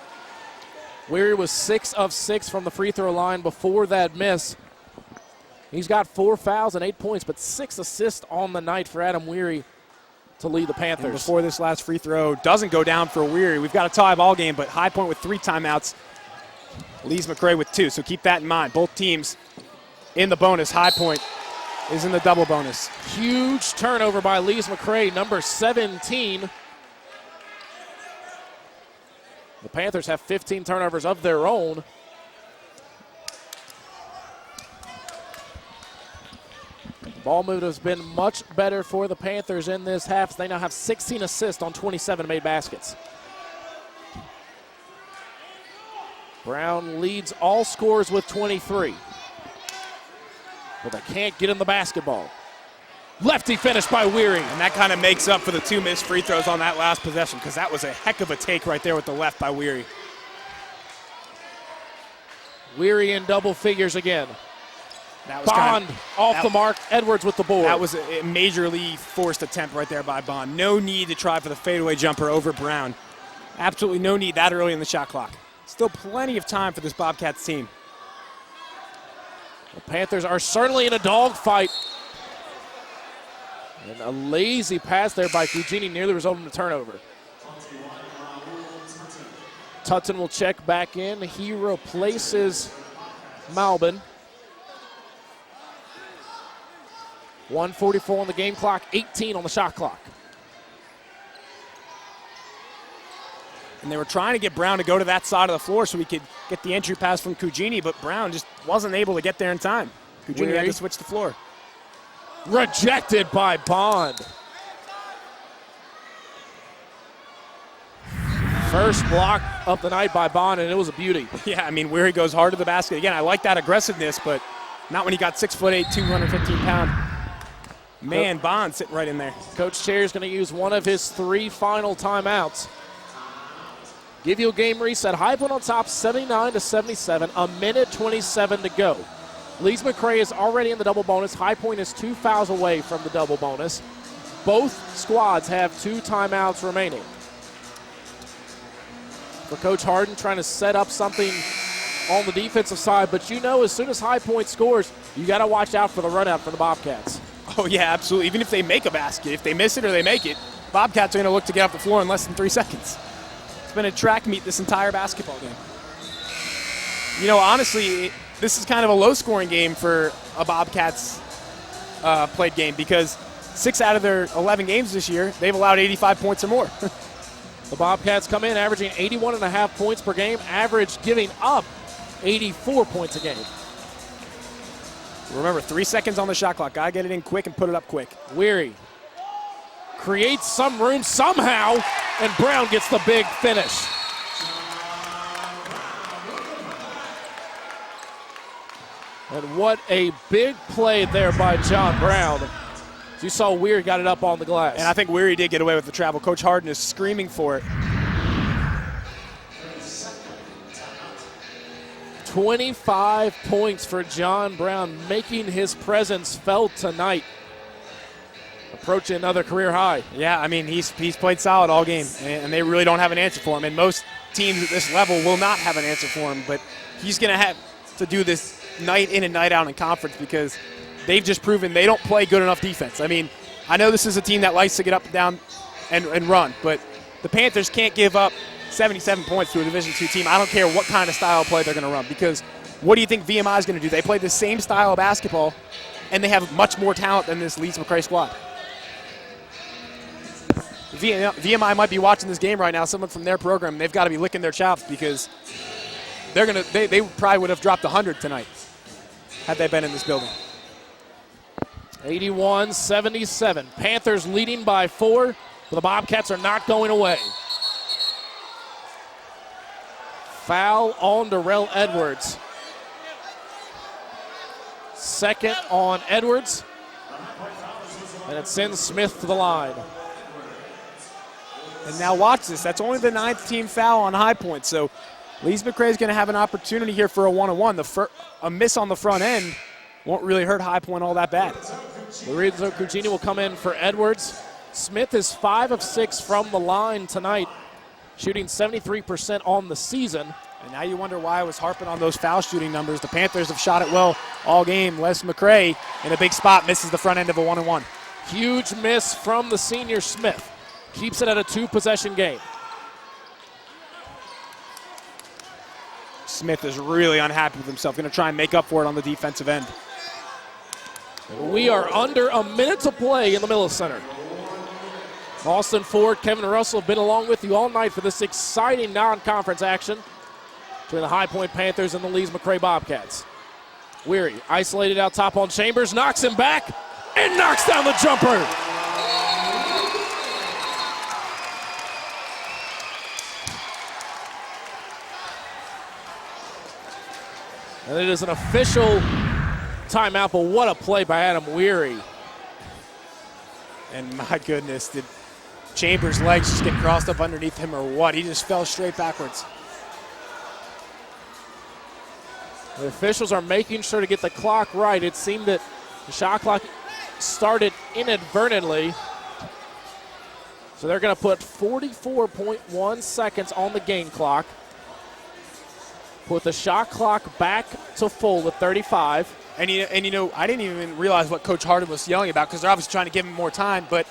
Weary was 6 of 6 from the free throw line before that miss. He's got 4 fouls and 8 points, but 6 assists on the night for Adam Weary to lead the Panthers. And before this last free throw doesn't go down for Weary, we've got a tie ball game, but High Point with 3 timeouts leads McRae with 2, so keep that in mind. Both teams in the bonus. High Point is in the double bonus. Huge turnover by Lees McRae, number 17. The Panthers have 15 turnovers of their own. Ball movement has been much better for the Panthers in this half. They now have 16 assists on 27 made baskets. Brown leads all scorers with 23. But they can't get in the basketball. Lefty finish by Weary. And that kind of makes up for the 2 missed free throws on that last possession, because that was a heck of a take right there with the left by Weary. Weary in double figures again. That was Bond off the mark. Edwards with the board. That was a majorly forced attempt right there by Bond. No need to try for the fadeaway jumper over Brown. Absolutely no need that early in the shot clock. Still plenty of time for this Bobcats team. The Panthers are certainly in a dogfight. And a lazy pass there by Cugini nearly resulted in a turnover. Tutton will check back in. He replaces Malbin. 1:44 on the game clock, 18 on the shot clock. And they were trying to get Brown to go to that side of the floor so we could get the entry pass from Cugini, but Brown just wasn't able to get there in time. Cugini had to switch the floor. Rejected by Bond. First block of the night by Bond, and it was a beauty. Yeah, I mean, Weary goes hard to the basket. Again, I like that aggressiveness, but not when he got 6'8", 215-pound man Bond sitting right in there. Coach Chair is going to use one of his 3 final timeouts. Give you a game reset. High Point on top, 79-77, a minute 27 to go. Lees McRae is already in the double bonus. High Point is 2 fouls away from the double bonus. Both squads have 2 timeouts remaining. For Coach Harden, trying to set up something on the defensive side, but as soon as High Point scores, you got to watch out for the run out for the Bobcats. Oh, yeah, absolutely. Even if they make a basket, if they miss it or they make it, Bobcats are going to look to get off the floor in less than 3 seconds. It's been a track meet this entire basketball game. Honestly, this is kind of a low-scoring game for a Bobcats played game, because 6 out of their 11 games this year, they've allowed 85 points or more. The Bobcats come in averaging 81.5 points per game, average giving up 84 points a game. Remember, 3 seconds on the shot clock. Got to get it in quick and put it up quick. Weary creates some room somehow, and Brown gets the big finish. And what a big play there by John Brown. As you saw, Weary got it up on the glass. And I think Weary did get away with the travel. Coach Harden is screaming for it. 25 points for John Brown, making his presence felt tonight. Approaching another career high. Yeah, I mean, he's played solid all game, and they really don't have an answer for him. And most teams at this level will not have an answer for him, but he's going to have to do this night in and night out in conference because they've just proven they don't play good enough defense. I mean, I know this is a team that likes to get up and down and run, but the Panthers can't give up 77 points to a Division II team. I don't care what kind of style of play they're going to run, because what do you think VMI is going to do? They play the same style of basketball, and they have much more talent than this Leeds McRae squad. VMI might be watching this game right now, someone from their program. They've got to be licking their chops because they probably would have dropped 100 tonight had they been in this building. 81-77. Panthers leading by 4, but the Bobcats are not going away. Foul on Darrell Edwards. Second on Edwards. And it sends Smith to the line. And now watch this. That's only the 9th team foul on High Point. So Leeds McRae is going to have an opportunity here for a one-on-one. A miss on the front end won't really hurt High Point all that bad. Lorenzo Cugini will come in for Edwards. Smith is 5 of 6 from the line tonight, shooting 73% on the season. And now you wonder why I was harping on those foul shooting numbers. The Panthers have shot it well all game. Les McRae in a big spot misses the front end of a one-on-one. Huge miss from the senior Smith. Keeps it at a 2-possession game. Smith is really unhappy with himself. Going to try and make up for it on the defensive end. We are under a minute to play in the Millis Center. Austin Ford, Kevin Russell have been along with you all night for this exciting non-conference action between the High Point Panthers and the Leeds McRae Bobcats. Weary isolated out top on Chambers, knocks him back, and knocks down the jumper. And it is an official timeout, but what a play by Adam Weary. And my goodness, did Chambers' legs just get crossed up underneath him or what? He just fell straight backwards. The officials are making sure to get the clock right. It seemed that the shot clock started inadvertently. So they're going to put 44.1 seconds on the game clock. Put the shot clock back to full with 35. And you know, I didn't even realize what Coach Harden was yelling about because they're obviously trying to give him more time, but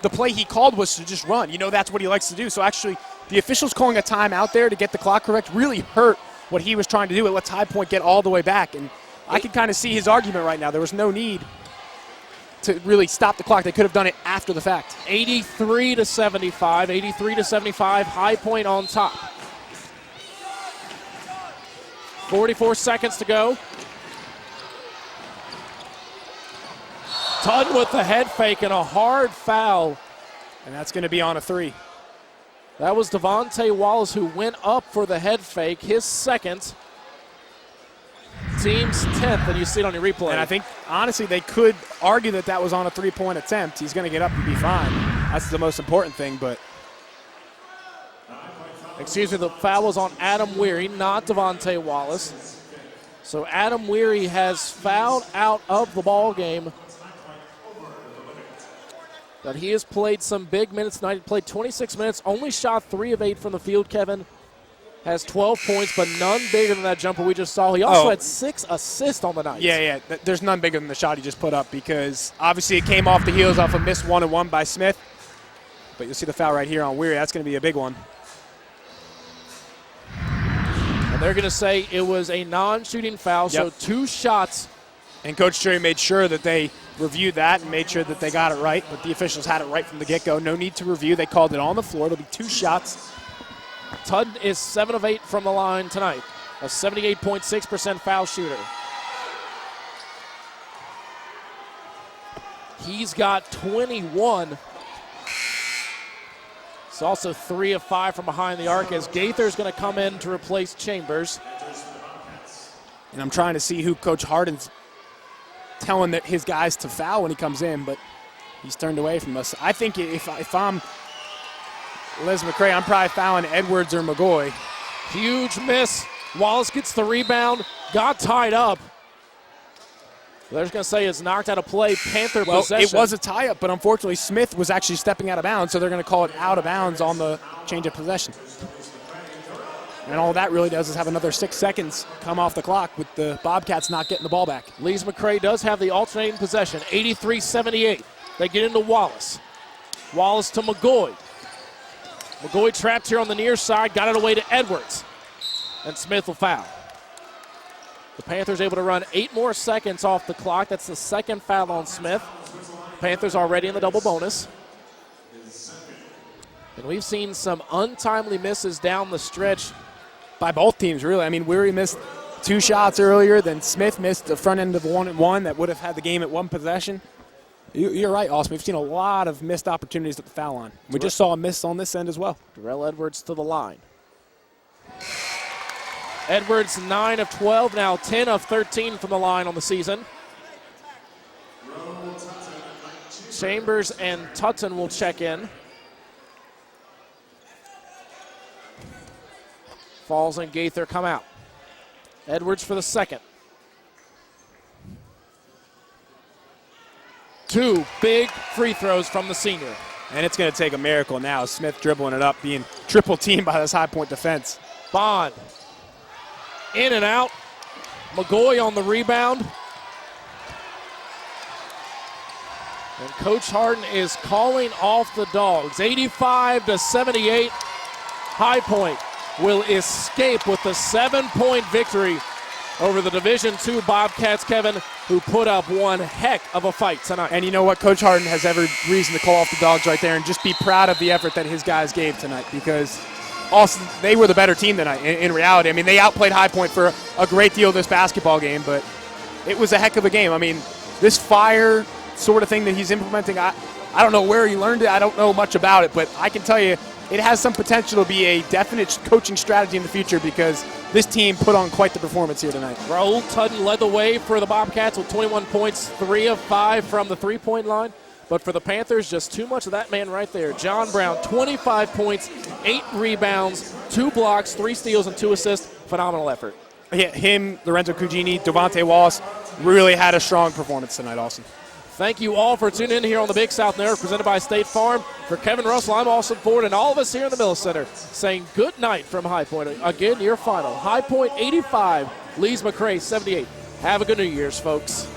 the play he called was to just run. You know, that's what he likes to do. So actually, the officials calling a timeout there to get the clock correct really hurt what he was trying to do. It lets High Point get all the way back. And I can kind of see his argument right now. There was no need to really stop the clock. They could have done it after the fact. 83-75, 83-75, High Point on top. 44 seconds to go. Tudd with the head fake and a hard foul. And that's going to be on a 3. That was Devontae Wallace who went up for the head fake, his second. Team's 10th, and you see it on your replay. And I think, honestly, they could argue that that was on a 3-point attempt. He's going to get up and be fine. That's the most important thing, but. Excuse me, the foul was on Adam Weary, not Devontae Wallace. So Adam Weary has fouled out of the ball game. But he has played some big minutes tonight. He played 26 minutes, only shot 3 of 8 from the field, Kevin. Has 12 points, but none bigger than that jumper we just saw. He also had 6 assists on the night. Yeah. There's none bigger than the shot he just put up because obviously it came off the heels off a missed 1-on-1 by Smith. But you'll see the foul right here on Weary. That's going to be a big one. And they're going to say it was a non-shooting foul, so 2 shots. And Coach Cherry made sure that they reviewed that and made sure that they got it right, but the officials had it right from the get-go. No need to review. They called it on the floor. It'll be 2 shots. Tudd is 7 of 8 from the line tonight, a 78.6% foul shooter. He's got 21. It's also 3 of 5 from behind the arc as Gaither's going to come in to replace Chambers. And I'm trying to see who Coach Harden's telling his guys to foul when he comes in, but he's turned away from us. I think if I'm Les McRae, I'm probably fouling Edwards or McGoy. Huge miss Wallace gets the rebound, got tied up. They're just going to say it's knocked out of play. Panther possession. It was a tie-up, but unfortunately Smith was actually stepping out of bounds, so they're going to call it out of bounds on the change of possession. And all that really does is have another 6 seconds come off the clock with the Bobcats not getting the ball back. Lees McRae does have the alternating possession, 83-78. They get into Wallace. Wallace to McGoy. McGoy trapped here on the near side, got it away to Edwards. And Smith will foul. The Panthers able to run 8 more seconds off the clock. That's the second foul on Smith. Panthers already in the double bonus. And we've seen some untimely misses down the stretch by both teams, really. I mean, Weary missed 2 shots earlier, then Smith missed the front end of 1-and-1 that would have had the game at 1 possession. You're right, Austin. We've seen a lot of missed opportunities at the foul line. We just saw a miss on this end as well. Darrell Edwards to the line. Edwards 9 of 12, now 10 of 13 from the line on the season. Chambers and Tutton will check in. Falls and Gaither come out. Edwards for the second. 2 big free throws from the senior. And it's going to take a miracle now. Smith dribbling it up, being triple teamed by this high-point defense. Bond. In and out. McGoy on the rebound. And Coach Harden is calling off the Dogs. 85-78. High Point will escape with the 7-point victory over the Division II Bobcats, Kevin, who put up one heck of a fight tonight. And you know what? Coach Harden has every reason to call off the Dogs right there and just be proud of the effort that his guys gave tonight, because Austin, they were the better team tonight in reality. I mean, they outplayed High Point for a great deal of this basketball game, but it was a heck of a game. I mean, this fire sort of thing that he's implementing, I don't know where he learned it. I don't know much about it, but I can tell you it has some potential to be a definite coaching strategy in the future, because this team put on quite the performance here tonight. Raul Tutton led the way for the Bobcats with 21 points, 3 of 5 from the three-point line. But for the Panthers, just too much of that man right there. John Brown, 25 points, 8 rebounds, 2 blocks, 3 steals, and 2 assists. Phenomenal effort. Yeah, him, Lorenzo Cugini, Devontae Wallace really had a strong performance tonight, Austin. Thank you all for tuning in here on the Big South Network, presented by State Farm. For Kevin Russell, I'm Austin Ford, and all of us here in the Millis Center saying good night from High Point. Again, your final. High Point 85, Lees McRae 78. Have a good New Year's, folks.